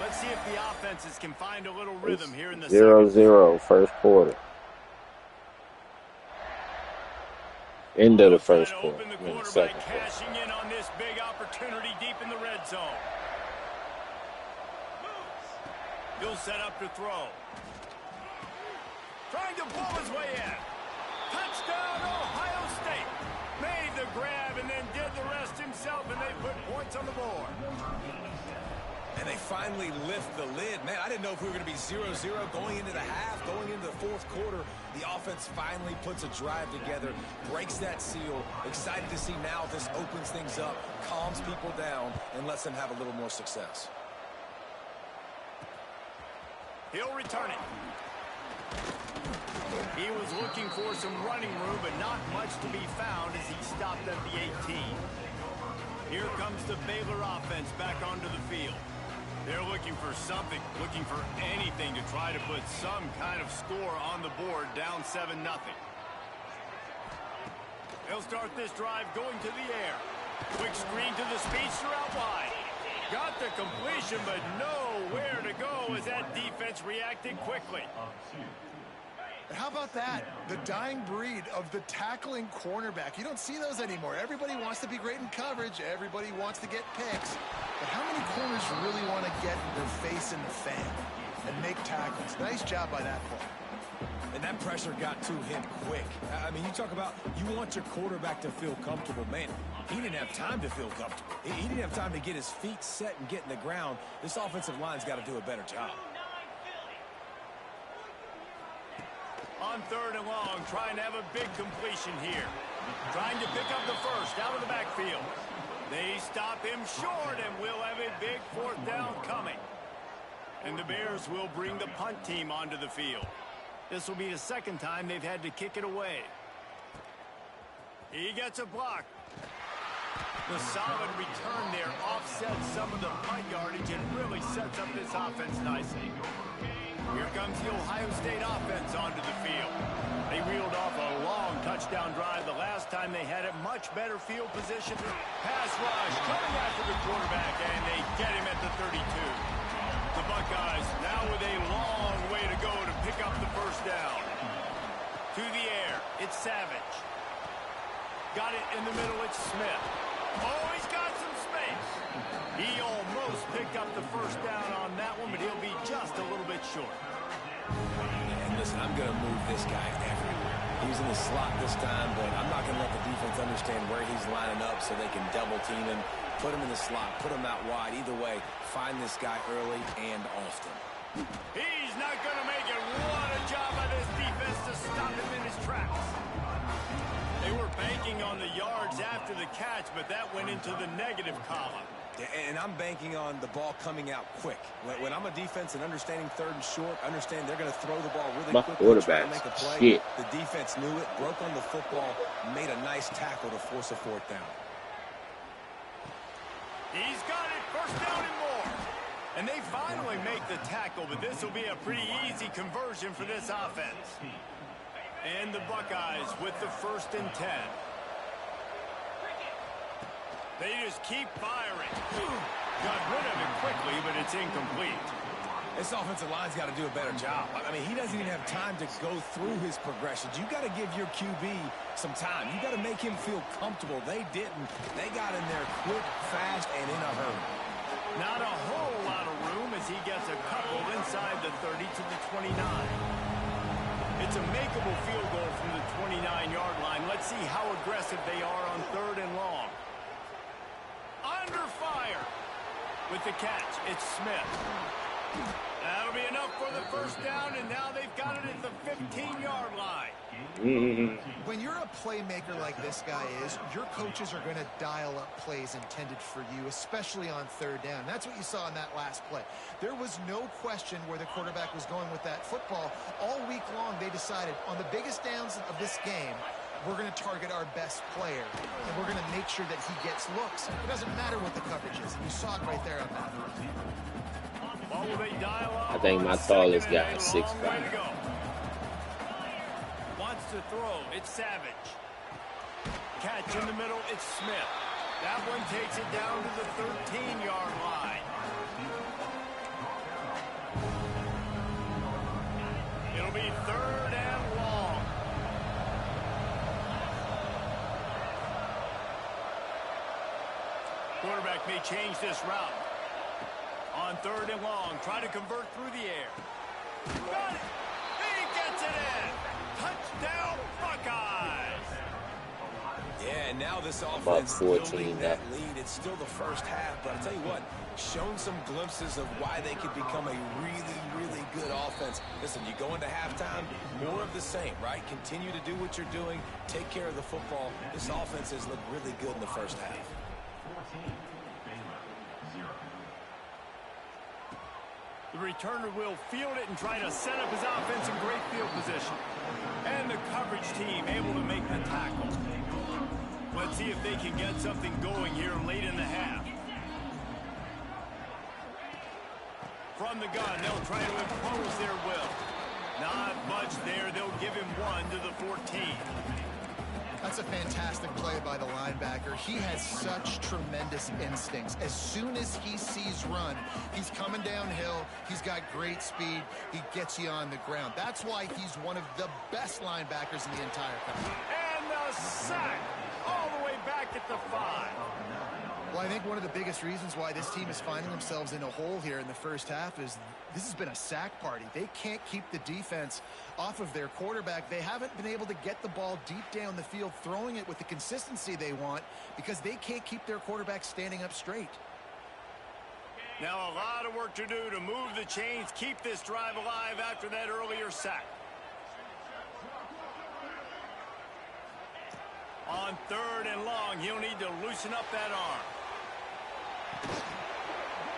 Let's see if the offenses can find a little rhythm here in the 0-0 first quarter. End of the first quarter. Open the In the quarterback second quarter. cashing in on this big opportunity deep in the red zone. He'll set up to throw. Trying to pull his way in. Touchdown, Ohio State. Made the grab and then did the rest himself, and they put points on the board. And they finally lift the lid. Man, I didn't know if we were going to be 0-0 going into the half, going into the 4th quarter. The offense finally puts a drive together, breaks that seal. Excited to see now if this opens things up, calms people down, and lets them have a little more success. He'll return it. He was looking for some running room, but not much to be found as he stopped at the 18. Here comes the Baylor offense back onto the field. They're looking for something, looking for anything to try to put some kind of score on the board, down 7-0. They'll start this drive going to the air. Quick screen to the speedster out wide. Got the completion, but nowhere to go as that defense reacted quickly. How about that? The dying breed of the tackling cornerback. You don't see those anymore. Everybody wants to be great in coverage. Everybody wants to get picks. But how many corners really want to get their face in the fan and make tackles? Nice job by that play. And that pressure got to him quick. I mean, you talk about you want your quarterback to feel comfortable. Man, he didn't have time to feel comfortable. He didn't have time to get his feet set and get in the ground. This offensive line's got to do a better job. On 3rd and long, trying to have a big completion here. Trying to pick up the first out of the backfield. They stop him short, and we'll have a big 4th down coming. And the Bears will bring the punt team onto the field. This will be the 2nd time they've had to kick it away. He gets a block. The solid return there offsets some of the punt yardage and really sets up this offense nicely. Here comes the Ohio State offense onto the field. They reeled off a long touchdown drive the last time they had it. Much better field position. Pass rush coming after the quarterback, and they get him at the 32. The Buckeyes now with a long way to go to pick up the first down. To the air, it's Savage. Got it in the middle, it's Smith. Oh, he's got some space. He almost picked up the first down on that one, but he'll be just a little bit short. And listen, I'm going to move this guy everywhere. He's in the slot this time, but I'm not going to let the defense understand where he's lining up so they can double team him, put him in the slot, put him out wide. Either way, find this guy early and often. He's not going to make it. What a job by this defense to stop him in his tracks. They were banking on the yards after the catch, but that went into the negative column. And I'm banking on the ball coming out quick. When I'm a defense and understanding 3rd and short, understand they're going to throw the ball really quickly, try to make a play. Shit. The defense knew it, broke on the football, made a nice tackle to force a 4th down. He's got it, 1st down and more. And they finally make the tackle, but this will be a pretty easy conversion for this offense. And the Buckeyes with the 1st and 10. They just keep firing. Got rid of it quickly, but it's incomplete. This offensive line's got to do a better job. I mean, he doesn't even have time to go through his progressions. You got to give your QB some time. You got to make him feel comfortable. They didn't. They got in there quick, fast, and in a hurry. Not a whole lot of room as he gets a couple inside the 30 to the 29. It's a makeable field goal from the 29-yard line. Let's see how aggressive they are on 3rd and long. Under fire with the catch. It's Smith. That'll be enough for the 1st down, and now they've got it at the 15-yard line. When you're a playmaker like this guy is, your coaches are going to dial up plays intended for you, especially on 3rd down. That's what you saw in that last play. There was no question where the quarterback was going with that football. All week long, they decided on the biggest downs of this game, we're going to target our best player, and we're going to make sure that he gets looks. It doesn't matter what the coverage is. You saw it right there on that. I think my tallest guy is 6'5". Wants to throw. It's Savage. Catch in the middle. It's Smith. That one takes it down to the 13-yard line. It'll be 3rd and long. Quarterback may change this route. On 3rd and long, try to convert through the air. Got it! He gets it in! Touchdown, Buckeyes! Yeah, and now this offense building that lead. It's still the first half, but I'll tell you what, shown some glimpses of why they could become a really, really good offense. Listen, you go into halftime, more of the same, right? Continue to do what you're doing, take care of the football. This offense has looked really good in the first half. The returner will field it and try to set up his offense in great field position. And the coverage team able to make the tackle. Let's see if they can get something going here late in the half. From the gun, they'll try to impose their will. Not much there. They'll give him 1 to the 14. That's a fantastic play by the linebacker. He has such tremendous instincts. As soon as he sees run, he's coming downhill. He's got great speed. He gets you on the ground. That's why he's one of the best linebackers in the entire country. And the sack all the way back at the 5. Well, I think one of the biggest reasons why this team is finding themselves in a hole here in the first half is this has been a sack party. They can't keep the defense off of their quarterback. They haven't been able to get the ball deep down the field, throwing it with the consistency they want because they can't keep their quarterback standing up straight. Now a lot of work to do to move the chains, keep this drive alive after that earlier sack. On 3rd and long, he'll need to loosen up that arm.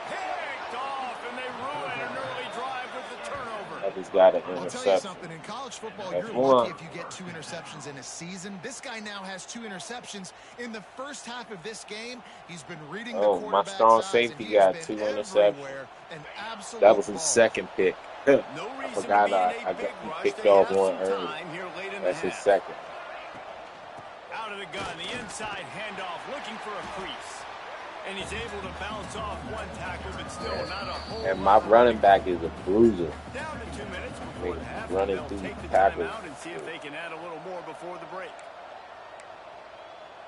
Picked off, and they ruin an early drive with the turnover. I just got an I'll tell you interception. something. In college football, That's you're one. lucky if you get 2 interceptions in a season. This guy now has 2 interceptions in the first half of this game. He's been reading the Oh, my quarterback's strong eyes, safety and he has got been 2 everywhere. interceptions. An absolute That was his baller. second pick. No I reason forgot to be in a he big rush. picked They off have one some early. time here late in That's the his half. second. Out of the gun, the inside handoff, looking for a crease. And he's able to bounce off one tackle, but still not a whole And my lot of running room. back is a bruiser. Down to 2 minutes before the half. Running They'll through take the tackles. timeout and see if they can add a little more before the break.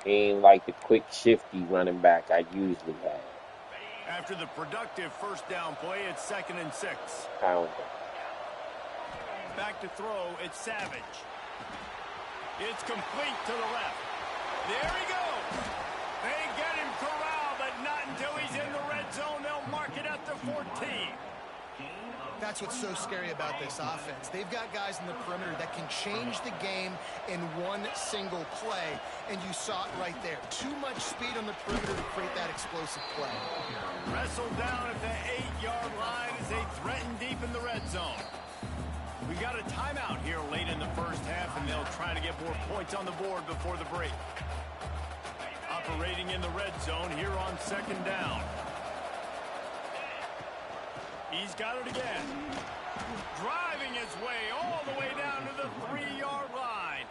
He ain't like the quick, shifty running back I usually have. After the productive first down play, it's 2nd and 6. Pound. Back to throw, it's Savage. It's complete to the left. There he goes. They get him corralled, but not until he's in the red zone. They'll mark it at the 14. That's what's so scary about this offense. They've got guys in the perimeter that can change the game in one single play, and you saw it right there. Too much speed on the perimeter to create that explosive play. Wrestled down at the 8-yard line as they threaten deep in the red zone. We got a timeout here late in the first half, and they'll try to get more points on the board before the break. Operating in the red zone here on 2nd down. He's got it again. Driving his way all the way down to the 3-yard line.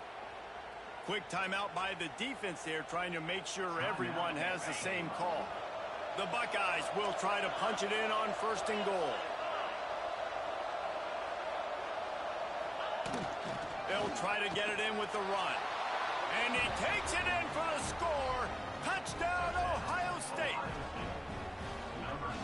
Quick timeout by the defense there, trying to make sure everyone has the same call. The Buckeyes will try to punch it in on 1st and goal. They'll try to get it in with the run. And he takes it in for the score. Touchdown, Ohio State.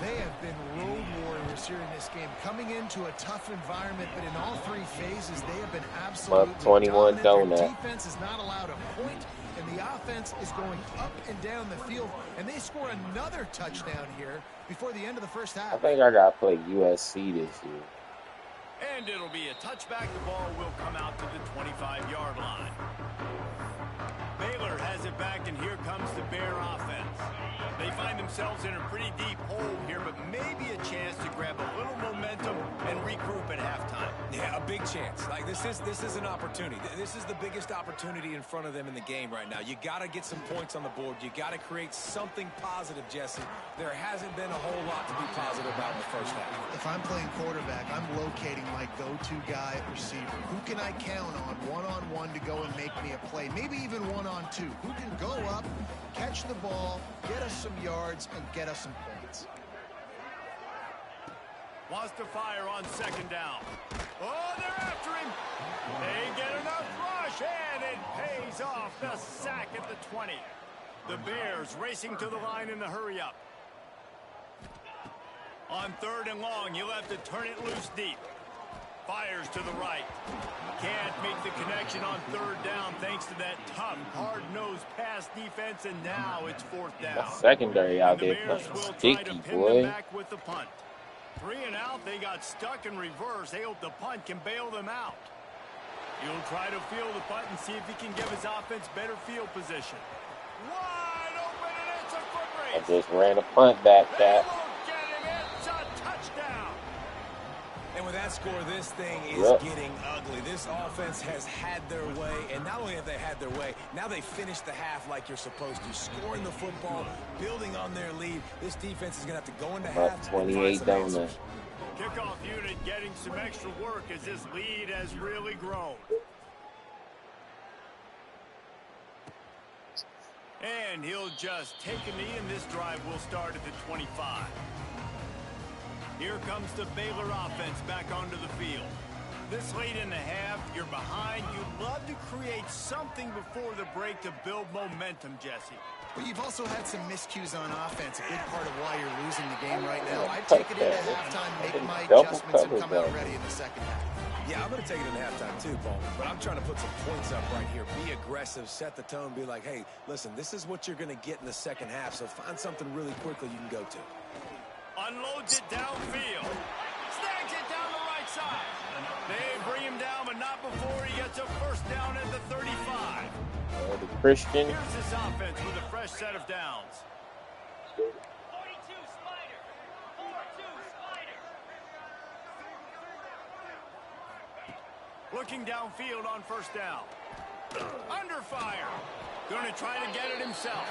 They have been road warriors here in this game, coming into a tough environment, but in all 3 phases, they have been absolutely 21 dominant. Their donut. defense is not allowed a point, and the offense is going up and down the field, and they score another touchdown here before the end of the first half. I think I got to play USC this year. And it'll be a touchback. The ball will come out to the 25-yard line. Baylor has it back, and here comes the Bear offense. They find themselves in a pretty deep hole here, but maybe a chance to grab a little momentum and regroup at halftime. Yeah, a big chance. Like this is an opportunity. This is the biggest opportunity in front of them in the game right now. You got to get some points on the board. You got to create something positive, Jesse. There hasn't been a whole lot to be positive about in the first half. If I'm playing quarterback, I'm locating my go-to guy at receiver. Who can I count on one-on-one to go and make me a play? Maybe even one-on-two. Who can go up, catch the ball, get us some yards, and get us some points? Wants to fire on 2nd down. Oh, they're after him. They get enough rush, and it pays off. The sack at the 20. The Bears racing to the line in the hurry-up. On 3rd and long, he'll have to turn it loose deep. Fires to the right. Can't make the connection on 3rd down thanks to that tough, hard-nosed pass defense, and now it's 4th down. The secondary out there Bears playing will try to sticky, pin them boy. back with the punt. 3 and out, they got stuck in reverse. They hope the punt can bail them out. He'll try to field the punt and see if he can give his offense better field position. Wide open, and it's a foot I race. just ran a punt back, They Pat. won't get him. It's a touchdown. And with that score, this thing is Yep. getting ugly. This offense has had their way, and not only have they had their way, now they finished the half like you're supposed to, scoring the football, building on their lead. This defense is going to have to go into About half and find 28 some down answers. there. Kickoff unit getting some extra work as this lead has really grown. And he'll just take a knee, and this drive will start at the 25. Here comes the Baylor offense back onto the field. This late in the half, you're behind. You'd love to create something before the break to build momentum, Jesse. But you've also had some miscues on offense, a big part of why you're losing the game right now. I'd take it into halftime, make my adjustments, and come out ready in the second half. Yeah, I'm going to take it in halftime too, Paul. But I'm trying to put some points up right here. Be aggressive, set the tone, be like, hey, listen, this is what you're going to get in the second half, so find something really quickly you can go to. Unloads it downfield. Snags it down the right side. They bring him down, but not before he gets a first down at the 35. The Christian. Here's this offense with a fresh set of downs. 42 Spider. 4-2 Spider. Looking downfield on first down. Under fire. Going to try to get it himself.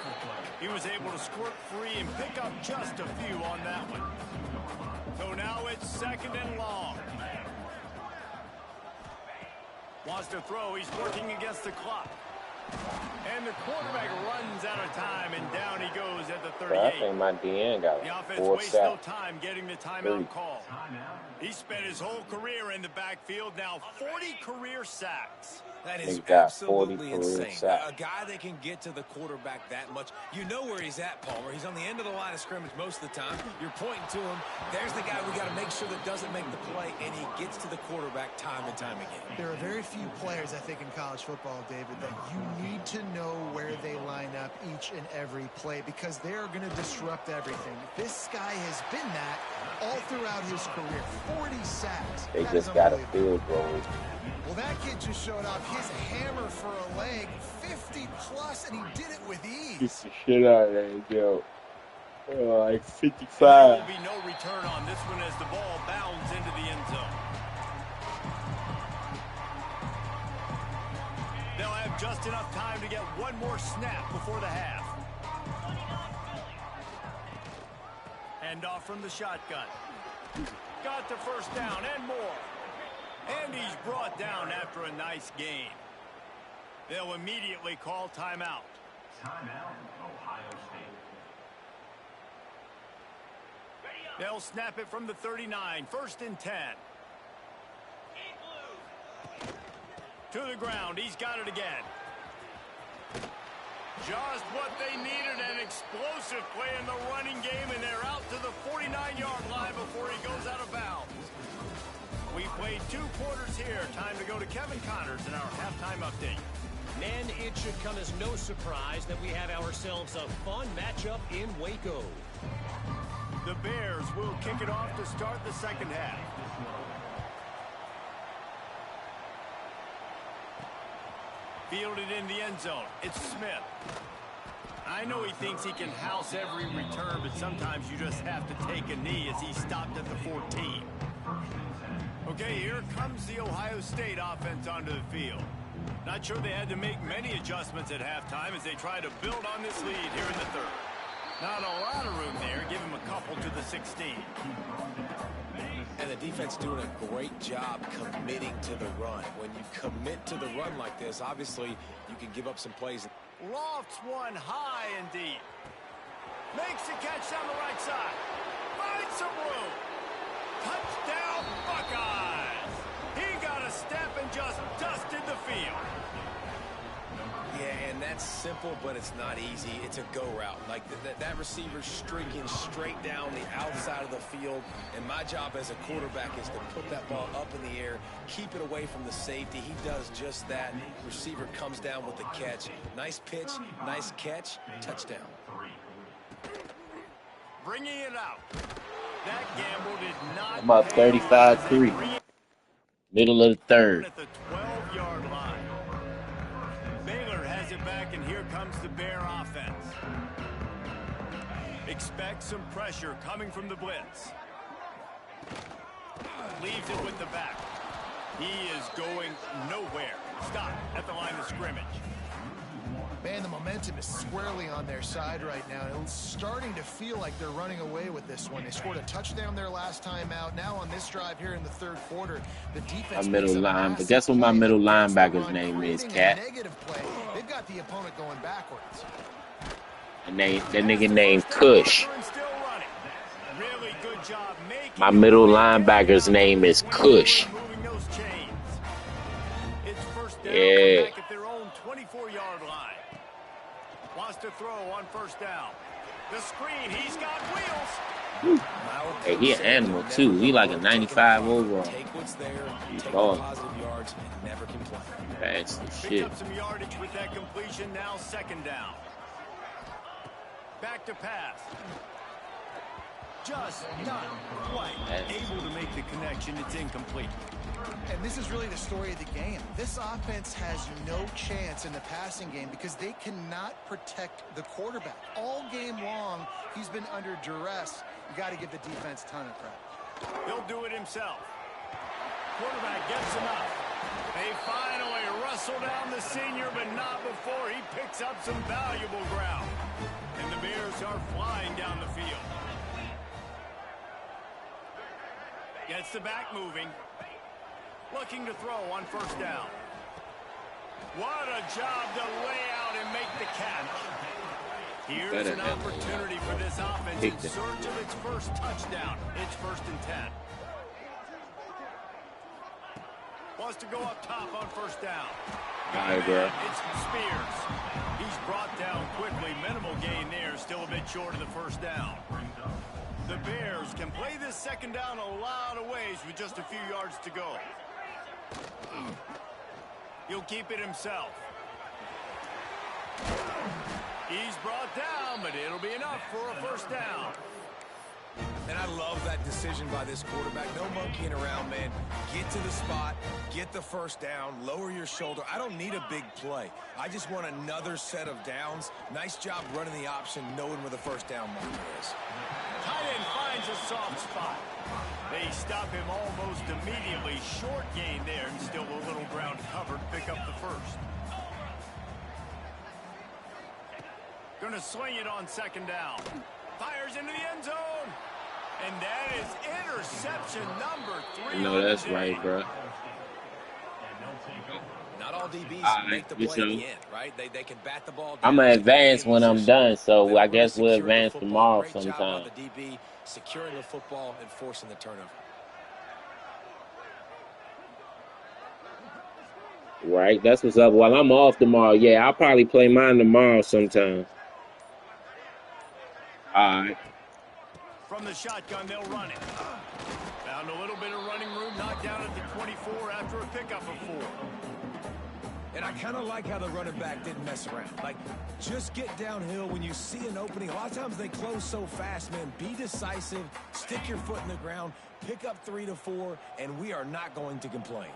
He was able to squirt free and pick up just a few on that one. So now it's second and long. Wants to throw. He's working against the clock. And the quarterback runs out of time, and down he goes at the 38. I think my DN got the offense 4 wastes no sacks. time getting the timeout call. He spent his whole career in the backfield, now 40 career sacks. That is got 40 absolutely career insane. sacks. A guy that can get to the quarterback that much. You know where he's at, Palmer. He's on the end of the line of scrimmage most of the time. You're pointing to him. There's the guy we got to make sure that doesn't make the play, and he gets to the quarterback time and time again. There are very few players, I think, in college football, David, that you need to know where they line up each and every play because they're going to disrupt everything. This guy has been that all throughout his career. 40 sacks. They That just is got a unbelievable. field goal. Well, that kid just showed off his hammer for a leg, 50-plus, and he did it with ease. Get the shit out of there, Joe. Like 55. There will be no return on this one as the ball bounds into the end zone. They'll have just enough time to get one more snap before the half. Hand off from the shotgun. Got the first down and more. And he's brought down after a nice gain. They'll immediately call timeout. Timeout, Ohio State. They'll snap it from the 39, first and 10. To the ground, he's got it again. Just what they needed, an explosive play in the running game, and they're out to the 49-yard line before he goes out of bounds. We played 2 quarters here. Time to go to Kevin Connors in our halftime update. Men, it should come as no surprise that we have ourselves a fun matchup in Waco. The Bears will kick it off to start the second half. Fielded in the end zone. It's Smith. I know he thinks he can house every return, but sometimes you just have to take a knee as he stopped at the 14. Okay, here comes the Ohio State offense onto the field. Not sure they had to make many adjustments at halftime as they try to build on this lead here in the third. Not a lot of room there. Give him a couple to the 16. And the defense doing a great job committing to the run. When you commit to the run like this, obviously you can give up some plays. Lofts one high and deep. Makes a catch down the right side. Finds some room. Touchdown, Buckeyes! He got a step and just dusted the field. Yeah, and that's simple, but it's not easy. It's a go route. Like that receiver streaking straight down the outside of the field. And my job as a quarterback is to put that ball up in the air, keep it away from the safety. He does just that. Receiver comes down with the catch. Nice pitch, nice catch, touchdown. Bringing it out. That gamble did not. About 35-3. Middle of the third. At the 12-yard line. Baylor has it back, and here comes the Bear offense. Expect some pressure coming from the blitz. Leaves it with the back. He is going nowhere. Stop at the line of scrimmage. Man, the momentum is squarely on their side right now. It's starting to feel like they're running away with this one. They scored a touchdown their last time out. Now on this drive here in the third quarter, the defense. My middle line, but guess what my middle linebacker's name is, Cat? Negative play. They've got the opponent going backwards. And that nigga named Kush. Really good job making My middle linebacker's name is Kush. It's first down, Yeah. back at their own 24-yard line. Wants to throw on first down. The screen, he's got wheels. Hey, he an animal too. He like a 95 overall. Take what's there, He's take balling. positive yards, and never complain. Fast as Picked shit. up some yardage with that completion, now second down. Back to pass. Just not quite able to make the connection. It's incomplete. And this is really the story of the game. This offense has no chance in the passing game because they cannot protect the quarterback. All game long, he's been under duress. You got to give the defense a ton of credit. He'll do it himself. Quarterback gets him up. They finally wrestle down the senior, but not before he picks up some valuable ground. And the Bears are flying down the field. Gets the back moving. Looking to throw on first down. What a job to lay out and make the catch. Here's an opportunity for this offense in search of its first touchdown. It's 1st and 10. Wants to go up top on first down. All right, bro. It's Spears. He's brought down quickly. Minimal gain there. Still a bit short of the first down. The Bears can play this second down a lot of ways with just a few yards to go. He'll keep it himself. He's brought down, but it'll be enough for a first down. And I love that decision by this quarterback. No monkeying around, man. Get to the spot, get the first down, lower your shoulder. I don't need a big play. I just want another set of downs. Nice job running the option, knowing where the first down marker is. Tight end finds a soft spot. They stop him almost immediately. Short gain there, and still a little ground covered. Pick up the first. Gonna swing it on second down. Fires into the end zone. And that is interception number 3. You know that's right, bro. Not all DBs make the play so at the end, right? They can bat the ball down. I'm gonna advance when I'm done, so They I really guess we'll secured the advance football. tomorrow Great job by sometime. the DB securing the football and forcing the turnover. Right, that's what's up. While I'm off tomorrow, yeah, I'll probably play mine tomorrow sometime. All right. From the shotgun, they'll run it. Found a little bit of running room, knocked down at the 24 after a pickup of 4. And I kind of like how the running back didn't mess around. Like, just get downhill when you see an opening. A lot of times they close so fast, man. Be decisive, stick your foot in the ground, pick up 3 to 4, and we are not going to complain.